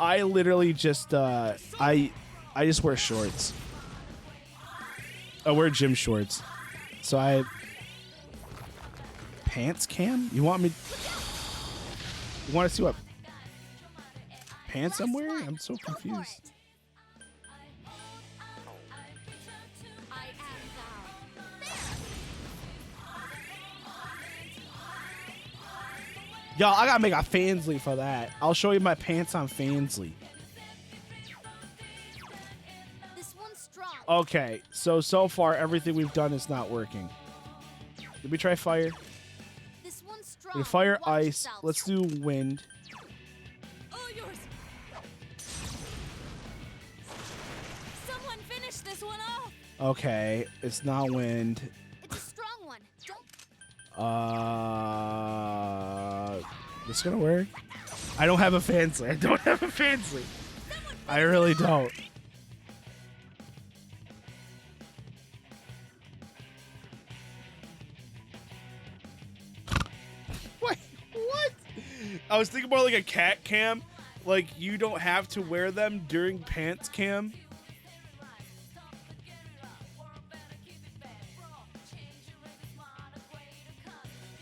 I literally just I just wear shorts. I wear gym shorts. So I pants cam? You want to see what pants I'm wearing? I'm so confused. I am thou. Yo, I gotta make a Fansly for that. I'll show you my pants on Fansly. This one's strong. Okay, so far everything we've done is not working. Did we try fire? This one's strong. We fire Watch ice. yourself. Let's do wind. All yours. Someone finish this one off. Okay, it's not wind. It's a strong one. Don't. This gonna work? I don't have a Fansly. I don't have a Fansly. I really don't. Wait, what? I was thinking more like a cat cam. Like you don't have to wear them during pants cam.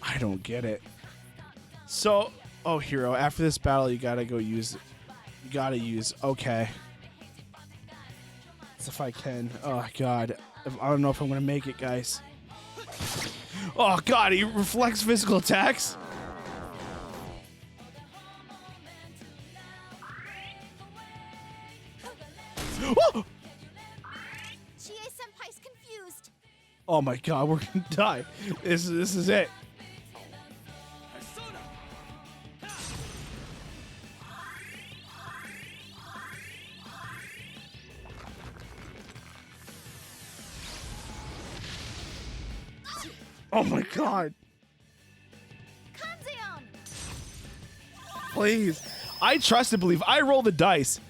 I don't get it. So, oh, Hero, after this battle, you gotta go use it. You gotta use. Okay. As if I can. Oh, God. I don't know if I'm gonna make it, guys. Oh, God, he reflects physical attacks? Oh! Chie-senpai's confused. Oh, my God, we're gonna die. This is it. Oh my God. Kanzeon! Please. I trust and believe. I roll the dice.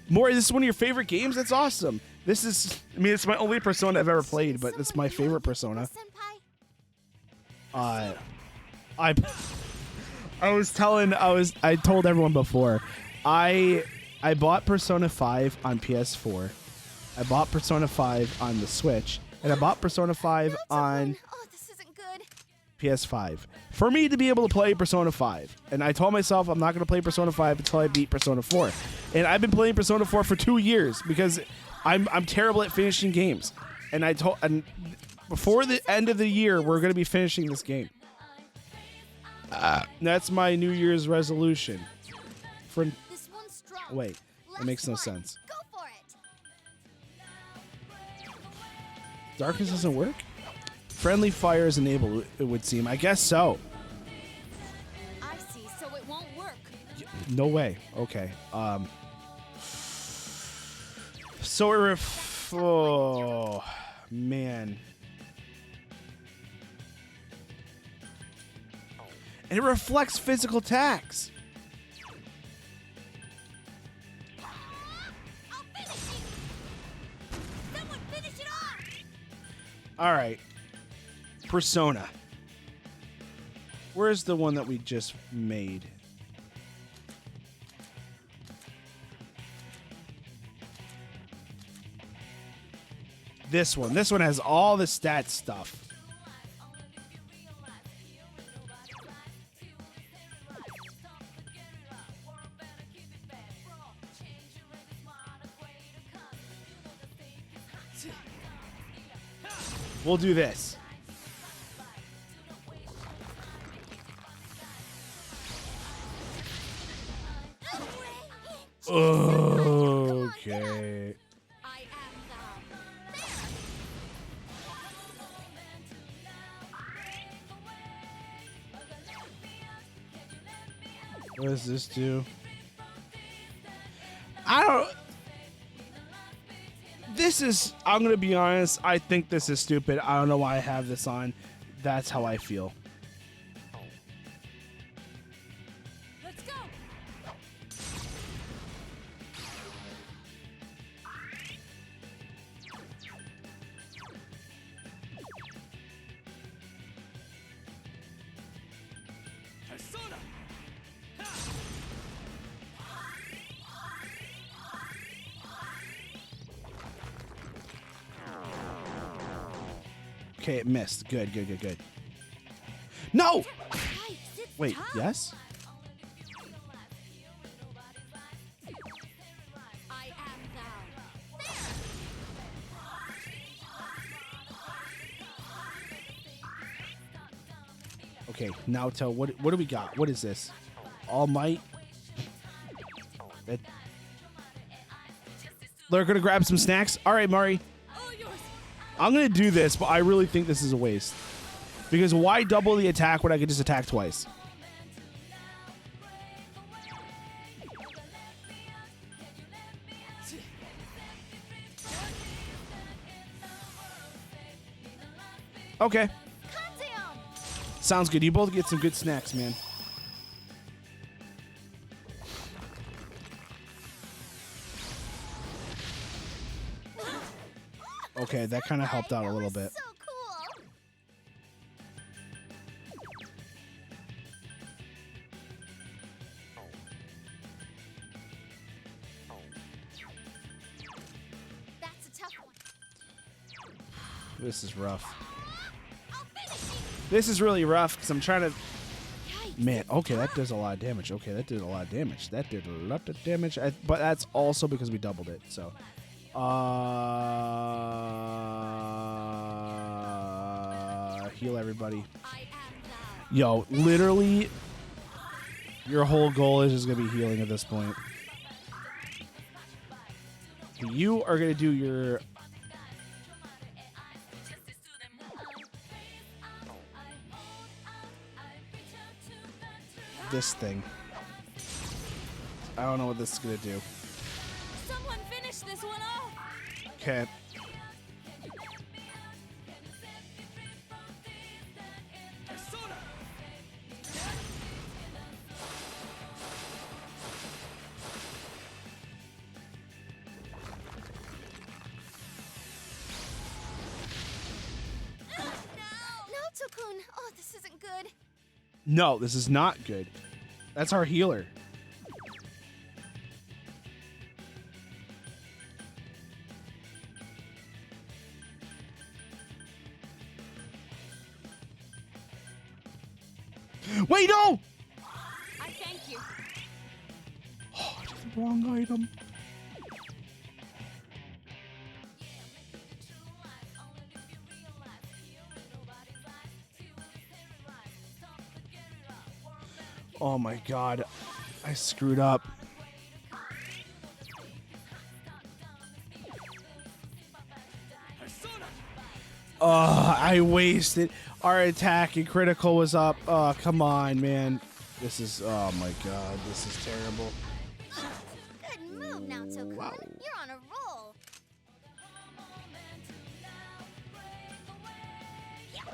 More, this is one of your favorite games? That's awesome. This is, I mean, it's my only Persona I've ever played, but it's my favorite Persona. Senpai? I told everyone before. I bought Persona 5 on PS4. I bought Persona 5 on the Switch, and I bought Persona 5 on Oh, this isn't good. PS5 for me to be able to play Persona 5. And I told myself I'm not going to play Persona 5 until I beat Persona 4. And I've been playing Persona 4 for 2 years because I'm terrible at finishing games. And before the end of the year, we're going to be finishing this game. That's my New Year's resolution. For This one's strong. wait, that Last makes no one. sense. Go for it. Darkness doesn't work? Friendly fire is enabled, it would seem. I guess so. I see, so it won't work. No way. Okay. So it oh man. And it reflects physical attacks. I'll finish you. Someone finish it off. All right. Persona. Where's the one that we just made? This one. This one has all the stat stuff. We'll do this. Okay. I am thou. What does this do? I don't. This is. I'm gonna be honest. I think this is stupid. I don't know why I have this on. That's how I feel. Let's go. Okay, it missed. Good, good, good, good. No! Yikes, it's Wait, tough. yes? I am thou. Okay, now tell what do we got? What is this? All Might? That... They're gonna grab some snacks. All right, Mari. All yours. I'm gonna do this, but I really think this is a waste. Because why double the attack when I could just attack twice? Okay. Pantheon. Sounds good. You both get some good snacks, man. Okay, that kind of helped out a little bit. So cool. That's a tough one. This is rough. I'll finish you. This is really rough because I'm trying to... Yikes. Man, okay, that does a lot of damage. Okay, that did a lot of damage. That did a lot of damage. But that's also because we doubled it, so... heal everybody. I am thou. Yo, literally, your whole goal is just going to be healing at this point. You are going to do your... this thing. I don't know what this is going to do. Someone finish this one off. Okay. No, Tokun. Oh, this isn't good. No, this is not good. That's our healer. Wait, no! I thank you. Oh, I did the wrong item. Oh my god. I screwed up. Oh, I wasted. Our attack and critical was up. Oh, come on, man. This is, oh my god, this is terrible. Good move now, Tokun. Wow. You're on a roll.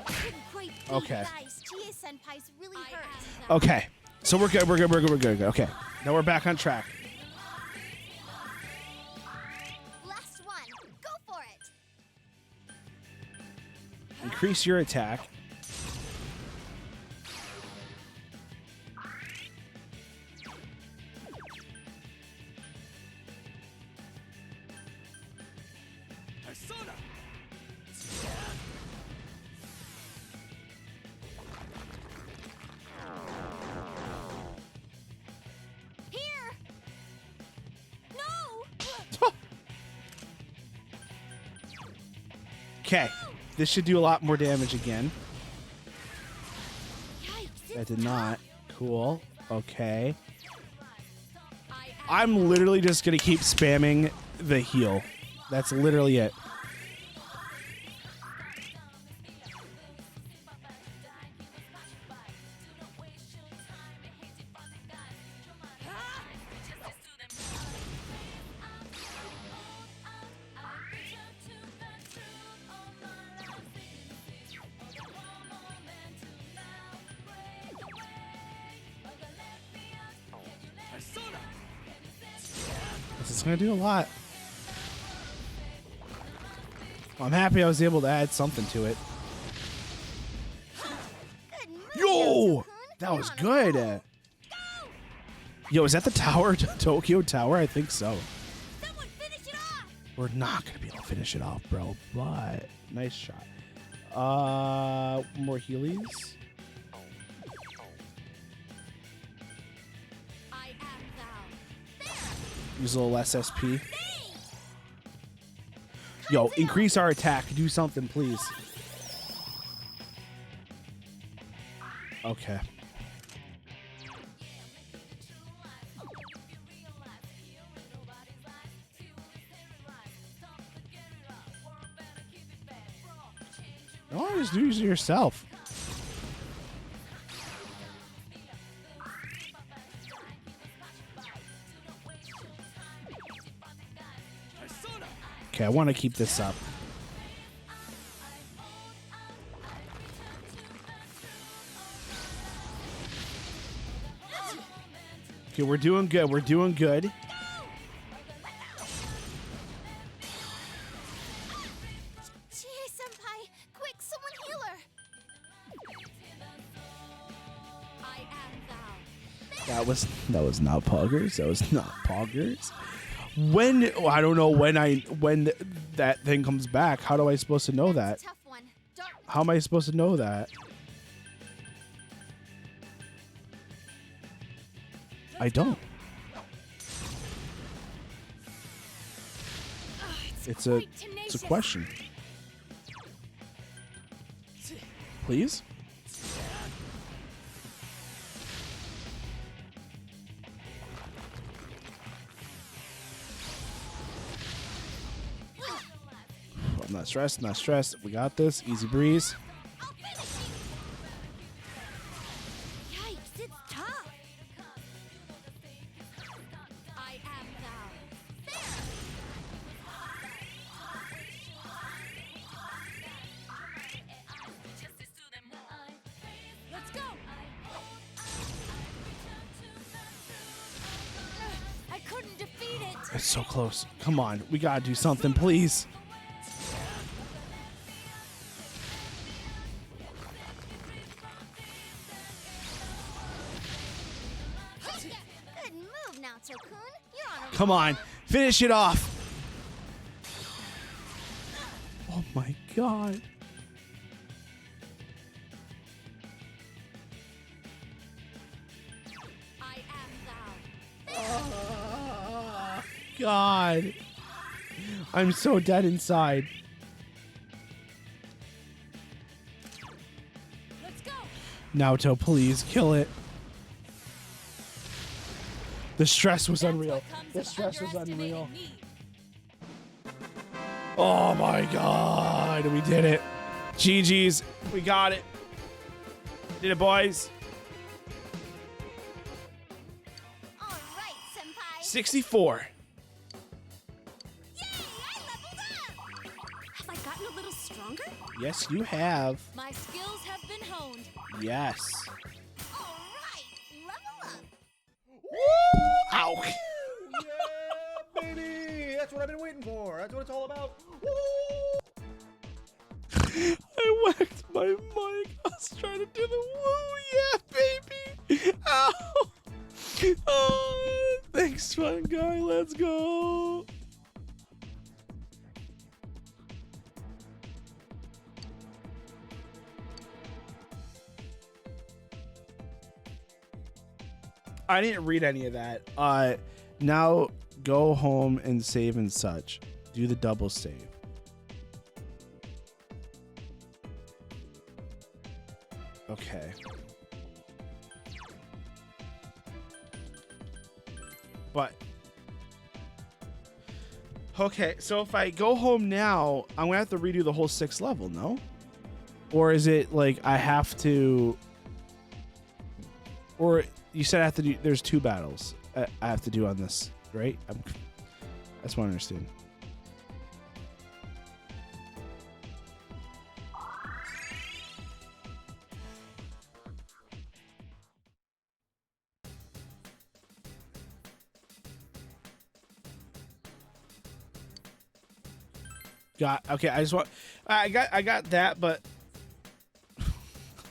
Couldn't quite beat Okay. Guys, GA-senpai's really hurt. Okay. So we're good, we're good, we're good, we're good. Okay. Now we're back on track. Last one. Go for it. Increase your attack. Okay, this should do a lot more damage again. Yikes, That it's did not. Cool. Okay. I am I'm literally just gonna keep spamming the heal. That's literally it. This is gonna do a lot. Well, I'm happy I was able to add something to it. good move, Yo! Naoto-kun. That You're was on a good. roll. Yo, is that the tower? Tokyo Tower? I think so. Someone finish it off. We're not gonna be able to finish it off, bro. But nice shot. More Heelys. I am thou. Use a little less SP. Yo, increase our attack. Do something, please. Okay. No, just do it yourself. Okay, I want to keep this up. Okay, we're doing good. We're doing good. Chie-senpai, quick, someone heal her. I am thou. That was not Poggers. That was not Poggers. When I don't know when that thing comes back. How do I supposed to know that? Tough one. Dark. How am I supposed to know that? I don't. It's a quite it's a tenacious. question. Please? I'm not stressed, not stressed. We got this. Easy breeze. I'll finish you. Yikes, it's tough. I am thou. Let's go. I couldn't defeat it. It's so close. Come on. We gotta do something, please. Good move, Naoto-kun. You're on a Come on. Finish it off. Oh my god. I am thou. God. I'm so dead inside. Let's go. Naoto, please kill it. The stress was unreal. The stress was unreal. Oh my god. We did it. GG's. We got it. Did it, boys. All right, senpai. 64. Yay, I leveled up. Have I gotten a little stronger? Yes, you have. My skills have been honed. Yes. All right, level up. Ow. Yeah, baby! That's what I've been waiting for. That's what it's all about. Woo! I whacked my mic. I was trying to do the woo, yeah, baby. Ow. Oh, thanks, fun guy. Let's go. I didn't read any of that. Now go home and save and such. Do the double save. Okay. But okay, so if I go home now, I'm gonna have to redo the whole 6th level, no? Or is it like I have to? Or you said I have to do? There's 2 battles I have to do on this, right? That's what I understand. Okay. I got that, but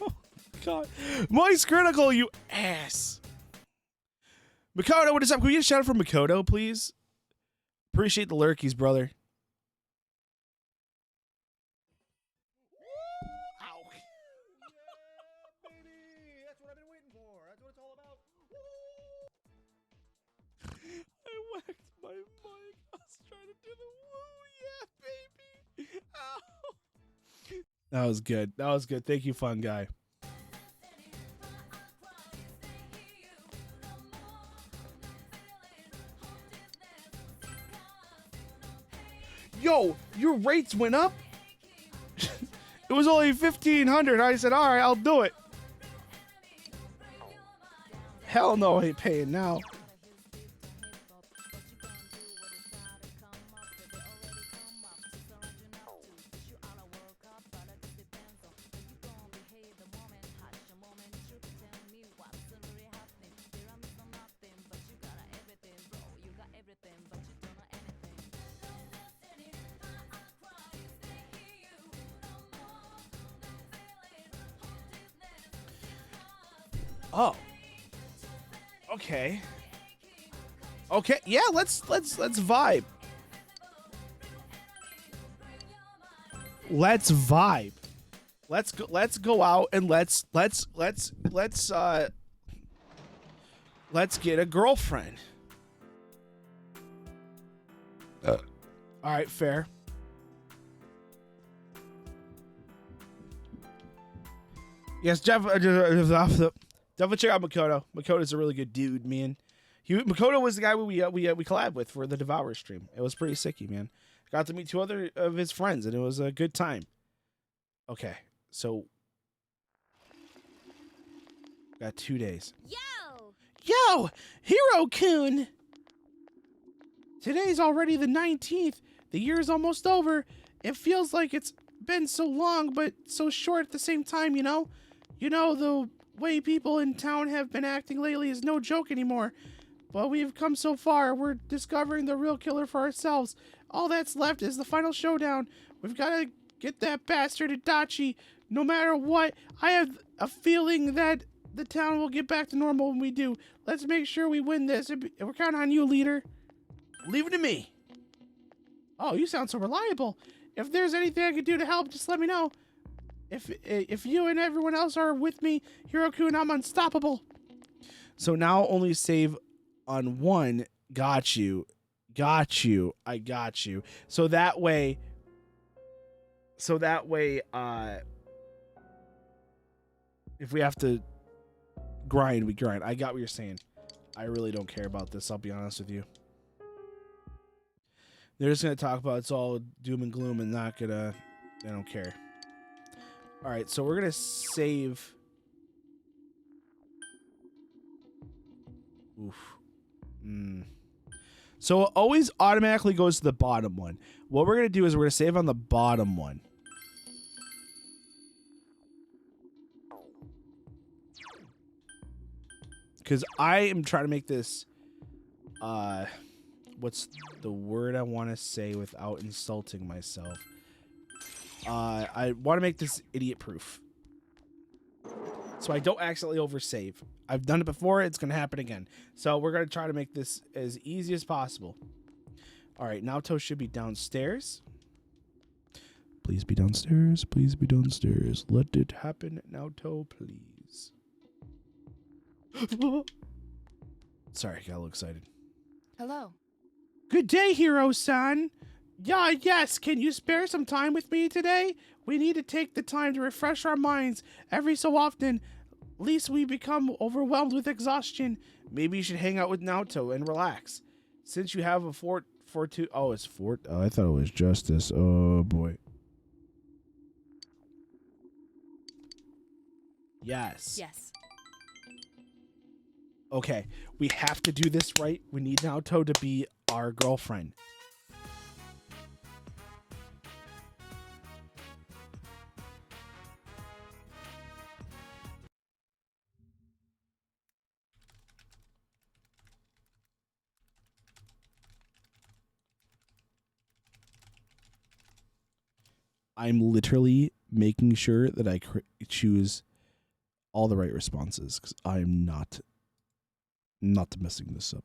oh God, Moist Critical, you ass. Makoto, what is up? Can we get a shout out from Makoto, please? Appreciate the lurkies, brother. Ow. Yeah, baby. That's what I've been waiting for. That's what it's all about. I whacked my mic. I was trying to do the woo, yeah, baby. Ow. That was good. That was good. Thank you, fun guy. Yo, your rates went up? It was only 1,500. I said, all right, I'll do it. Hell no, I ain't paying now. Oh. Okay. Okay. Yeah, let's vibe. Let's vibe. Let's go out and let's get a girlfriend. All right, fair. Yes, definitely check out Makoto. Makoto's a really good dude, man. Makoto was the guy we collabed with for the Devourer stream. It was pretty sicky, man. Got to meet 2 other of his friends, and it was a good time. Okay, so got 2 days. Yo, Hiro-kun! Today's already the 19th. The year's almost over. It feels like it's been so long, but so short at the same time, you know? You know, the way people in town have been acting lately is no joke anymore. But we've come so far. We're discovering the real killer for ourselves. All that's left is the final showdown. We've got to get that bastard Itachi. No matter what, I have a feeling that the town will get back to normal when we do. Let's make sure we win this. We're counting on you, leader. Leave it to me. Oh, you sound so reliable. If there's anything I could do to help, just let me know. If you and everyone else are with me, Hiro-kun, I'm unstoppable. So now only save on 1. Got you. I got you. So that way, if we have to grind, we grind. I got what you're saying. I really don't care about this, I'll be honest with you. They're just going to talk about it's all doom and gloom and they don't care. All right, so we're going to save. Oof. So it always automatically goes to the bottom one. What we're going to do is we're going to save on the bottom one. Because I am trying to make this, what's the word I want to say without insulting myself? I want to make this idiot proof. So I don't accidentally oversave. I've done it before. It's going to happen again. So we're going to try to make this as easy as possible. All right. Naoto should be downstairs. Please be downstairs. Please be downstairs. Let it happen, Naoto, please. Sorry, I got a little excited. Hello. Good day, Hiro-san. Yeah, yes. Can you spare some time with me today? We need to take the time to refresh our minds every so often. Least we become overwhelmed with exhaustion. Maybe you should hang out with Naoto and relax. Since you have a fortitude. Oh, it's fort. Oh, I thought it was justice. Oh boy. Yes. Yes. Okay, we have to do this right. We need Naoto to be our girlfriend. I'm literally making sure that I choose all the right responses because I'm not messing this up.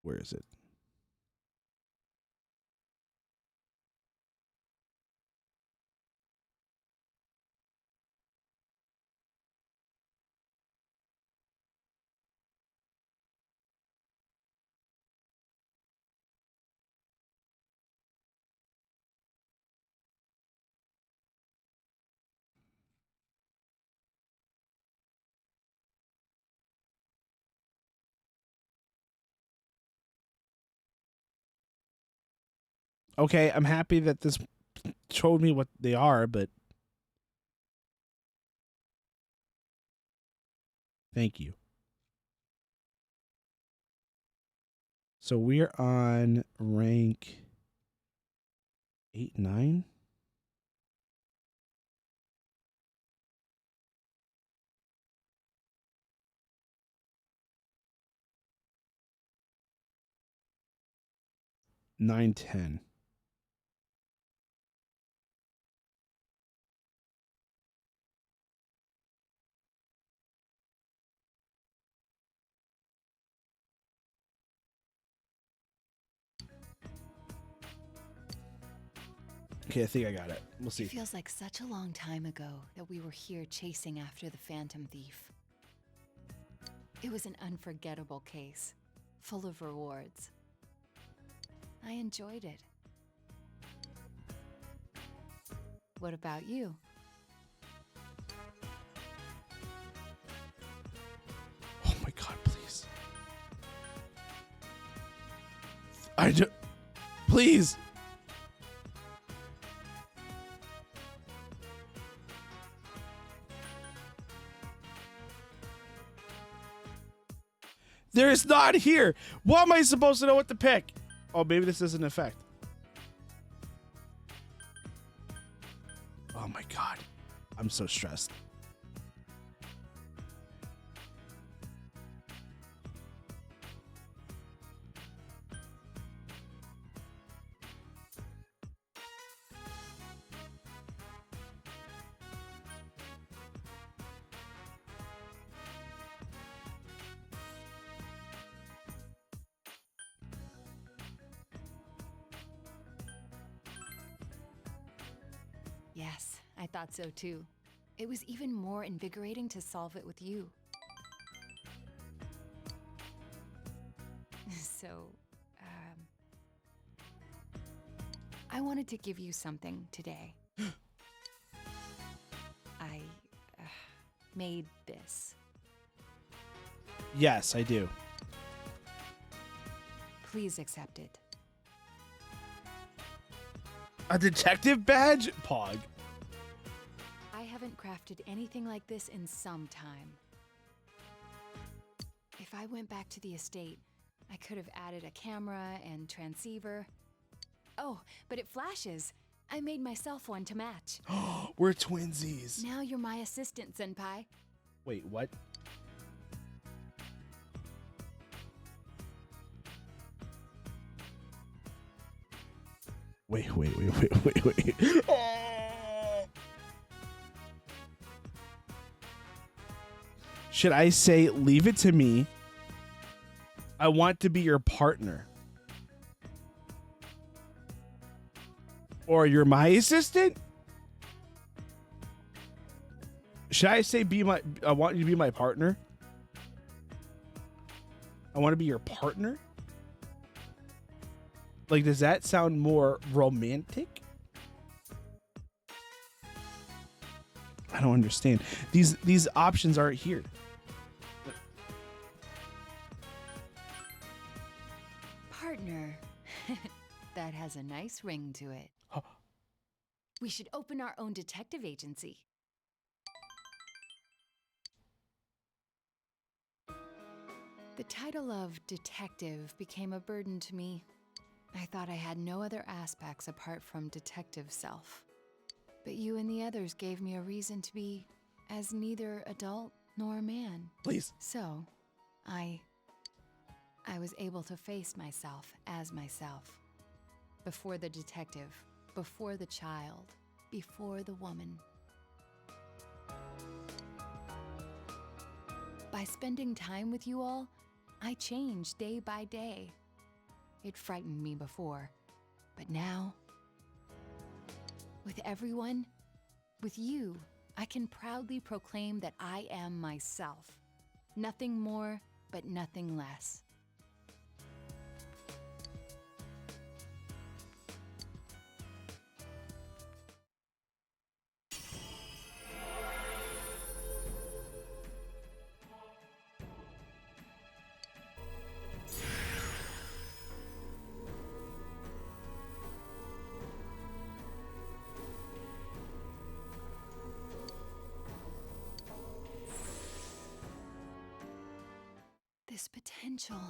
Where is it? Okay, I'm happy that this showed me what they are, but thank you. So we're on rank 8, 9. Nine, 10. Okay, I think I got it. We'll see. It feels like such a long time ago that we were here chasing after the Phantom Thief. It was an unforgettable case, full of rewards. I enjoyed it. What about you? Oh my god, please. I do. Please. There is not here. What am I supposed to know what to pick? Oh, maybe this is an effect. Oh my god. I'm so stressed. Yes, I thought so too. It was even more invigorating to solve it with you. So, I wanted to give you something today. I made this. Yes, I do. Please accept it. A detective badge? Pog. I haven't crafted anything like this in some time. If I went back to the estate, I could have added a camera and transceiver. Oh, but it flashes. I made myself one to match. We're twinsies. Now you're my assistant, Senpai. Wait, what? Wait. Should I say, leave it to me? I want to be your partner. Or you're my assistant? Should I say I want you to be my partner? I want to be your partner? Like, does that sound more romantic? I don't understand. These options aren't here. Partner. That has a nice ring to it. We should open our own detective agency. The title of detective became a burden to me. I thought I had no other aspects apart from detective self. But you and the others gave me a reason to be as neither adult nor man. Please. So, I was able to face myself as myself. Before the detective, before the child, before the woman. By spending time with you all, I changed day by day. It frightened me before, but now, with everyone, with you, I can proudly proclaim that I am myself. Nothing more, but nothing less. This potential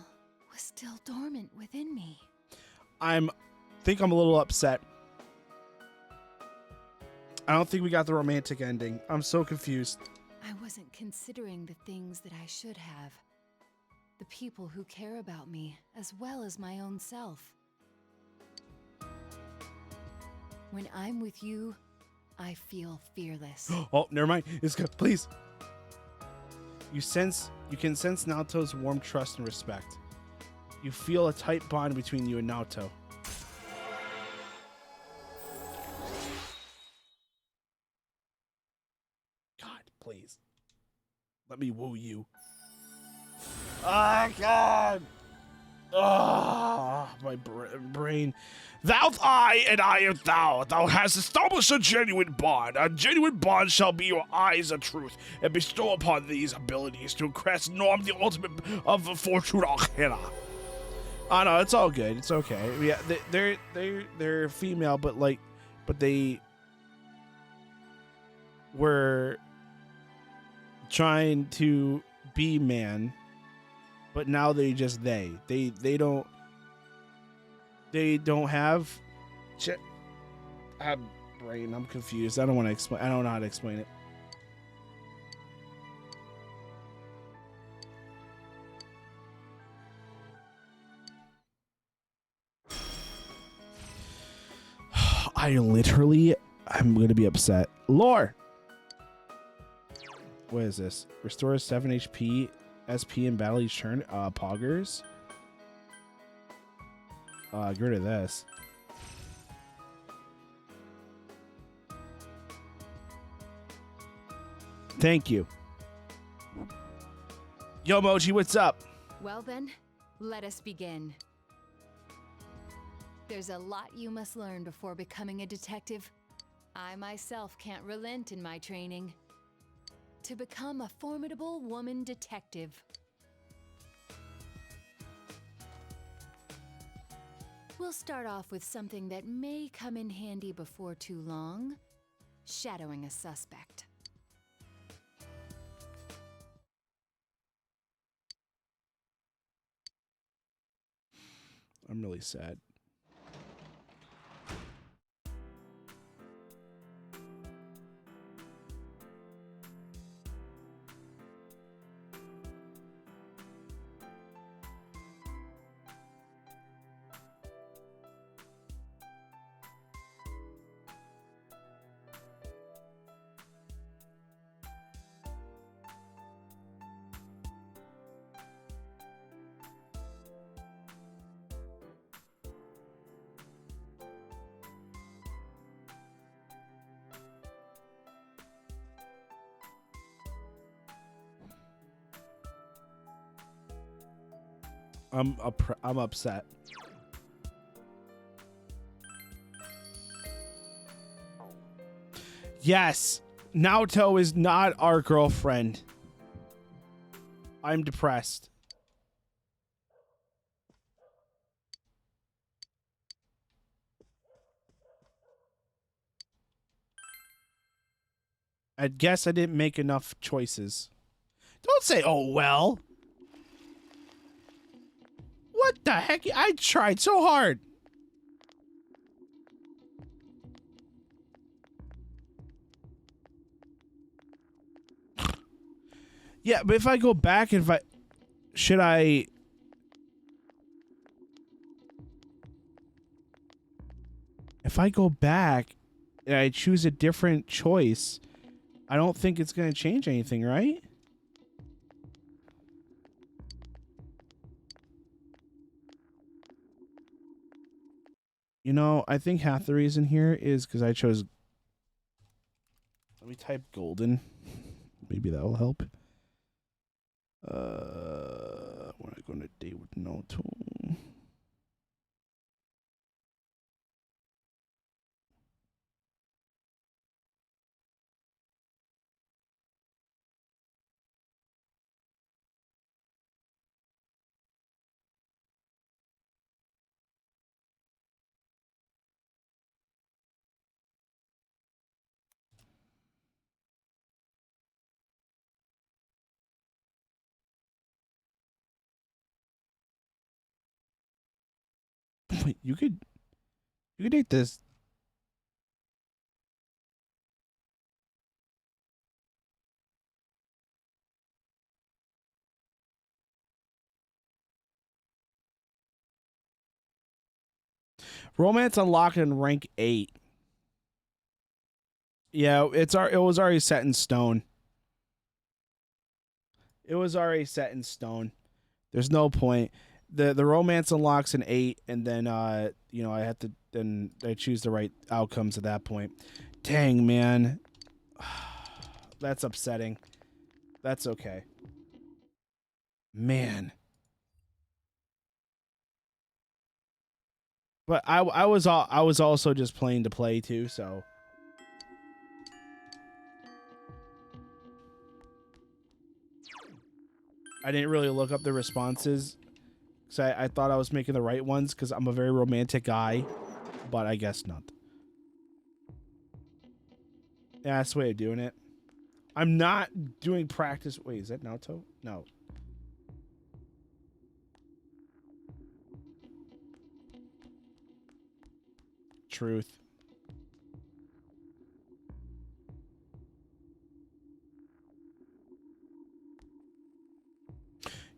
was still dormant within me. Think I'm a little upset. I don't think we got the romantic ending. I'm so confused. I wasn't considering the things that I should have. The people who care about me, as well as my own self. When I'm with you, I feel fearless. Oh, never mind. It's good. Please. You can sense Naoto's warm trust and respect. You feel a tight bond between you and Naoto. God, please. Let me woo you. Ah, God. Ah, my brain. Thou I and I am thou. Thou hast established a genuine bond. A genuine bond shall be your eyes of truth, and bestow upon these abilities to impress Norm the ultimate of the fortune Arcana. Oh no, it's all good. It's okay. Yeah, they're female, but they were trying to be man. But now they don't have shit. Brain. I'm confused. I don't want to explain. I don't know how to explain it. I'm gonna be upset. Lore. What is this? Restores 7 HP. SP in battle each turn. Poggers. Get rid of this. Thank you. Yo, Moji, what's up? Well then, let us begin. There's a lot you must learn before becoming a detective. I myself can't relent in my training. To become a formidable woman detective. We'll start off with something that may come in handy before too long. Shadowing a suspect. I'm really sad. I'm upset. Yes, Naoto is not our girlfriend. I'm depressed. I guess I didn't make enough choices. Don't say, oh, well. What the heck? I tried so hard. Yeah, but if I go back, should I? If I go back and I choose a different choice, I don't think it's going to change anything, right? You know, I think half the reason here is because I chose. Let me type golden. Maybe that will help. When I go on a date with Naoto. Wait, you could date this. Romance unlocked in rank 8. Yeah, it was already set in stone. It was already set in stone. There's no point. The romance unlocks in 8, and then you know, I choose the right outcomes at that point. Dang, man. That's upsetting. That's okay. Man. But I was also just playing to play too, so I didn't really look up the responses. So I thought I was making the right ones because I'm a very romantic guy, but I guess not. Yeah, that's the way of doing it. I'm not doing practice. Wait, is that Naoto? No. Truth.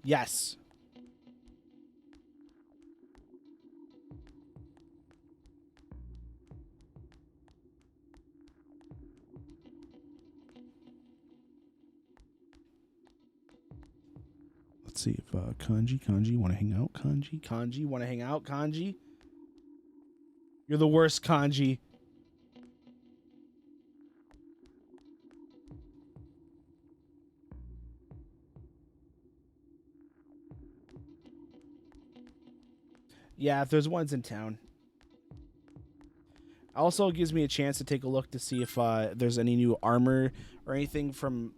Yes. Let's see if Kanji want to hang out. Kanji want to hang out. Kanji, you're the worst, Kanji. Yeah, if there's ones in town. Also gives me a chance to take a look to see if there's any new armor or anything from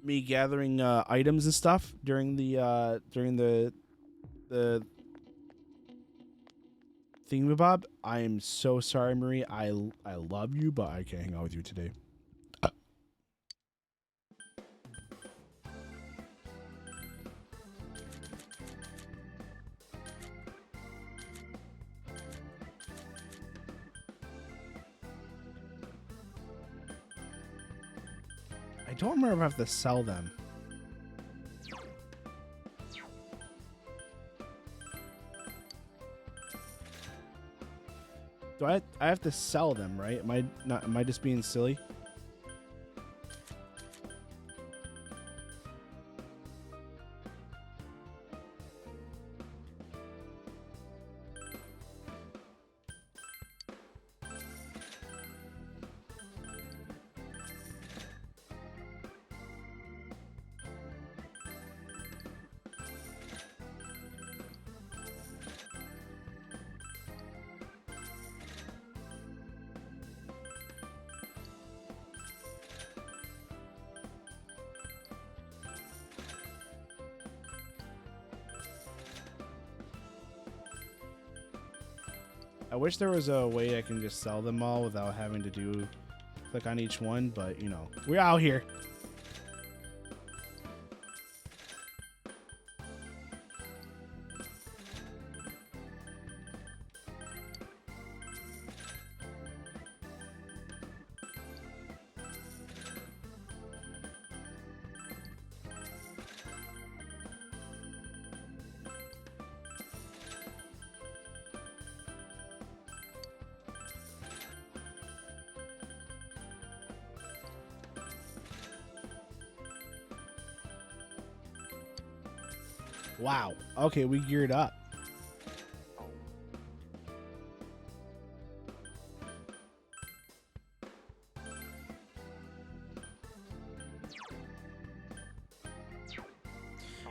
me gathering items and stuff during the thingamabob. I am so sorry, Marie. I love you, but I can't hang out with you today. I don't remember if I have to sell them. Do I have to sell them, right? Am I just being silly? I wish there was a way I can just sell them all without having to click on each one, but you know, we're out here. Wow. Okay, we geared up.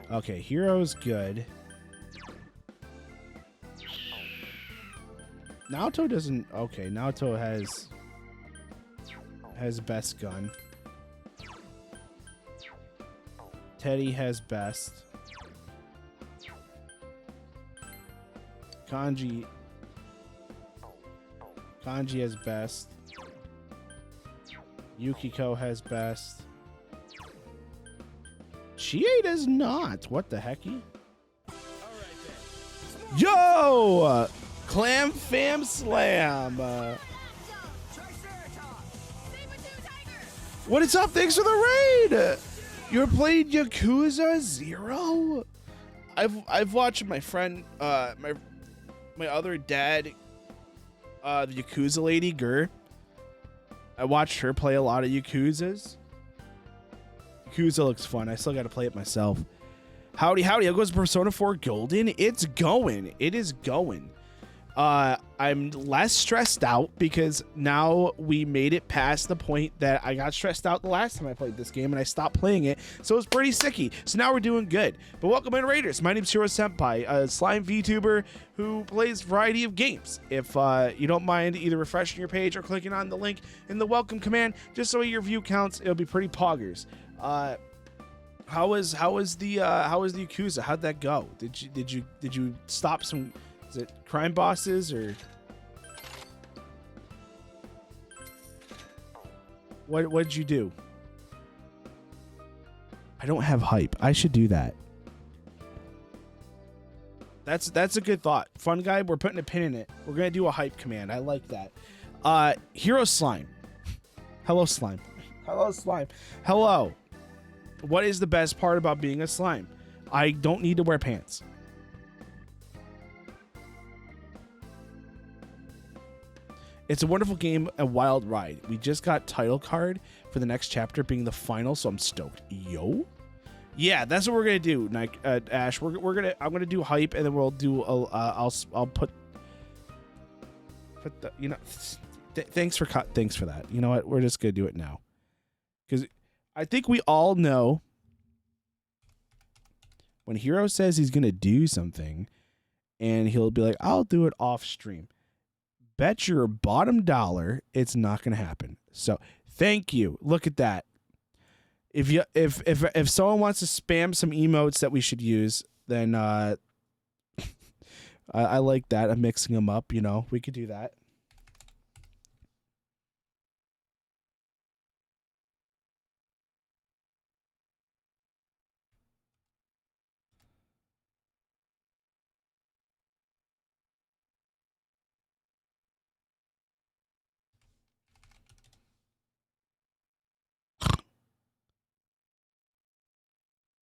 Okay, hero's good. Naoto doesn't. Okay, Naoto has best gun. Teddy has best. Kanji has best. Yukiko has best. Chie does not. What the hecky? Yo! Clam Fam Slam. What is up? Thanks for the raid. You're playing Yakuza 0? I've watched my friend my other dad, the Yakuza lady, Gur. I watched her play a lot of Yakuzas. Yakuza looks fun. I still got to play it myself. Howdy, howdy. How goes Persona 4 Golden? It's going. It is going. I'm less stressed out because now we made it past the point that I got stressed out the last time I played this game and I stopped playing it. So it was pretty sicky. So now we're doing good. But welcome in, Raiders. My name's Hiro Senpai, a slime VTuber who plays a variety of games. If you don't mind either refreshing your page or clicking on the link in the welcome command, just so your view counts, it'll be pretty poggers. How was the Yakuza? How'd that go? Did you stop some? Is it crime bosses or what'd you do? I don't have hype. I should do that. That's a good thought. Fun guy, we're putting a pin in it. We're gonna do a hype command. I like that. Hero Slime. Hello, Slime. Hello, Slime. Hello. What is the best part about being a slime? I don't need to wear pants. It's a wonderful game, a wild ride. We just got title card for the next chapter being the final, so I'm stoked. Yo, yeah, that's what we're gonna do, Ash. I'm gonna do hype, and then we'll do. I'll put the. You know, thanks for that. You know what? We're just gonna do it now, because I think we all know when Hiro says he's gonna do something, and he'll be like, "I'll do it off stream." Bet your bottom dollar it's not going to happen. So thank you. Look at that. If someone wants to spam some emotes that we should use, then I like that. I'm mixing them up. You know, we could do that.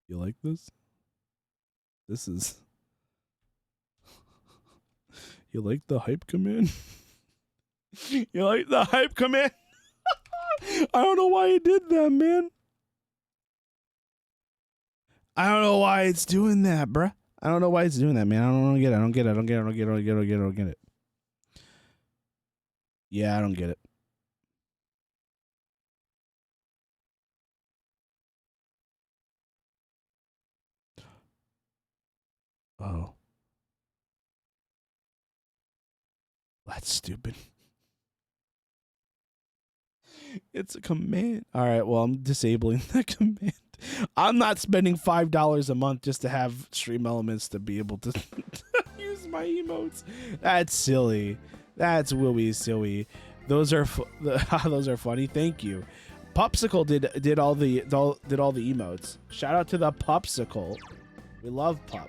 You like this? This is... You like the hype command? You like the hype command? I don't know why he did that, man. I don't know why it's doing that, bruh. I don't know why it's doing that, man. I don't get it. Yeah, I don't get it. Oh. That's stupid. It's a command. All right, well, I'm disabling the command. I'm not spending $5 a month just to have Stream Elements to be able to use my emotes. That's silly. That's Willy silly. Those are those are funny. Thank you. Popsicle did all the emotes. Shout out to the Popsicle. We love Pop.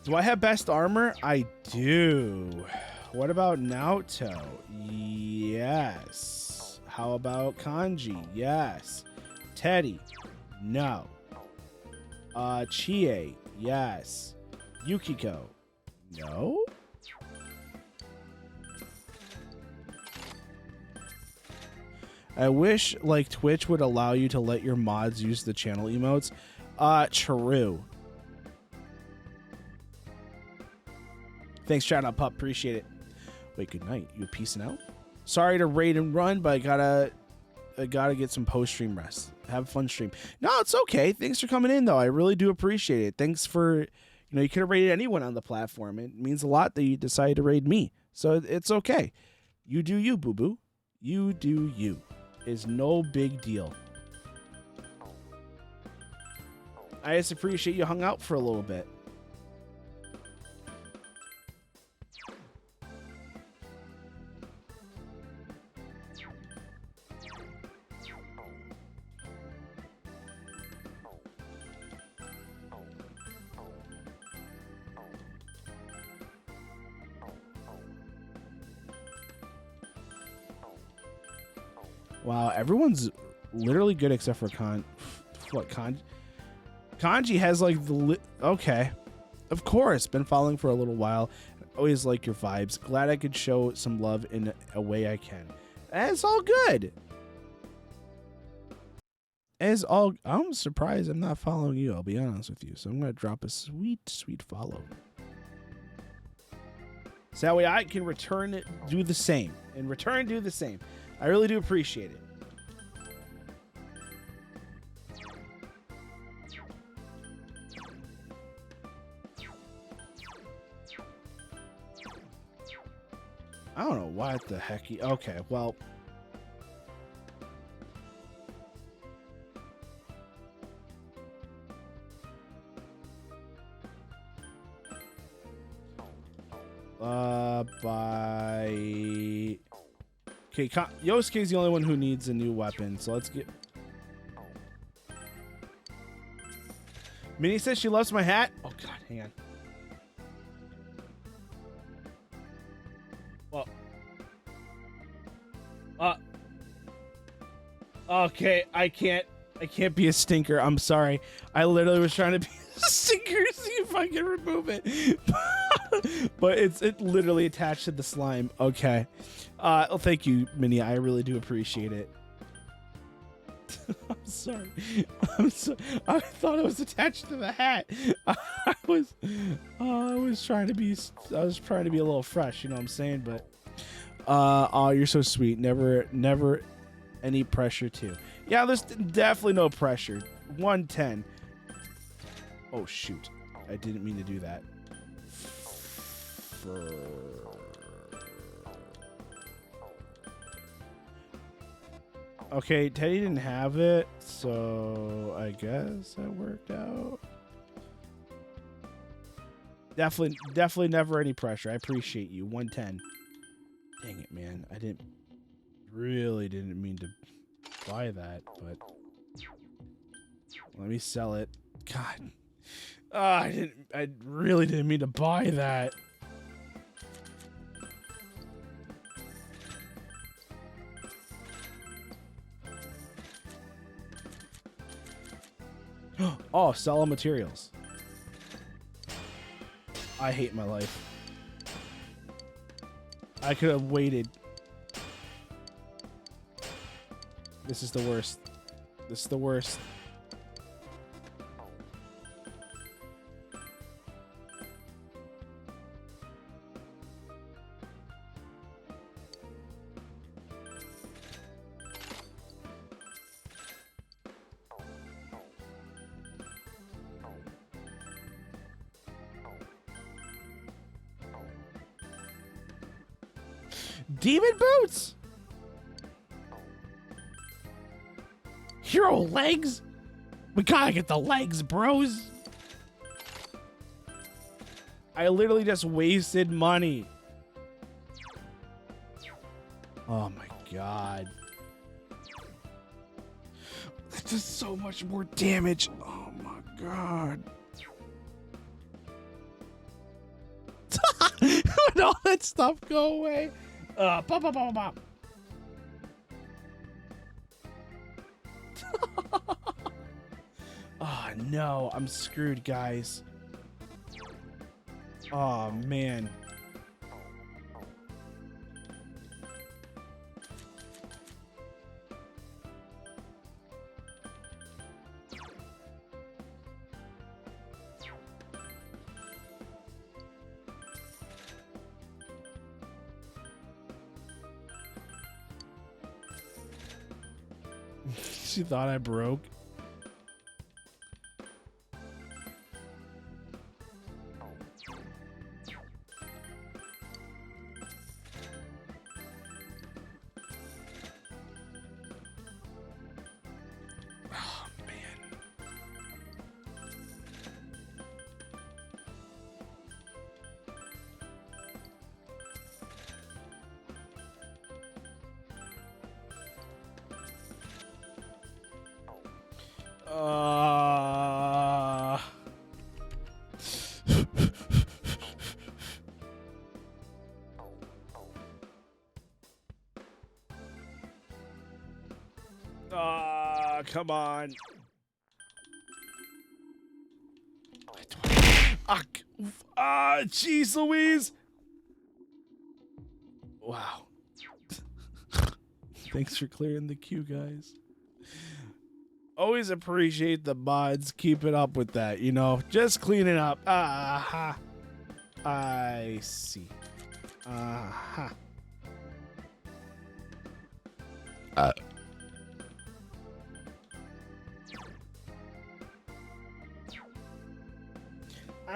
Do I have best armor? I do. What about Naoto? Yes. How about Kanji? Yes. Teddy? No. Chie? Yes. Yukiko? No. I wish like Twitch would allow you to let your mods use the channel emotes. True. Thanks, shout out, Pup. Appreciate it. Wait, good night. You peacing out? Sorry to raid and run, but I gotta get some post stream rest. Have a fun stream. No, it's okay. Thanks for coming in, though. I really do appreciate it. Thanks for, you could have raided anyone on the platform. It means a lot that you decided to raid me. So it's okay. You do you, boo boo. You do you. It's no big deal. I just appreciate you hung out for a little bit. Wow, everyone's literally good except for Kanji has like the okay. Of course, been following for a little while. Always like your vibes. Glad I could show some love in a way I can. It's all good. I'm surprised I'm not following you, I'll be honest with you. So I'm gonna drop a sweet follow. So that way I can do the same. I really do appreciate it. I don't know what the heck okay, well. Okay, Yosuke's the only one who needs a new weapon, so let's get... Minnie says she loves my hat. Oh, God, hang on. Well... okay, I can't be a stinker. I'm sorry. I literally was trying to be a stinker, see if I can remove it. But it literally attached to the slime. Okay. Well, thank you, Minnie. I really do appreciate it. I'm sorry. I thought it was attached to the hat. I was trying to be a little fresh, you know what I'm saying? But oh, you're so sweet. Never any pressure too. Yeah, there's definitely no pressure. 110. Oh shoot. I didn't mean to do that. Okay, Teddy didn't have it, so I guess that worked out. Definitely never any pressure. I appreciate you. 110. Dang it, man. I really didn't mean to buy that, but let me sell it. God. I really didn't mean to buy that. Oh, sell materials. I hate my life. I could have waited. This is the worst. This is the worst. Demon boots? Hero legs? We gotta get the legs, bros. I literally just wasted money. Oh my god. That does so much more damage. Oh my god. When all that stuff go away. Pop, pop, pop, pop. Oh no, I'm screwed, guys. Oh man. She thought I broke. Oh, man. Come on. Jeez Louise. Wow. Thanks for clearing the queue, guys. Always appreciate the mods. Keep it up with that, you know. Just clean it up. I see. I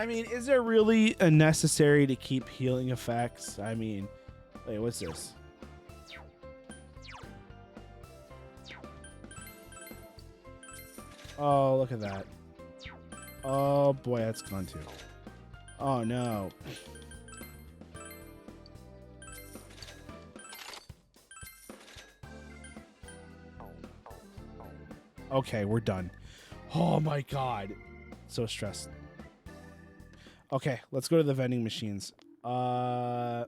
mean, is it really necessary to keep healing effects? I mean, wait, what's this? Oh, look at that. Oh boy, that's gone too. Oh no. Okay, we're done. Oh my god. So stressed. Okay, let's go to the vending machines. Caw-caw.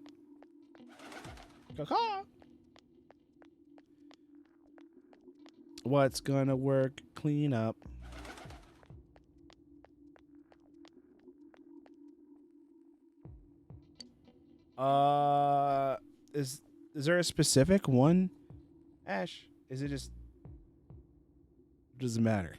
What's gonna work? Clean up. Is there a specific one? Ash, is it just doesn't matter?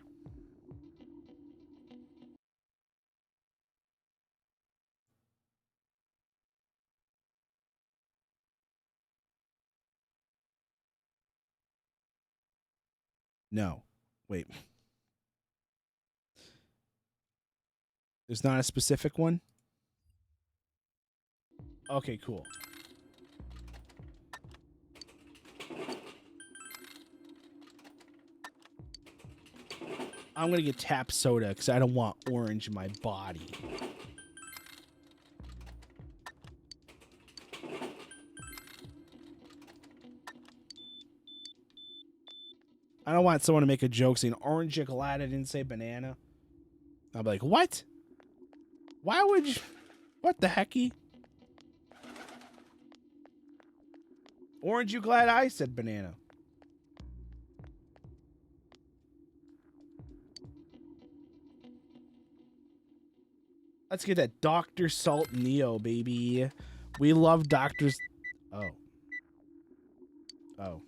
No. Wait. There's not a specific one? Okay, cool. I'm gonna get tap soda because I don't want orange in my body. I don't want someone to make a joke saying orange chocolate. I didn't say banana. I'll be like, what? Why would you? What the hecky? Orange, you glad I said banana? Let's get that Dr. Salt Neo, baby. We love Doctors. Oh. Oh.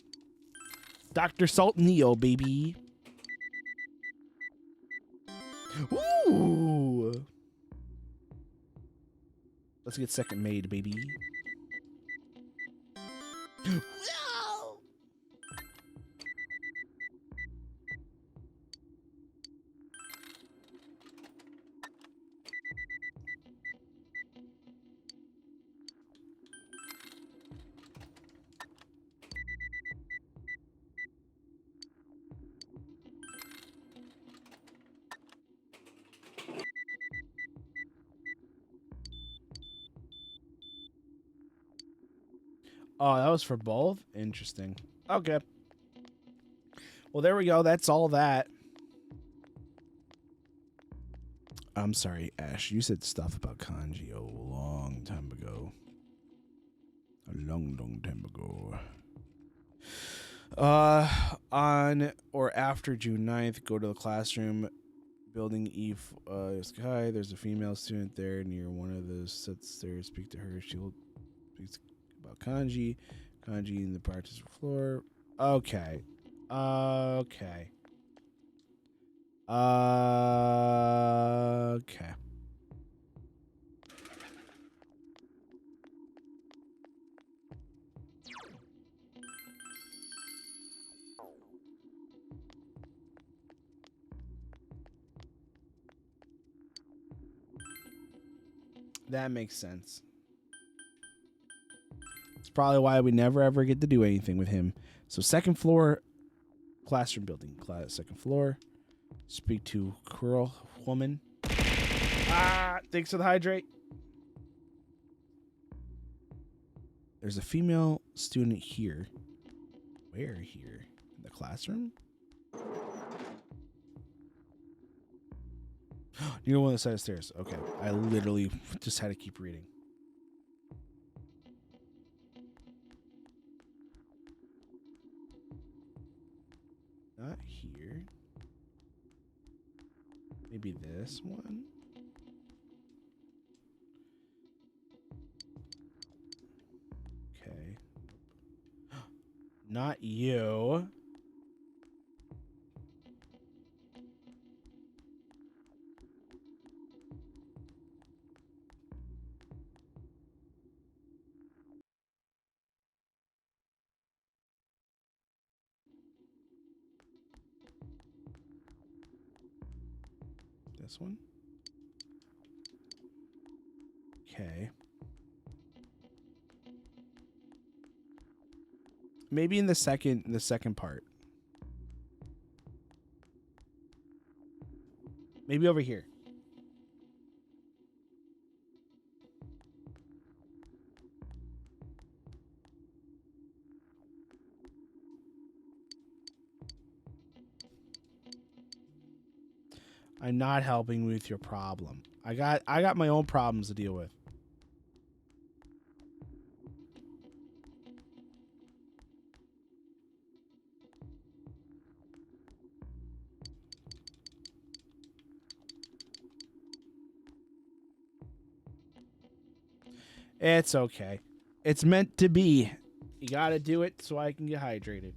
Dr. Salt Neo, baby. Ooh. Let's get second made, baby. Oh, that was for both? Interesting. Okay. Well, there we go. That's all that. I'm sorry, Ash. You said stuff about kanji a long time ago. A long, long time ago. On or after June 9th, go to the classroom. Building E Sky. There's a female student there near one of the sets there. Speak to her. She'll speak about kanji. Kanji in the practice floor. Okay. Okay. Okay. That makes sense. It's probably why we never ever get to do anything with him. So second floor, classroom building. Second floor. Speak to curl woman. Thanks for the hydrate. There's a female student here. Where here? In the classroom? You're on the side of the stairs. Okay. I literally just had to keep reading. Not here. Maybe this one. Okay. Not you. This one. Okay. Maybe in the second part. Maybe over here. I'm not helping with your problem. I got my own problems to deal with. It's okay. It's meant to be. You gotta do it so I can get hydrated.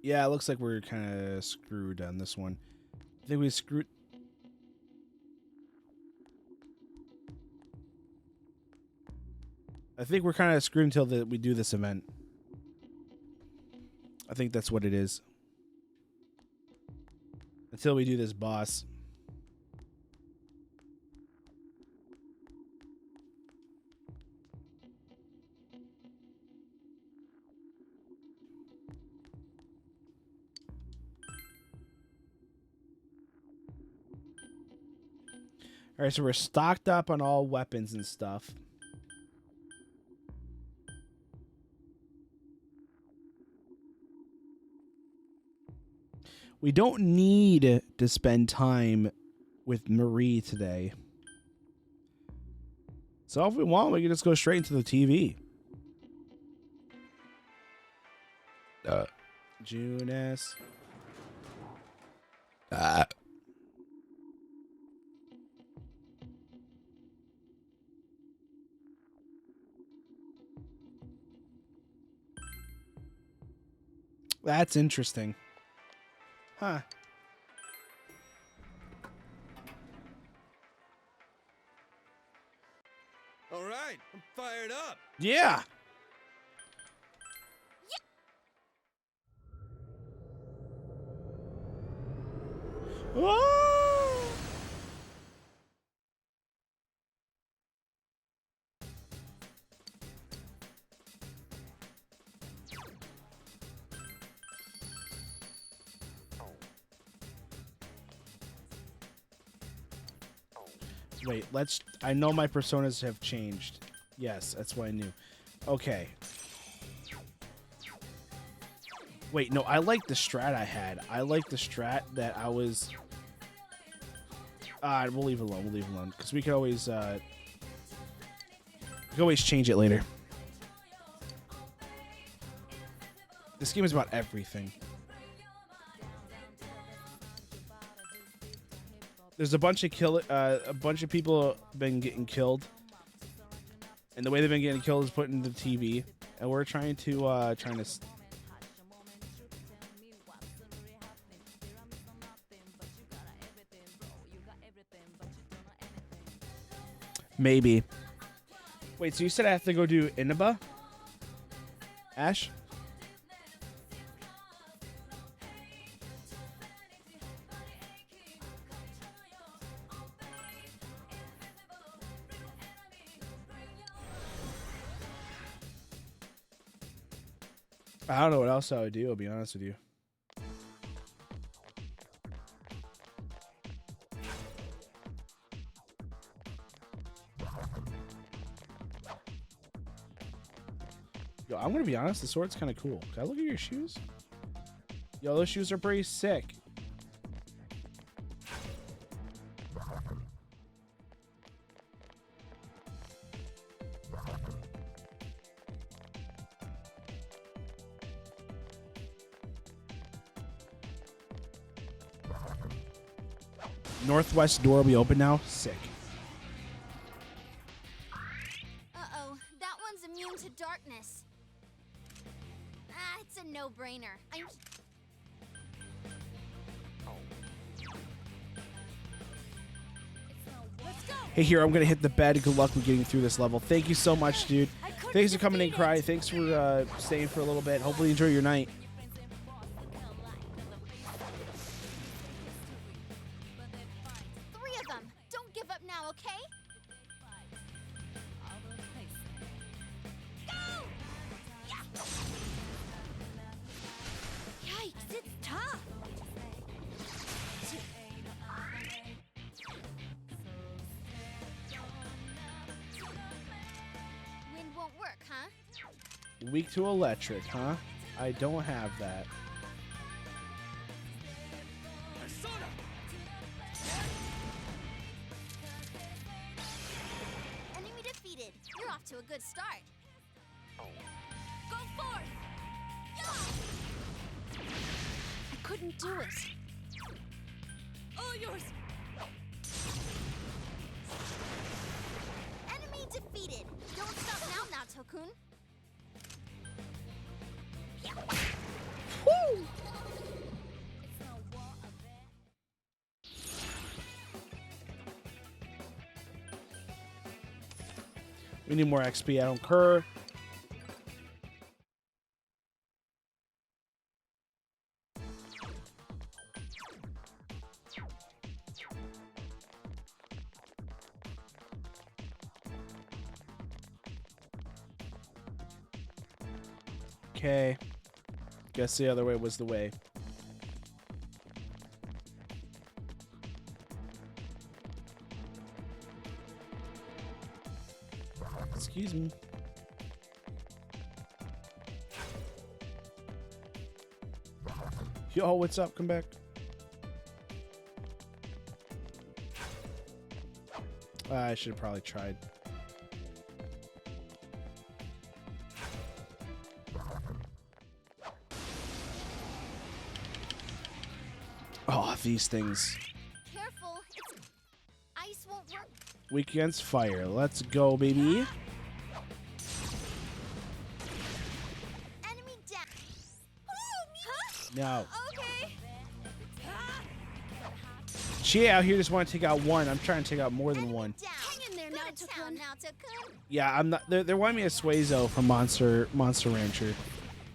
Yeah, it looks like we're kind of screwed on this one. I think we screwed. I think we're kind of screwed until we do this event. I think that's what it is. Until we do this boss. All right, so we're stocked up on all weapons and stuff. We don't need to spend time with Marie today. So if we want, we can just go straight into the TV. Junes. That's interesting. Huh. All right, I'm fired up. Yeah. Whoa! Wait, let's. I know my personas have changed. Yes, that's what I knew. Okay. Wait, no, I like the strat I had. I like the strat that I was. We'll leave it alone. We'll leave it alone because we could always. We can always change it later. This game is about everything. There's a bunch of people been getting killed, and the way they've been getting killed is put into the TV, and we're trying to maybe. Wait, so you said I have to go do Inaba? Ash? I don't know what else I would do, I'll be honest with you. Yo, I'm gonna be honest, the sword's kind of cool. Can I look at your shoes? Yo, those shoes are pretty sick. Northwest door will be open now. Sick. Uh-oh, that one's immune to darkness. It's a no-brainer. Let's go! Hey, here, I'm gonna hit the bed. Good luck with getting through this level. Thank you so much, dude. Thanks for coming in, Cry. Thanks for staying for a little bit. Hopefully you enjoy your night. Three of them! Don't give up now, okay? Go! Yeah! Yikes, it's tough! Wind won't work, huh? Weak to electric, huh? I don't have that. Enemy defeated. You're off to a good start. Go forth! Yeah! I couldn't do it. All yours! Enemy defeated. Don't stop now, Tokun. Woo! We need more XP. I don't care. Okay. Guess the other way was the way. Excuse me. Yo, what's up? Come back. I should have probably tried. Oh, these things. Careful, it's... Ice won't work. Weak against fire. Let's go, baby. Enemy down. Oh, huh? No. Okay. She out here just want to take out one. I'm trying to take out more than one. Down. Hang in there, Naoto-kun. Naoto-kun. Yeah, I'm not. They're wanting me as Suezo from Monster Rancher.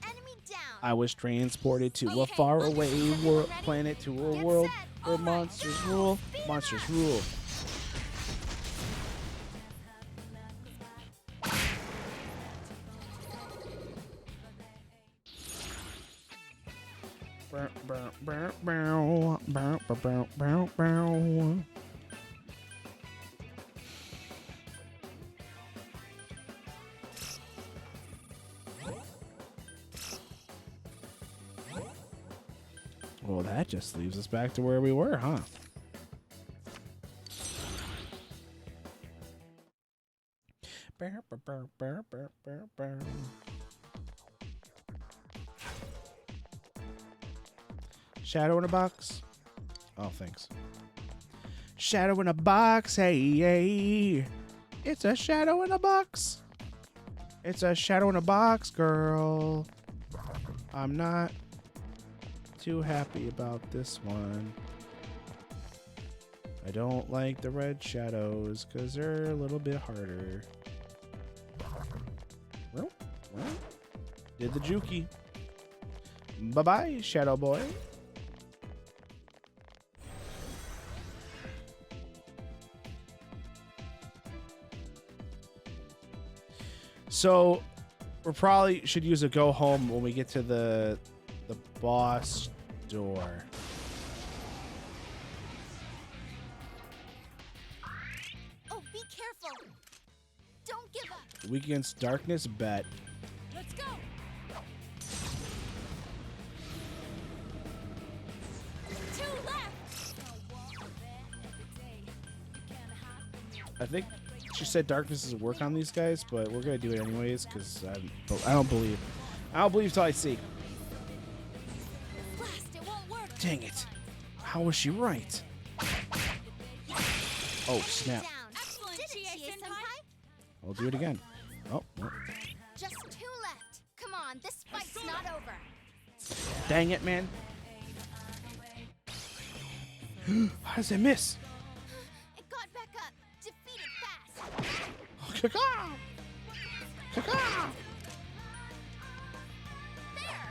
Enemy down. I was transported to a faraway world planet, to a world where monsters rule. Monsters rule. Well, that just leaves us back to where we were, huh? Shadow in a box. Oh, thanks. Shadow in a box, hey, hey. It's a shadow in a box. It's a shadow in a box, girl. I'm not too happy about this one. I don't like the red shadows because they're a little bit harder. Well, did the jukey. Bye-bye, Shadow Boy. So, we probably should use a go home when we get to the boss door. Oh, be careful. Don't give up. Weak against darkness, bet. Let's go. Two left. I think she said darkness doesn't work on these guys, but we're gonna do it anyways because I don't believe till I see. Blast, it won't work. Dang it! How was she right? Oh snap! Down. Excellent, Did it, Chie-senpai. Chie-senpai? I'll do it again. Oh, well. Just two left. Come on, this fight's not over. Dang it, man! How does it miss? It got back up. Defeat it fast. Caw-caw! Caw-caw! There.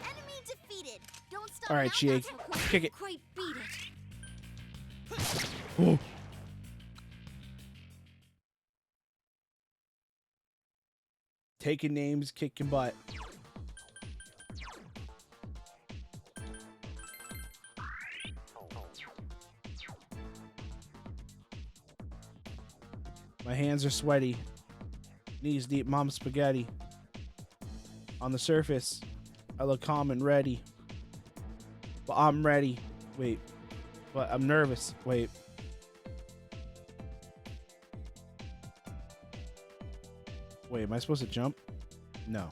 Enemy defeated. Don't stop. All right, now, Chie, Natsuko. kick it. Quite beat it. Oh. Taking names, kicking butt. My hands are sweaty. Knees deep, mom spaghetti. On the surface, I look calm and ready. But I'm ready. Wait. But I'm nervous. Wait. Wait, am I supposed to jump? No.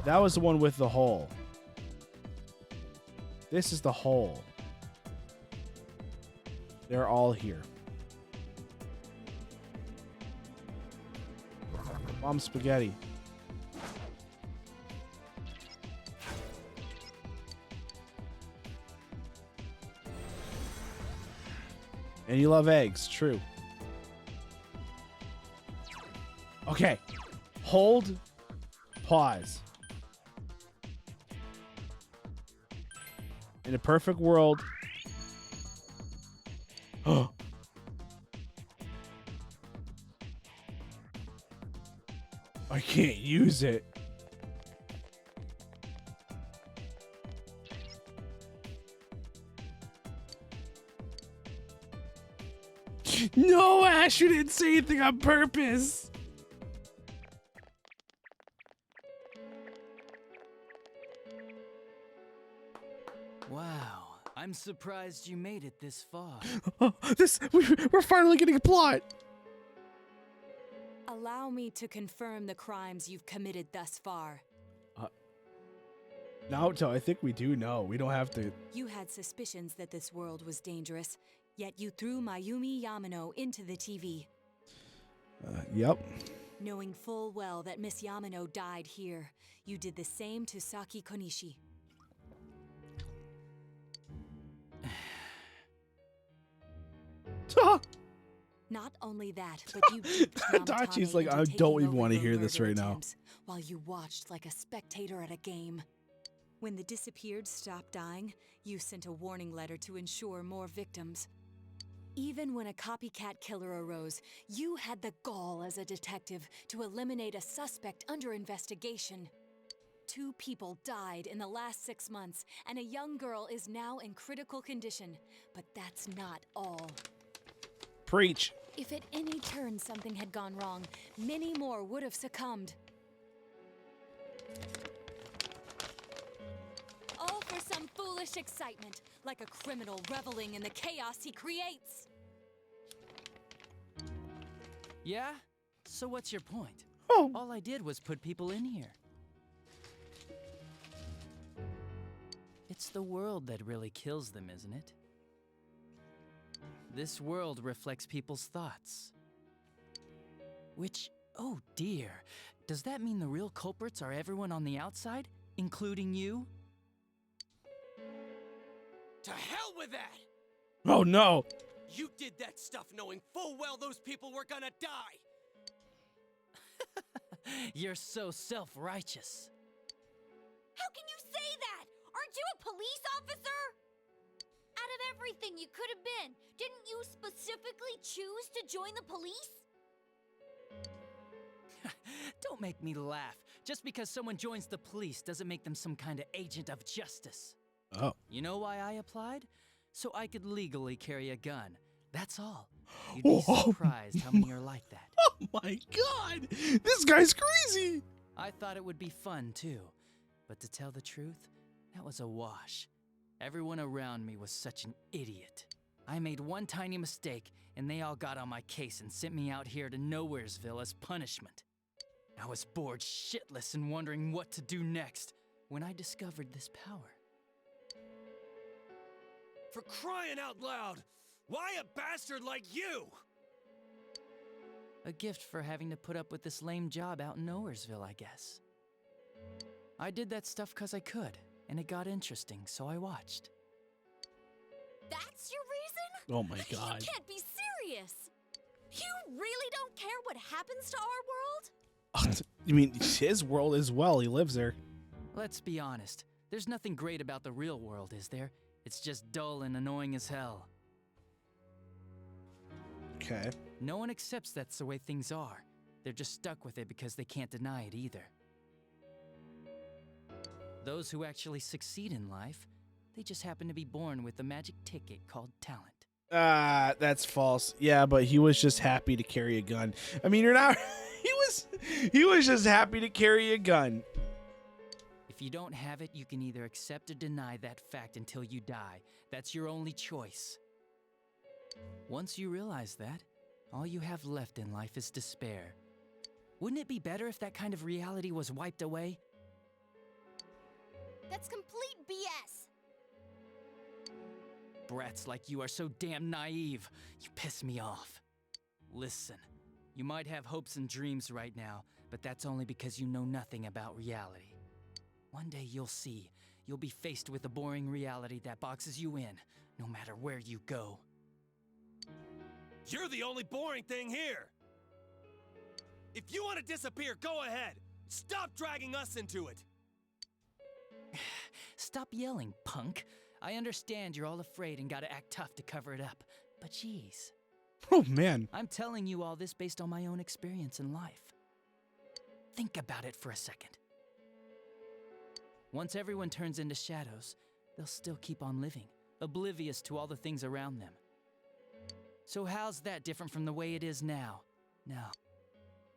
That was the one with the hole. This is the hole. They're all here. Mom spaghetti. And you love eggs, true. Okay. Hold. Pause. In a perfect world. Oh. I can't use it. No, Ash, you didn't say anything on purpose. Wow, I'm surprised you made it this far. We're finally getting a plot. Allow me to confirm the crimes you've committed thus far. Naoto, I think we do know. We don't have to. You had suspicions that this world was dangerous, yet you threw Mayumi Yamano into the TV, Yep. knowing full well that Miss Yamano died here. You did the same to Saki Konishi. Not only that, but you duped Dachi's Namatame like, into I taking don't even over want to your hear this murder right now. attempts while you watched like a spectator at a game. When the disappeared stopped dying, you sent a warning letter to ensure more victims. Even when a copycat killer arose, you had the gall as a detective to eliminate a suspect under investigation. 2 people died in the last 6 months, and a young girl is now in critical condition. But that's not all. Preach. If at any turn something had gone wrong, many more would have succumbed. All for some foolish excitement, like a criminal reveling in the chaos he creates. Yeah? So what's your point? Oh. All I did was put people in here. It's the world that really kills them, isn't it? This world reflects people's thoughts. Which, oh dear, does that mean the real culprits are everyone on the outside, including you? To hell with that! Oh no. You did that stuff knowing full well those people were gonna die! You're so self-righteous. How can you say that? Aren't you a police officer? Out of everything you could have been, didn't you specifically choose to join the police? Don't make me laugh. Just because someone joins the police doesn't make them some kind of agent of justice. Oh. You know why I applied? So I could legally carry a gun. That's all. You'd be Oh. surprised how many are like that. Oh my god. This guy's crazy. I thought it would be fun too. But to tell the truth, that was a wash. Everyone around me was such an idiot. I made one tiny mistake, and they all got on my case and sent me out here to Nowheresville as punishment. I was bored shitless and wondering what to do next when I discovered this power. For crying out loud! Why a bastard like you? A gift for having to put up with this lame job out in Nowheresville, I guess. I did that stuff 'cause I could, and it got interesting, so I watched. That's your reason? Oh my god. You can't be serious! You really don't care what happens to our world? You mean his world as well? He lives there. Let's be honest, there's nothing great about the real world, is there? It's just dull and annoying as hell. Okay. No one accepts that's the way things are. They're just stuck with it because they can't deny it either. Those who actually succeed in life, they just happen to be born with a magic ticket called talent. That's false. Yeah, but he was just happy to carry a gun. I mean, you're not. He was just happy to carry a gun. If you don't have it, you can either accept or deny that fact until you die. That's your only choice. Once you realize that, all you have left in life is despair. Wouldn't it be better if that kind of reality was wiped away? That's complete BS! Brats like you are so damn naive. You piss me off. Listen, you might have hopes and dreams right now, but that's only because you know nothing about reality. One day you'll see. You'll be faced with a boring reality that boxes you in, no matter where you go. You're the only boring thing here! If you want to disappear, go ahead! Stop dragging us into it! Stop yelling, punk. I understand you're all afraid and gotta act tough to cover it up, but geez. Oh man. I'm telling you all this based on my own experience in life. Think about it for a second. Once everyone turns into shadows, they'll still keep on living, oblivious to all the things around them. So how's that different from the way it is now? No.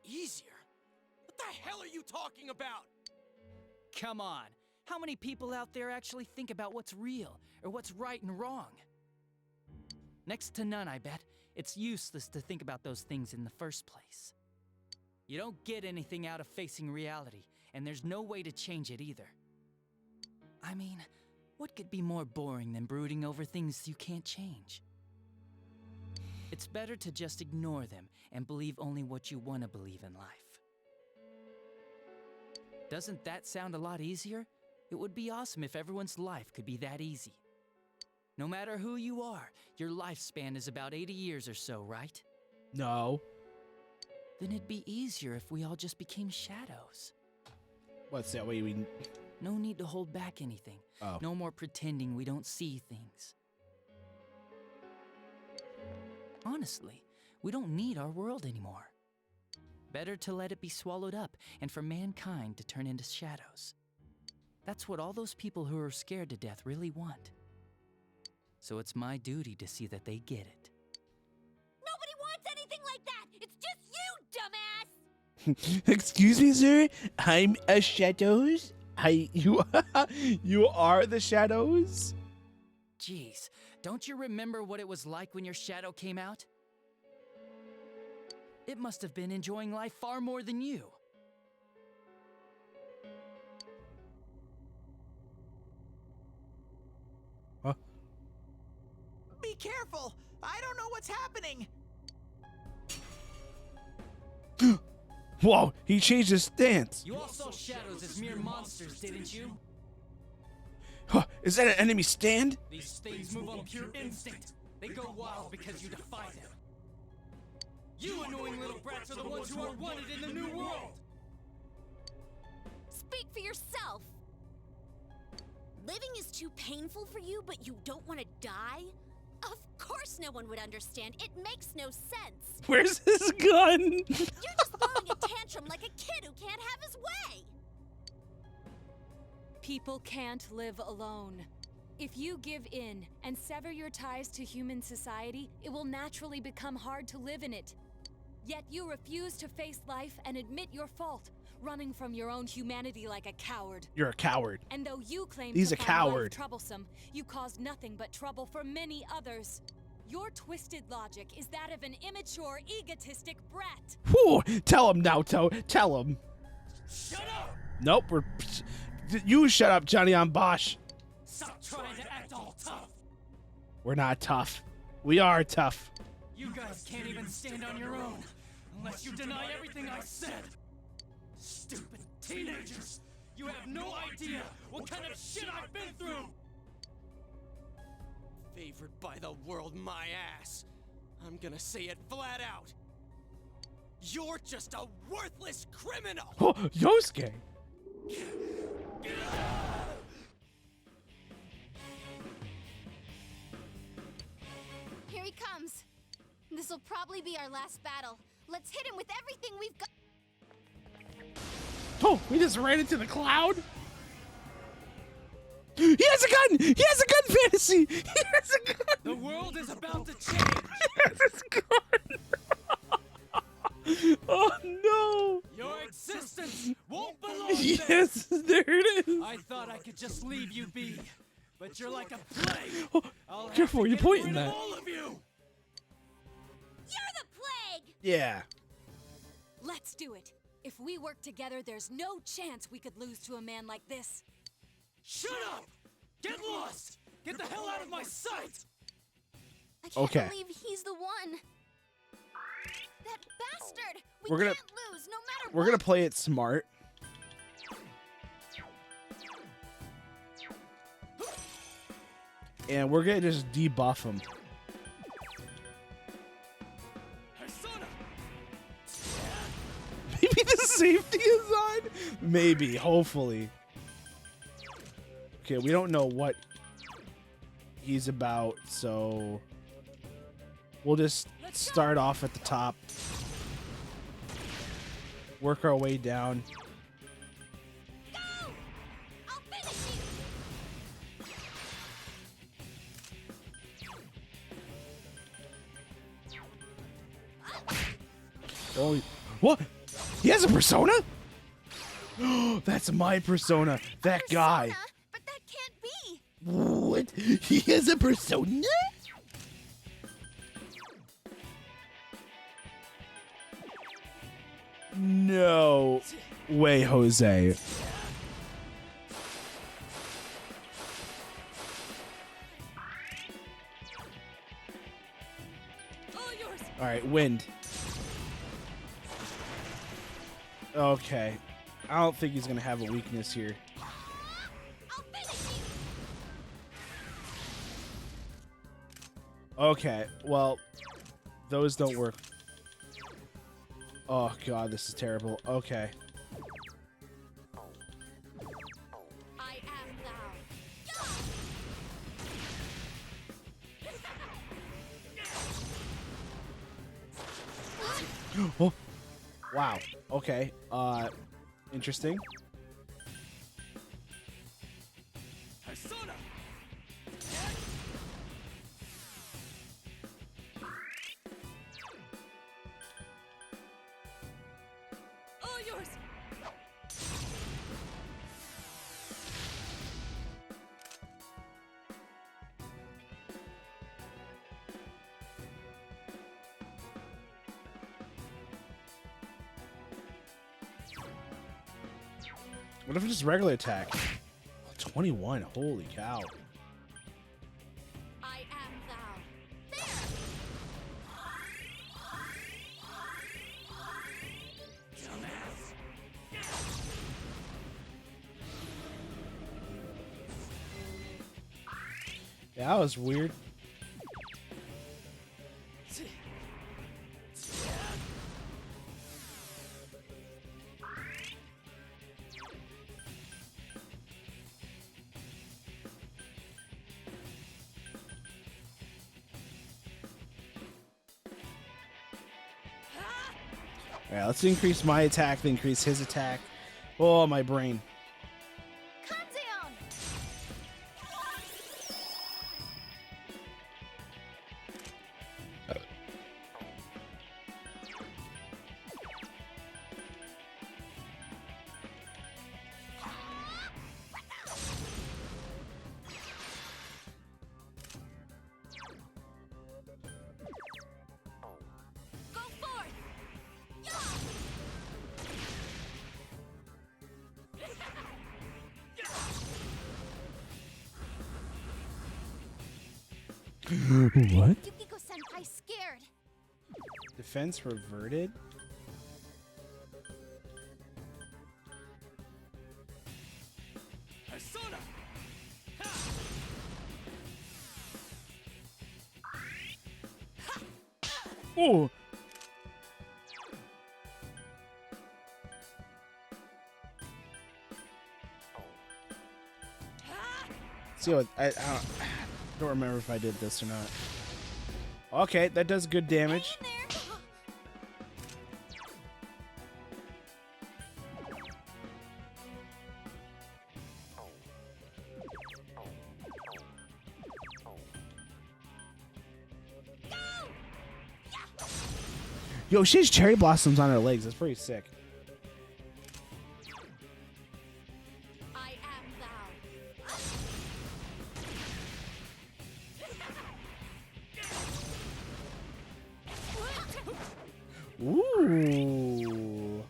Easier? What the hell are you talking about? Come on. How many people out there actually think about what's real or what's right and wrong? Next to none, I bet. It's useless to think about those things in the first place. You don't get anything out of facing reality, and there's no way to change it either. I mean, what could be more boring than brooding over things you can't change? It's better to just ignore them and believe only what you want to believe in life. Doesn't that sound a lot easier? It would be awesome if everyone's life could be that easy. No matter who you are, your lifespan is about 80 years or so, right? No. Then it'd be easier if we all just became shadows. What's that way we... No need to hold back anything. Oh. No more pretending we don't see things. Honestly, we don't need our world anymore. Better to let it be swallowed up and for mankind to turn into shadows. That's what all those people who are scared to death really want. So it's my duty to see that they get it. Nobody wants anything like that! It's just you, dumbass! Excuse me, sir. I'm a Shadows. You are the Shadows. Jeez, don't you remember what it was like when your shadow came out? It must have been enjoying life far more than you. Be careful! I don't know what's happening! Whoa, he changed his stance. You all saw shadows as mere monsters, didn't you? Huh, is that an enemy stand? These things move on pure instinct. They go wild because you defy them. You annoying little brats are the ones who are wanted in the new world! Speak for yourself! Living is too painful for you, but you don't want to die? Of course no one would understand. It makes no sense. Where's his gun? You're just throwing a tantrum like a kid who can't have his way. People can't live alone. If you give in and sever your ties to human society, it will naturally become hard to live in it. Yet you refuse to face life and admit your fault, running from your own humanity like a coward. You're a coward. And though you claim He's to a find life coward. troublesome, you caused nothing but trouble for many others. Your twisted logic is that of an immature, egotistic brat. Whew, tell him, Naoto. Tell him. Shut up! Nope, you shut up, Johnny on Bosch. Stop trying to act all tough! We're not tough. We are tough. You guys can't even stand on your own, unless you deny everything I said! Stupid teenagers! You have no idea what kind of shit I've been through! Favored by the world, my ass. I'm gonna say it flat out. You're just a worthless criminal! Oh, Yosuke. Here he comes. This'll probably be our last battle. Let's hit him with everything we've got. Oh, we just ran into the cloud. He has a gun! He has a gun, Fantasy! He has a gun! The world is about to change! He has his gun! Oh no! Your existence won't belong Yes, there it is! I thought I could just leave you be, but you're like a plague! Oh, I'll have careful, to you're get pointing rid of that. all of you! You're the plague! Yeah. Let's do it. If we work together, there's no chance we could lose to a man like this. Shut up! Get lost! Get the hell out of my sight! I can't Okay. believe he's the one. That bastard! We're gonna- can't lose, no matter We're what. gonna play it smart. And we're gonna just debuff him. Persona! Maybe the safety is on? Maybe, hopefully. Okay, we don't know what he's about, so we'll just start off at the top. Work our way down. Go! I'll finish you! Oh, what? He has a persona? That's my persona. That guy. Persona? But that can't be! What? He has a persona? No way, Jose. All yours. All right, wind. Okay. I don't think he's going to have a weakness here. I'll finish you! Okay, well, those don't work. Oh, God, this is terrible. Okay. I am thou. Oh, wow. Okay. Interesting. yours! What if it's just regular attack? 21. Holy cow. I am thou. There! Yeah, that was weird. Alright, let's increase my attack, then increase his attack. Oh, my brain. Kanzeon! Go forth! What? Yukiko Senpai scared. Defense reverted? Persona! Oh! See what I don't remember if I did this or not. Okay, that does good damage. There. Yo, she has cherry blossoms on her legs. That's pretty sick. I am thou. Ooh.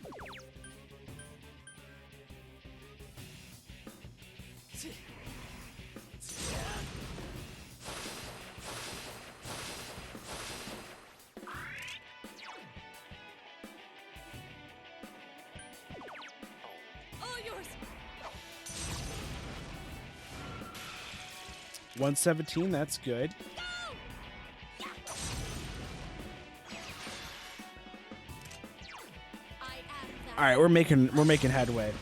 All yours! 117, that's good. I am thou. All right, we're making headway.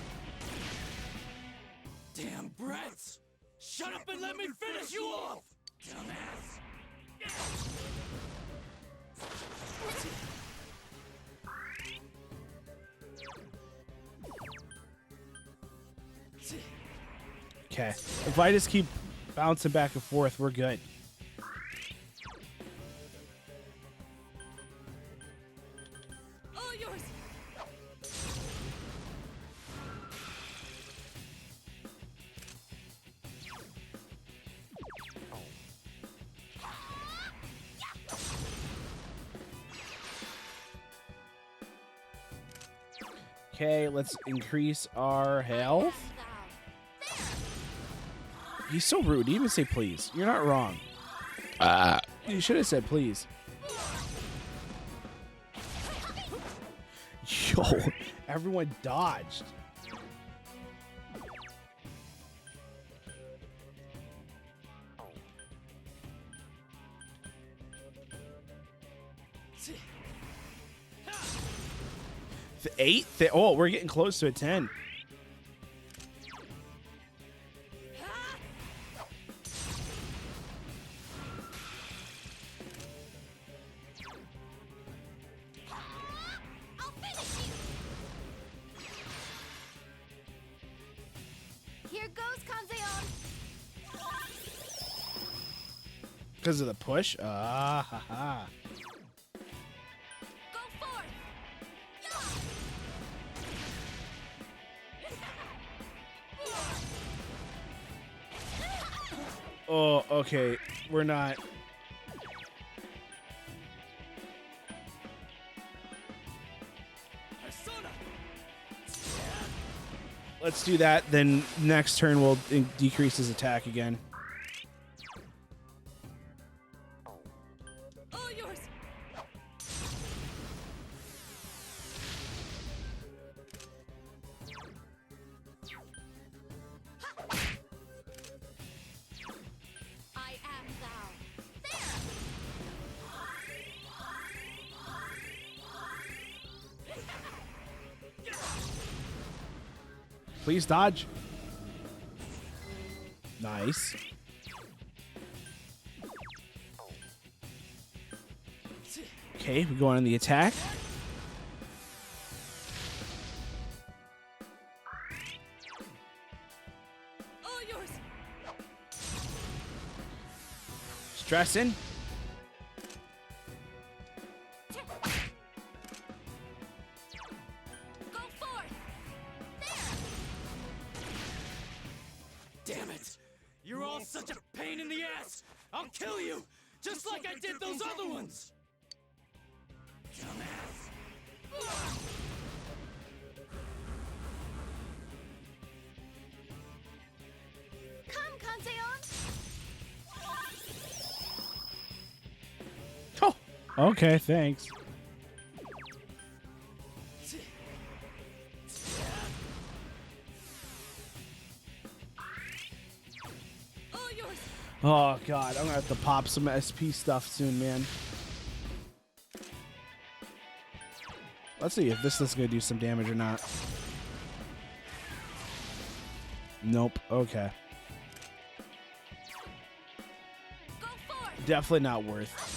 Damn brats! Shut up and let me finish you off! Dumbass! Okay. If I just keep bouncing back and forth, we're good. All yours! Okay, let's increase our health. He's so rude. He even say please. You're not wrong. You should have said please. Yo, everyone dodged. The 8? Oh, we're getting close to a 10. I'll finish you! Here goes Kanzeon! Because of the push? Ah, ha, ha. Go forth! Oh, okay. We're not. Persona! Let's do that. Then next turn we'll decrease his attack again. All yours. I am thou. There. Please dodge. Nice. Okay, we go on the attack. All yours. Stressing. Go forth. Damn it! You're all such a pain in the ass! I'll kill you! Just like I did those other ones! Dumbass! Come, Kanzeon! Oh, okay, thanks. All yours. Oh god, I'm gonna have to pop some SP stuff soon, man. Let's see if this is gonna do some damage or not. Nope. Okay. Go forth. Definitely not worth.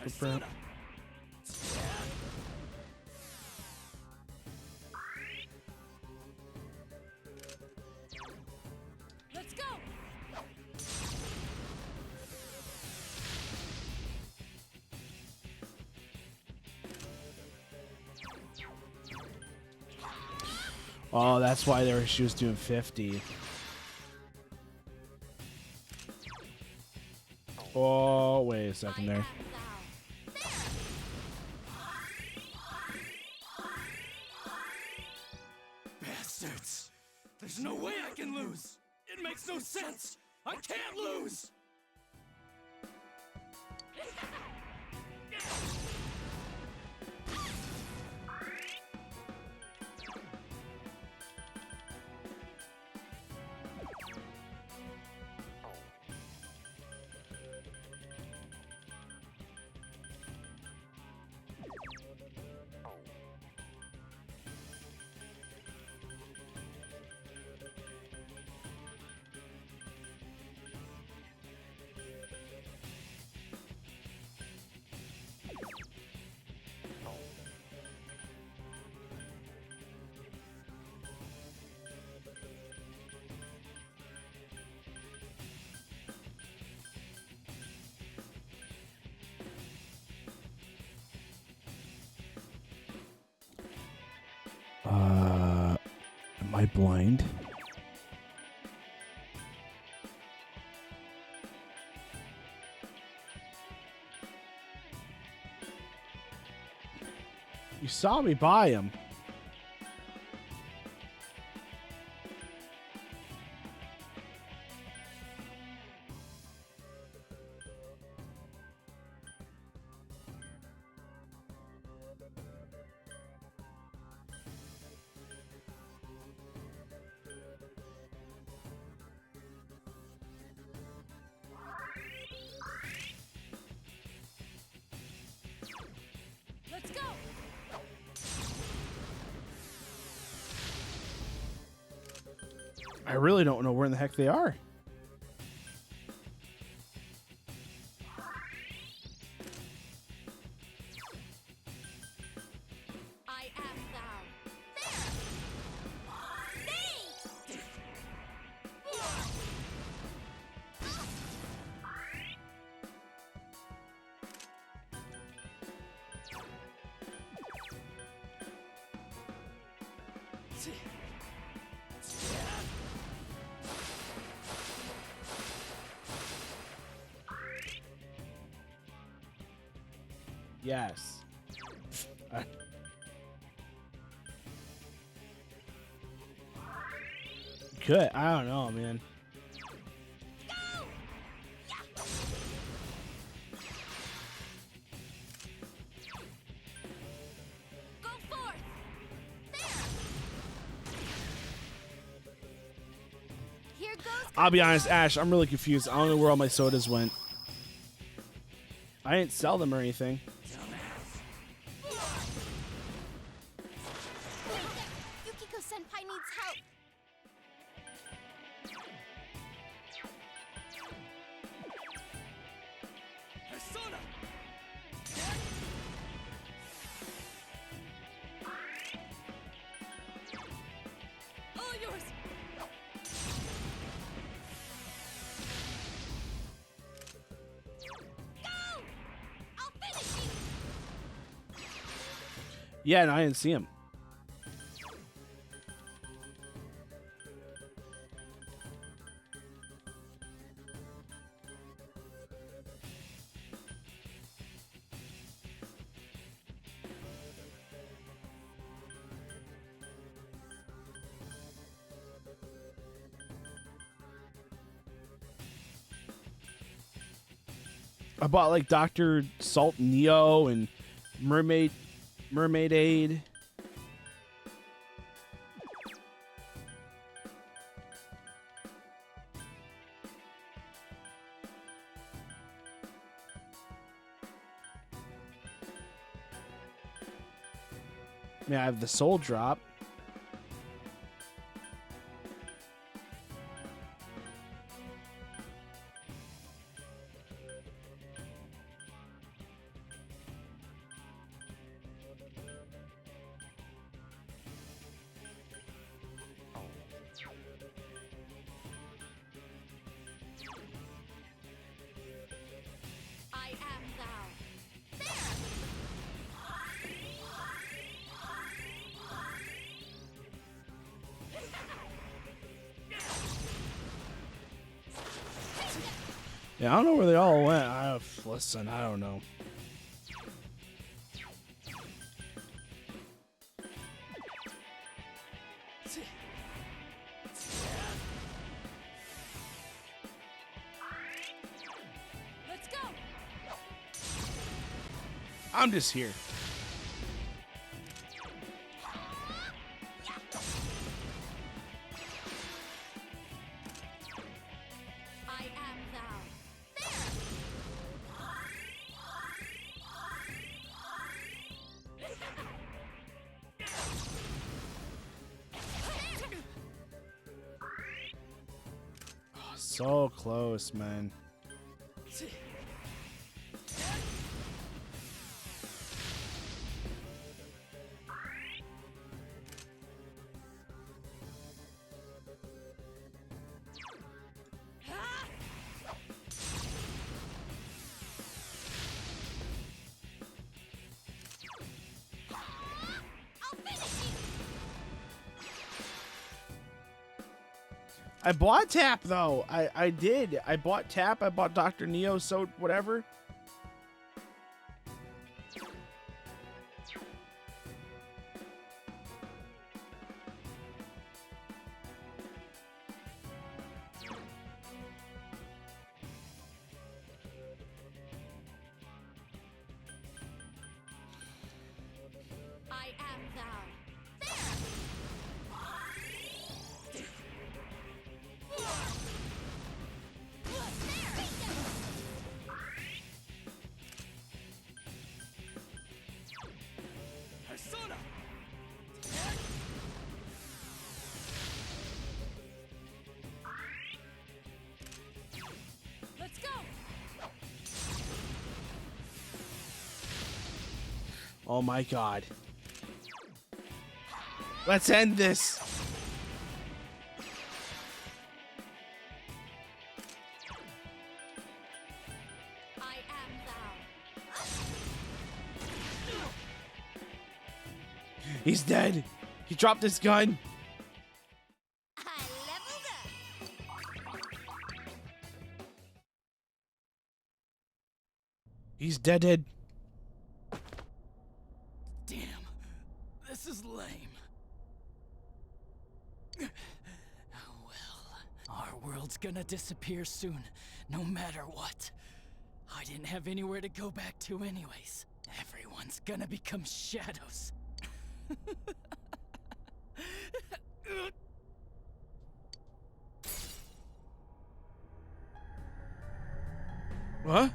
Persona! Let's go. Oh, that's why she was doing 50. Oh, wait a second there. Bastards! There's no way I can lose! It makes no sense! I can't lose! Am I blind? You saw me buy him. Let's go. I really don't know where in the heck they are. I am thou. There. Thanks. Yes. Good. I don't know, man. Go forth. There. Here goes. I'll be honest, Ash, I'm really confused. I don't know where all my sodas went. I didn't sell them or anything. Yukiko Senpai needs help. Persona! All yours. Go! I'll finish you. Yeah, no, I didn't see him. I bought like Dr. Salt Neo and Mermaid Aid. Yeah, I have the Soul Drop. I am thou. There. Yeah, I don't know where they all went. Listen, I don't know. Let's go. I'm just here. I am thou. So close, man. I'll finish you. I bought Tap though. I did. I bought Tap. I bought Dr. Neo. So whatever. I am thou. Persona! Let's go. Oh my god. Let's end this. I am thou. He's dead. He dropped his gun. I leveled up. He's dead. world's gonna disappear soon, no matter what. I didn't have anywhere to go back to anyways. Everyone's gonna become shadows. What?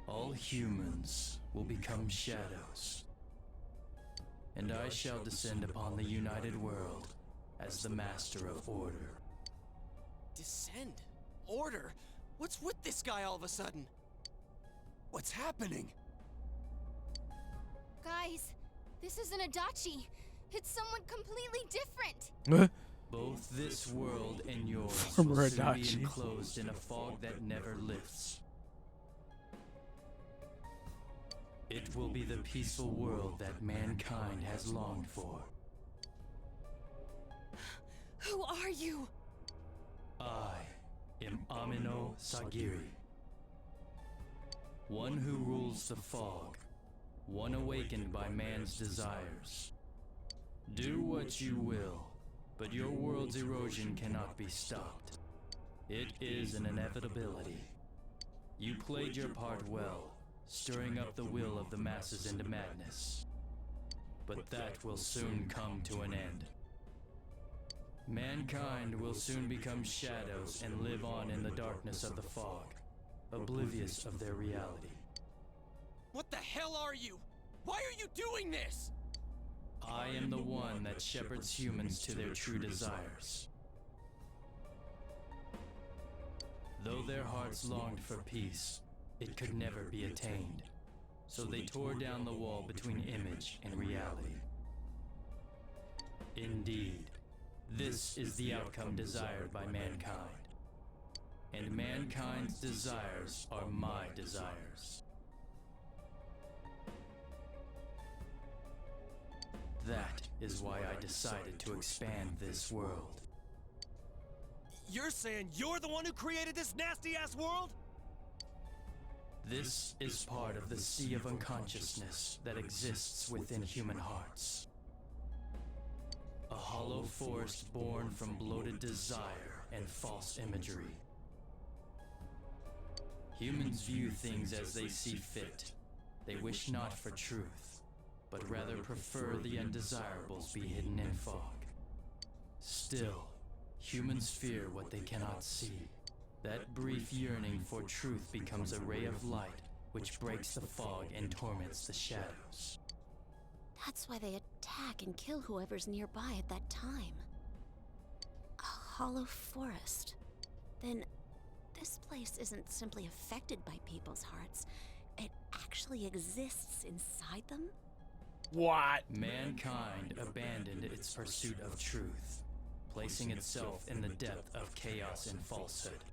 All humans will become shadows. And I shall descend upon the united world as the master of order. Descend? Order? What's with this guy all of a sudden? What's happening? Guys, this isn't Adachi. It's someone completely different. Both this world and yours Former will soon be Adachi. enclosed in a fog that never lifts. It will be the peaceful world that mankind has longed for. Who are you? I am Amino Sagiri. One who rules the fog. One awakened by man's desires. Do what you will, but your world's erosion cannot be stopped. It is an inevitability. You played your part well, stirring up the will of the masses into madness. But that will soon come to an end. Mankind will soon become shadows and live on in the darkness of the fog, oblivious of their reality. What the hell are you? Why are you doing this? I am the one that shepherds humans to their true desires. Though their hearts longed for peace, it could never be attained. So they tore down the wall between image and reality. Indeed, this is the outcome desired by mankind. And mankind's desires are my desires. That is why I decided to expand this world. You're saying you're the one who created this nasty-ass world? This is part of the sea of unconsciousness that exists within human hearts. A hollow forest born from bloated desire and false imagery. Humans view things as they see fit. They wish not for truth, but rather prefer the undesirables be hidden in fog. Still, humans fear what they cannot see. That brief yearning for truth becomes a ray of light which breaks the fog and torments the shadows. That's why they attack and kill whoever's nearby at that time. A hollow forest. Then this place isn't simply affected by people's hearts. It actually exists inside them? What? Mankind abandoned its pursuit of truth, placing itself in the depth of chaos and falsehood.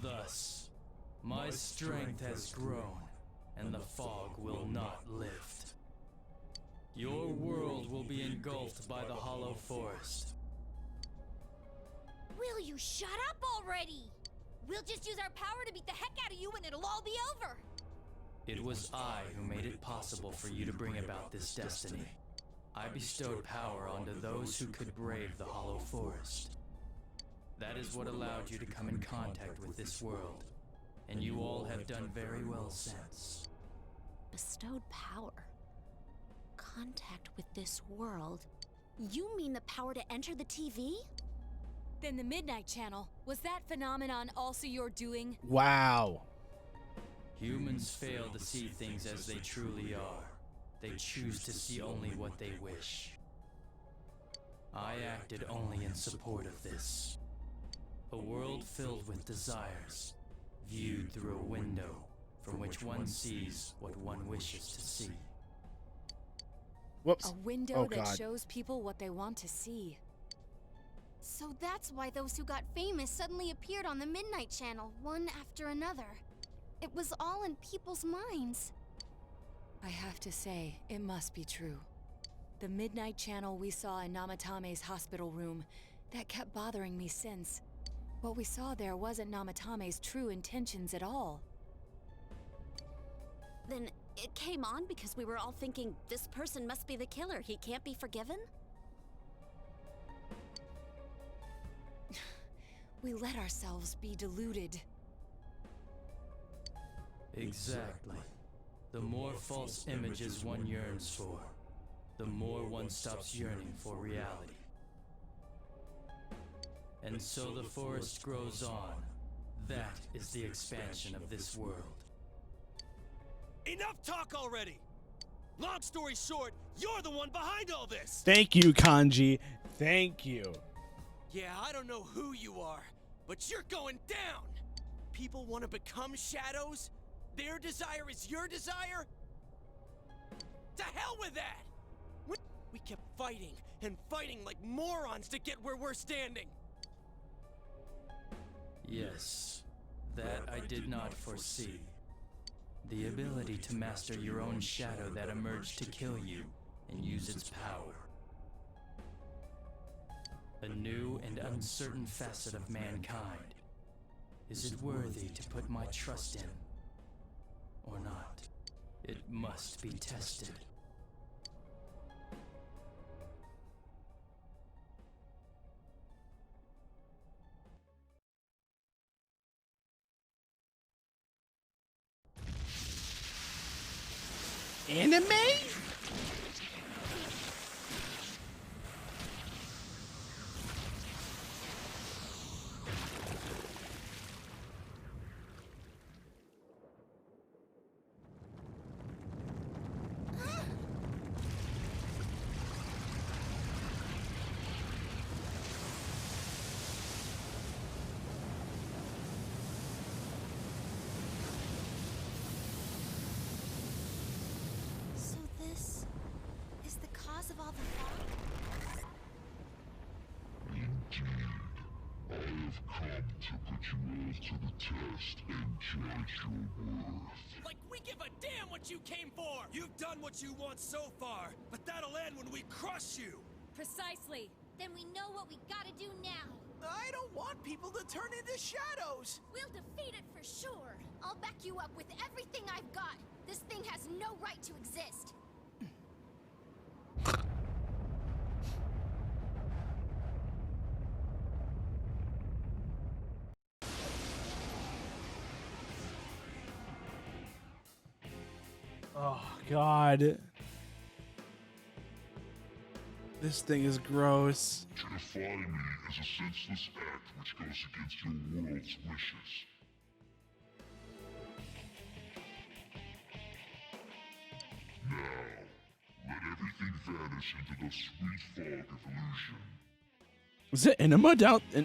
Thus, my strength has grown, and the fog will not lift. Your world will be engulfed by the hollow forest. Will you shut up already? We'll just use our power to beat the heck out of you and it'll all be over. It was I who made it possible for you to bring about this destiny. I bestowed power onto those who could brave the hollow forest. That is what allowed you to come in contact with this world, and you all have done very well since. Bestowed power. Contact with this world. You mean the power to enter the TV? Then the Midnight Channel, was that phenomenon also your doing? Wow. Humans fail to see things as they truly are. They choose to see only what they wish. I acted only in support of this. A world filled with desires, viewed through a window from which one sees what one wishes to see. Whoops. A window Oh, that God. shows people what they want to see. So that's why those who got famous suddenly appeared on the Midnight Channel, one after another. It was all in people's minds. I have to say, it must be true. The Midnight Channel we saw in Namatame's hospital room, that kept bothering me since. What we saw there wasn't Namatame's true intentions at all. Then it came on because we were all thinking, this person must be the killer. He can't be forgiven? We let ourselves be deluded. Exactly. The more false images one yearns for, the more one stops yearning for reality. And so the forest grows on. That is the expansion of this world. Enough talk already! Long story short, you're the one behind all this! Thank you, Kanji. Thank you. Yeah, I don't know who you are, but you're going down! People want to become shadows? Their desire is your desire? To hell with that! We kept fighting and fighting like morons to get where we're standing! Yes, that I did not foresee. The ability to master your own shadow that emerged to kill you and use its power. A new and uncertain facet of mankind. Is it worthy to put my trust in? Or not? It must be tested. Anime? So this is the cause of all the fog? I have come to put you all to the test and judge your worth. Like we give a damn what you came for! You've done what you want so far, but that'll end when we crush you! Precisely. Then we know what we gotta do now. I don't want people to turn into shadows. We'll defeat it for sure. I'll back you up with everything I've got. This thing has no right to exist. Oh, God. This thing is gross. To defy me is a senseless act which goes against your world's wishes. Now, let everything vanish into the sweet fog of illusion. Is it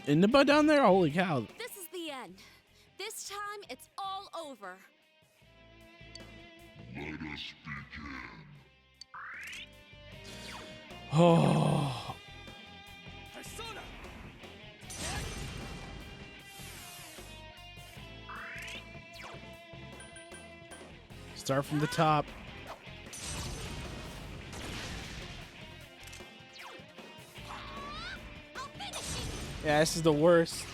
Inaba down there? Holy cow. This is the end. This time, it's all over. Let us begin. Oh. Persona! Start from the top. I'll finish it! Yeah, this is the worst.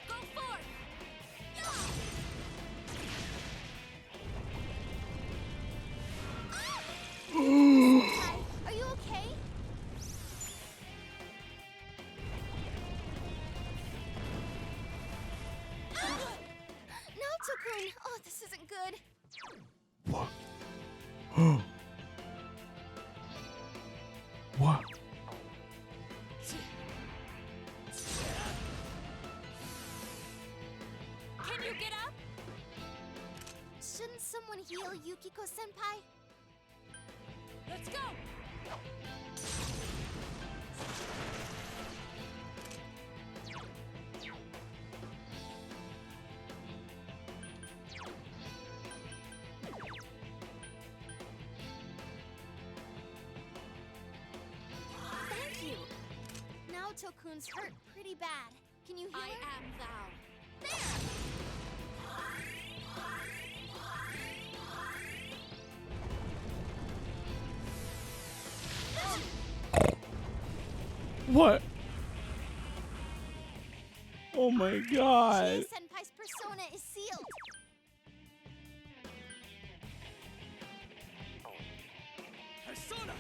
Go for it! Yeah! Senpai, are you okay? Naoto-kun! Oh, this isn't good. What? What? Can you get up? Shouldn't someone heal Yukiko-senpai? Let's go! Thank you! Naoto-kun's hurt pretty bad. Can you heal her? I am thou. There! What? Oh my God. Chie-senpai's persona is sealed. Persona!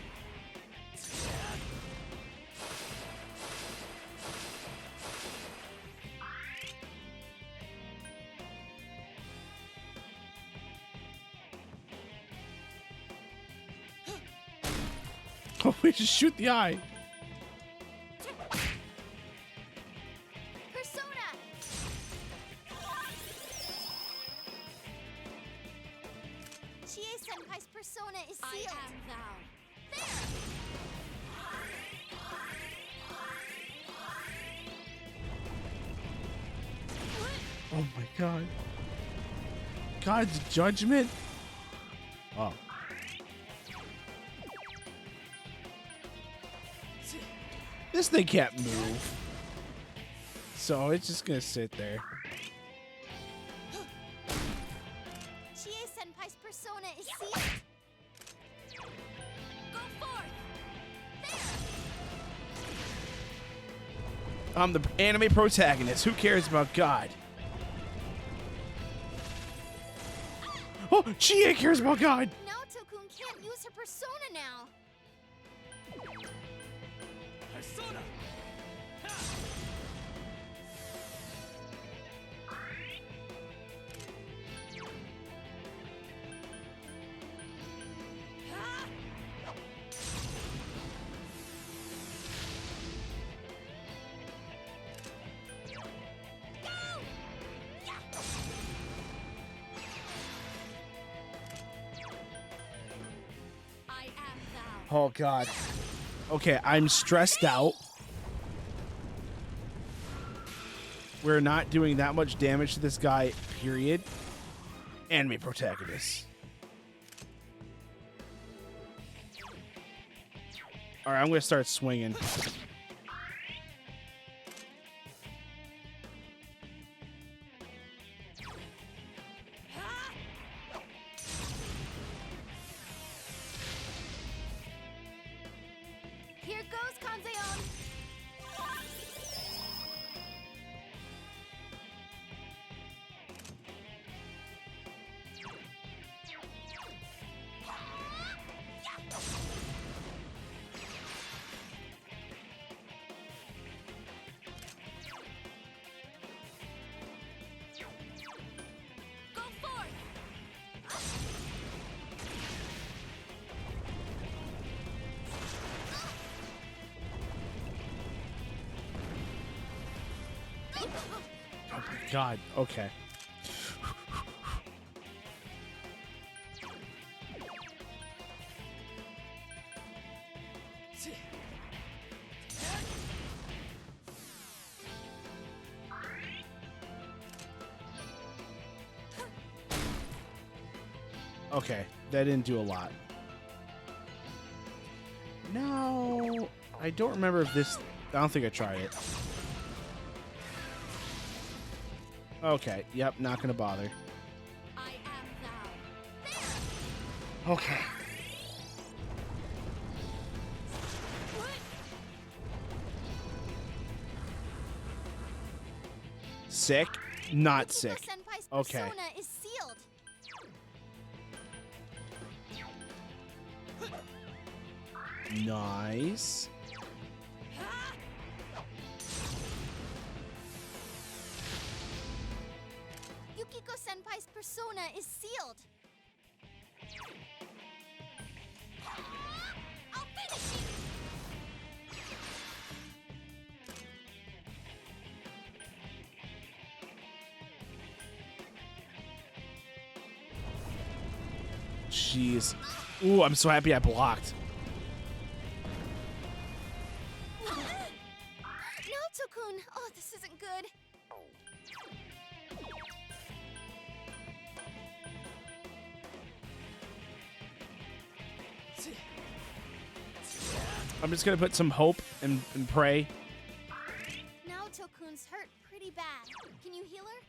Oh, we just shoot the eye. Persona! Chie-senpai's persona is sealed. I am thou. There! Oh my god. God's judgment? Oh. This thing can't move. So it's just gonna sit there. Chie-senpai's persona is sealed. Go forth! There! I'm the anime protagonist. Who cares about God? Oh, Chie cares about God. Naoto-kun can't use her persona now. Persona! I am thou. Oh God. Okay, I'm stressed out. We're not doing that much damage to this guy, period. Anime protagonist. Alright, I'm gonna start swinging. Here goes Kanzeon. Go forth. Oh my God. Okay. Okay, that didn't do a lot. No, I don't remember if this. I don't think I tried it. Okay, yep, not gonna bother. I am thou. There! Okay. Sick? Not sick. Senpai's Okay. persona is sealed. Nice. Yukiko Senpai's persona is sealed. I'll finish you! Jeez. Ooh, I'm so happy I blocked. Naoto-kun! Oh, this isn't good. I'm just gonna put some hope and pray. Naoto-kun's hurt pretty bad. Can you heal her?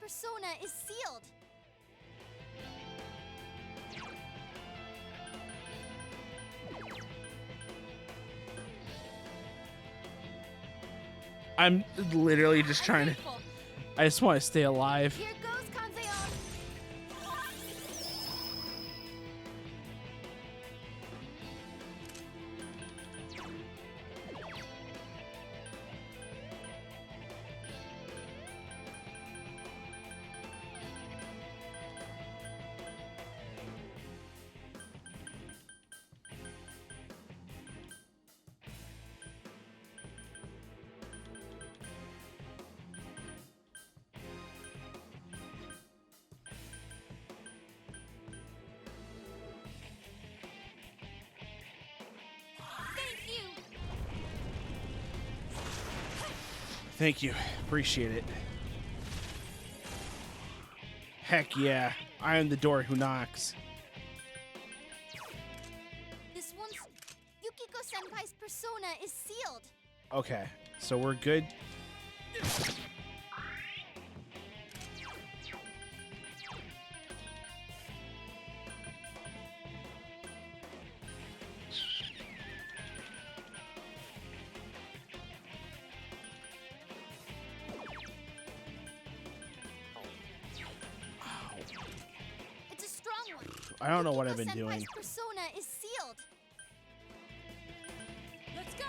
persona is sealed. I'm literally just trying to. I just want to stay alive. Here goes, Kanzeon. Thank you. Thank you. Appreciate it. Heck yeah. I am the door who knocks. This one's Yukiko Senpai's persona is sealed. Okay, so we're good. It's a strong one. I don't know what I've Yukiko been doing. Senpai's persona is sealed. Let's go.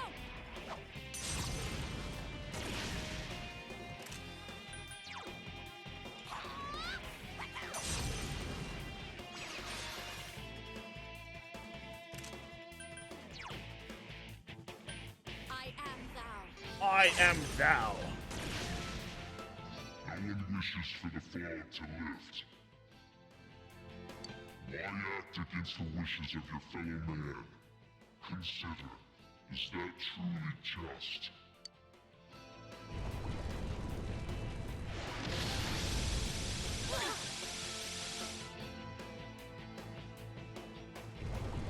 I am thou. I am thou. No one wishes for the fall to lift. Why act against the wishes of your fellow man? Consider, is that truly just?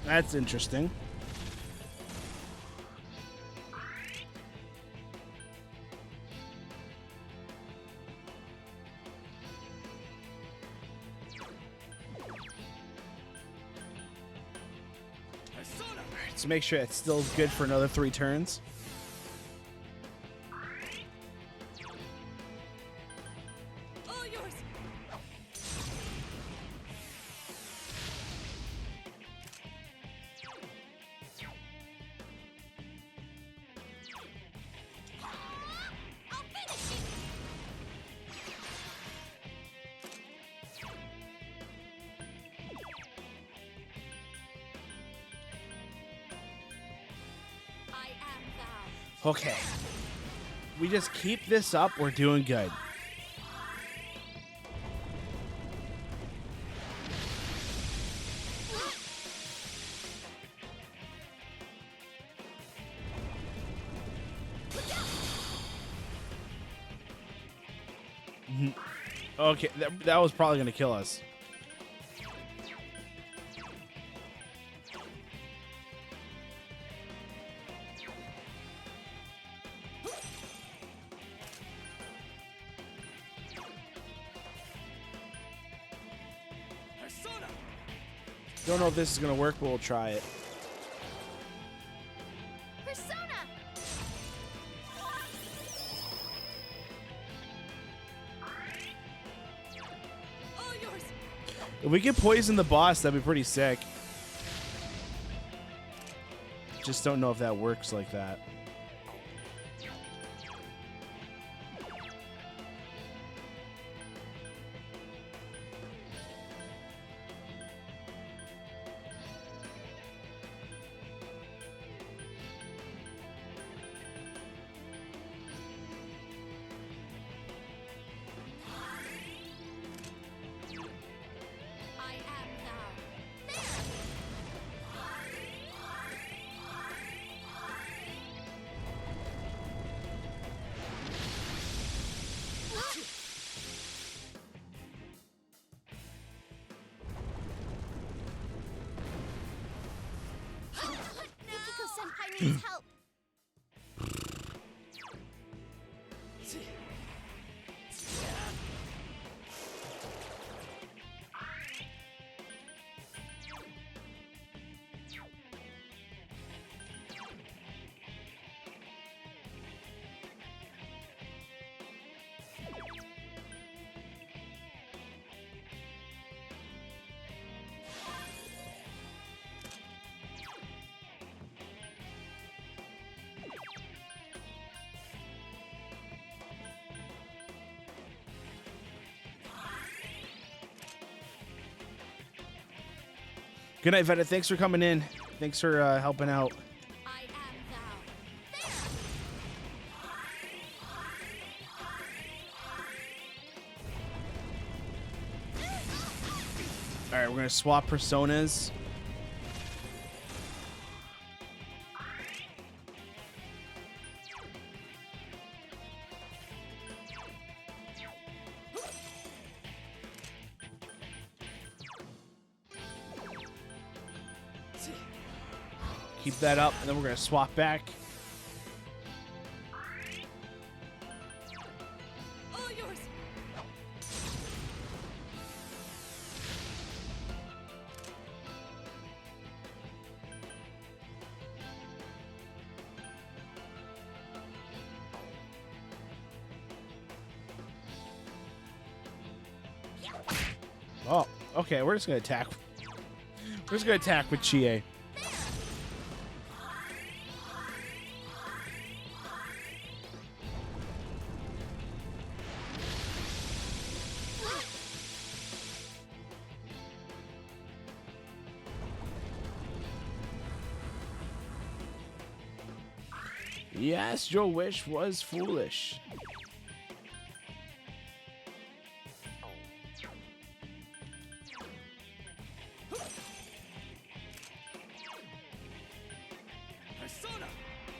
That's interesting. To make sure it's still good for another 3 turns. All yours. I'll finish you. I am thou. Okay. We just keep this up, we're doing good. Okay, that was probably gonna kill us. Don't know if this is gonna work, but we'll try it. Persona. All yours. If we could poison the boss, that'd be pretty sick. Just don't know if that works like that. I am thou. There. Yukiko Senpai needs help. Good night, Veta. Thanks for coming in. Thanks for helping out. I am thou. All right, we're gonna swap personas. Keep that up, and then we're gonna swap back. All yours. Oh, okay. We're just gonna attack. We're just gonna attack with Chie. Yes, your wish was foolish.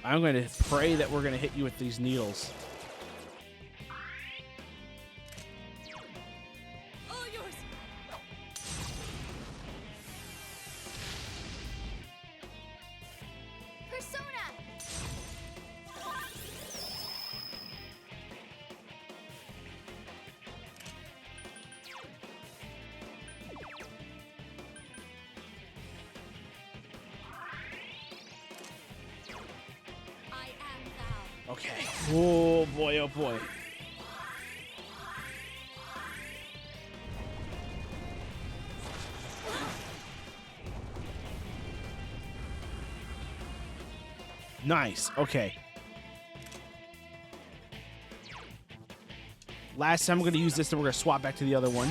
I'm going to pray that we're going to hit you with these needles. All yours. Persona. I am thou. Okay. Oh boy, oh boy. Nice. Okay. Last time we're going to use this, then we're going to swap back to the other one.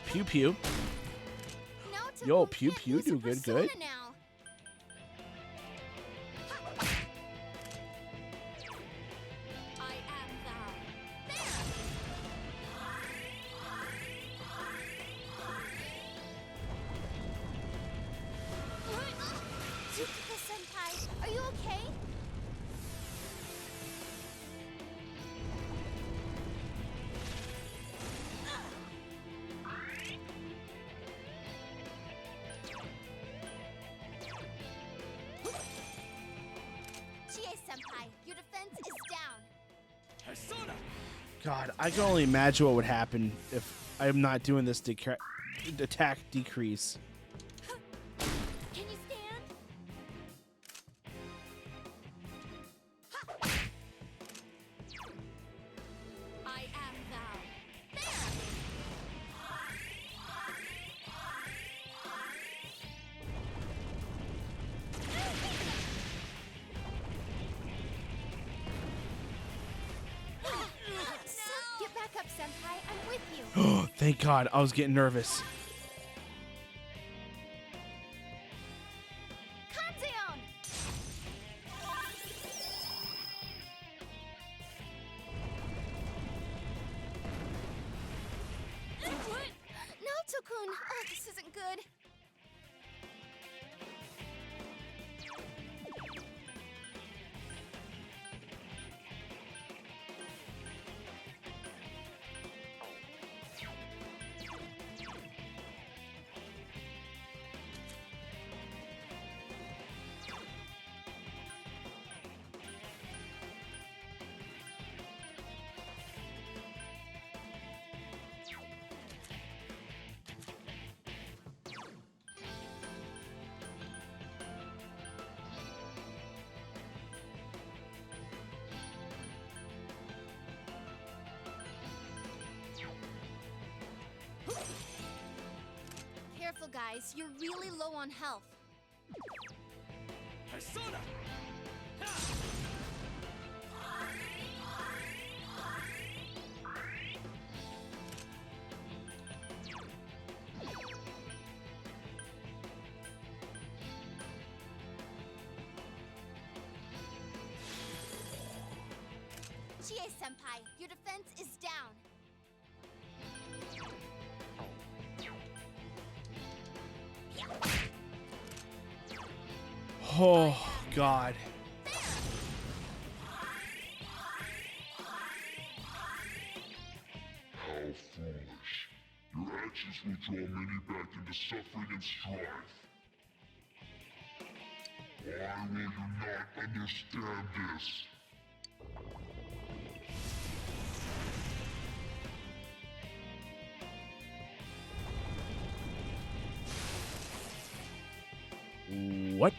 Pew pew. Now to Yo, who pew can't pew use a do good, persona good. Now. I am thou. Tsukika-senpai, are you okay? Chie-senpai, your defense is down. God, I can only imagine what would happen if I'm not doing this attack decrease. Can you stand? I am thou. Get back up, senpai. I'm with you. Oh, thank God. I was getting nervous. Kanzeon! What? Naoto-kun! Oh, this isn't good. Careful, guys. You're really low on health. Chie-senpai, your defense is down. Oh, God. How foolish. Your actions will draw many back into suffering and strife. Why will you not understand this? What?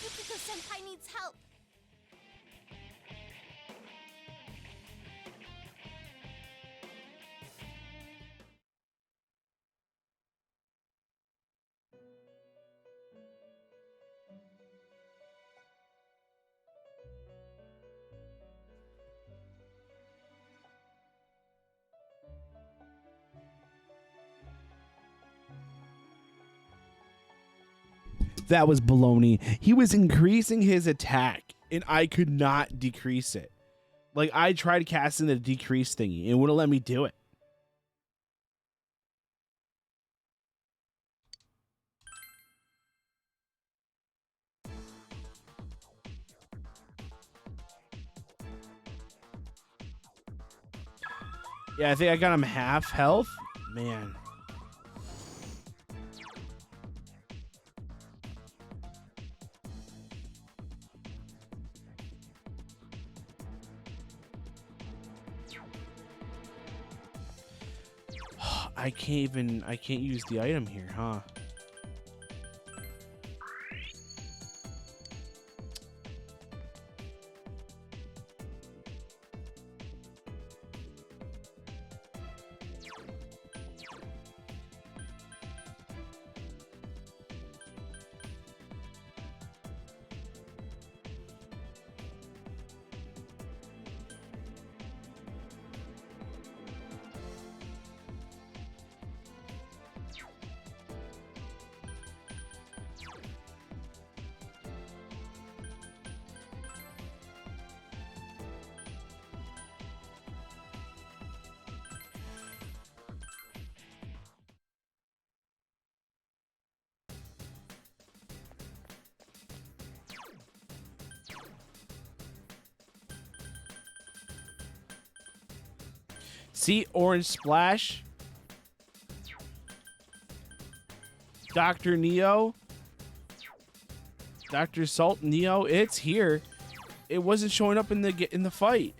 Yukiko-senpai needs help. That was baloney. He was increasing his attack, and I could not decrease it. Like, I tried casting the decrease thingy, and it wouldn't let me do it. Yeah, I think I got him half health. Man. I can't use the item here, huh? See, Orange Splash, Dr. Neo, Dr. Salt Neo, it's here. It wasn't showing up in the fight.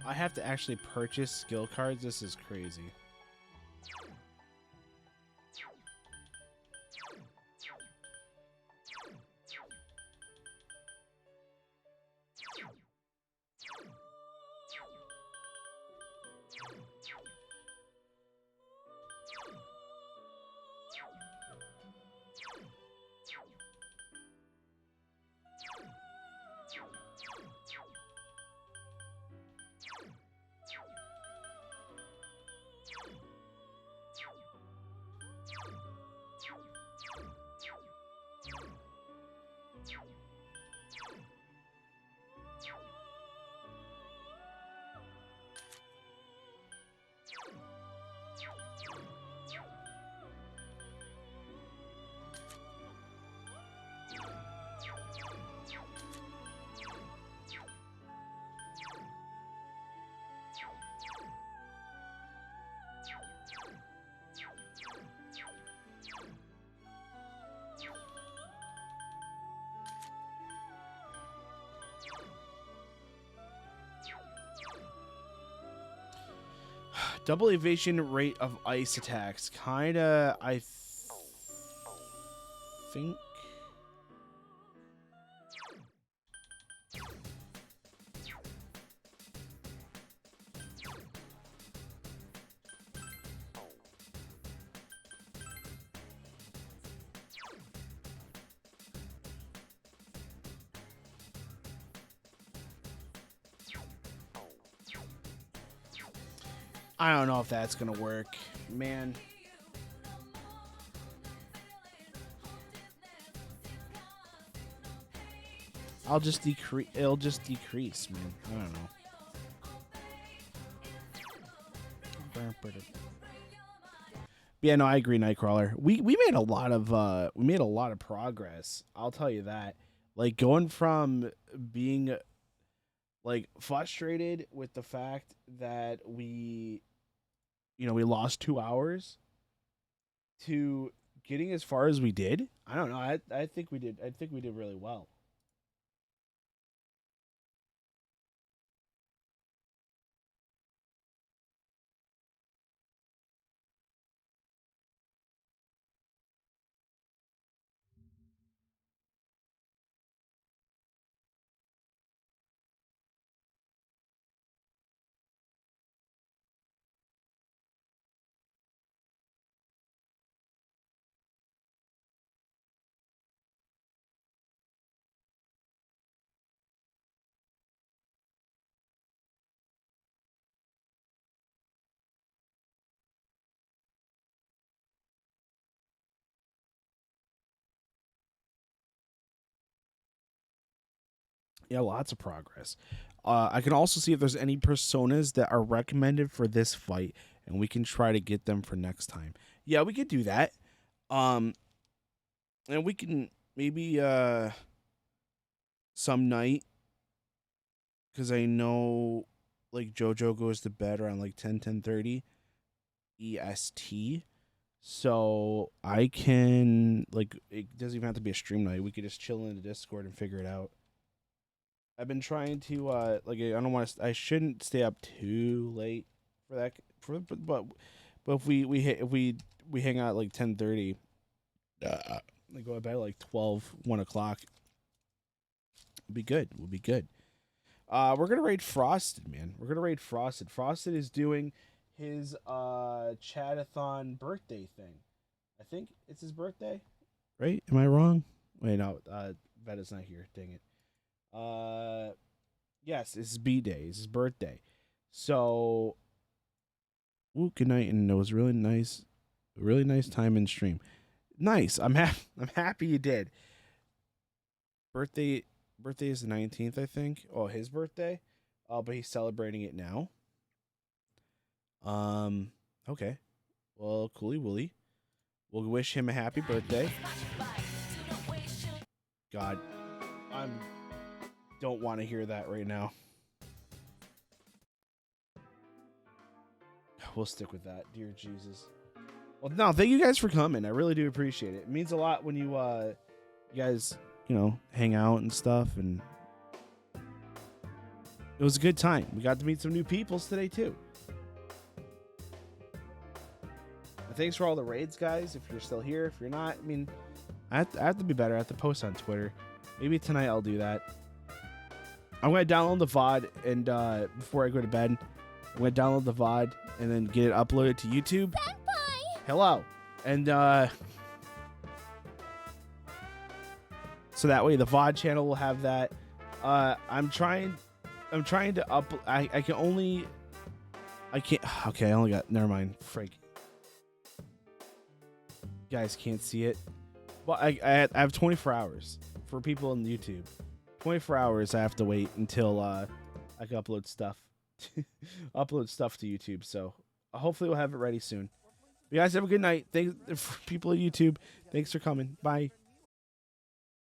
I have to actually purchase skill cards. This is crazy. Double evasion rate of ice attacks. Kinda, I think. I don't know if that's gonna work, man. I'll just decrease. It'll just decrease, man. I don't know. Yeah, no, I agree, Nightcrawler. We made a lot of progress. I'll tell you that. Like going from being like frustrated with the fact that we lost 2 hours to getting as far as we did. I don't know. I think we did. I think we did really well. Yeah, lots of progress. I can also see if there's any personas that are recommended for this fight, and we can try to get them for next time. Yeah, we could do that. And we can maybe some night, because I know like JoJo goes to bed around like 10:30 EST. So I can, like, it doesn't even have to be a stream night. We could just chill in the Discord and figure it out. I've been trying to like, I don't want to. I shouldn't stay up too late for that. But if we hang out at like 10:30, like go to bed at like 1 o'clock. We'll be good. We'll be good. We're gonna raid Frosted, man. We're gonna raid Frosted. Frosted is doing his Chatathon birthday thing. I think it's his birthday, right? Am I wrong? Wait, no. Veda's not here. Dang it. Yes, it's his B-day. It's his birthday. So, good night, and it was really nice time in stream. Nice. I'm happy you did. Birthday is the 19th, I think. Oh, his birthday. But he's celebrating it now. Okay. Well, Coolie Wooly. We'll wish him a happy birthday. God, don't want to hear that right now. We'll stick with that, dear Jesus. Well, no, thank you guys for coming. I really do appreciate it. It means a lot when you guys, hang out and stuff. And it was a good time. We got to meet some new peoples today too. Thanks for all the raids, guys. If you're still here, if you're not, I mean, I have to be better. I have to post on Twitter. Maybe tonight I'll do that. I'm gonna download the VOD and before I go to bed, I'm gonna download the VOD and then get it uploaded to YouTube. Senpai! Hello, and so that way the VOD channel will have that. I'm trying to I can't. Okay, I only got. Never mind. Freak. You guys can't see it. Well, I have 24 hours for people on YouTube. 24 hours. I have to wait until I can upload stuff. Upload stuff to YouTube. So hopefully we'll have it ready soon. You guys have a good night. Thanks for people at YouTube. Thanks for coming. Bye.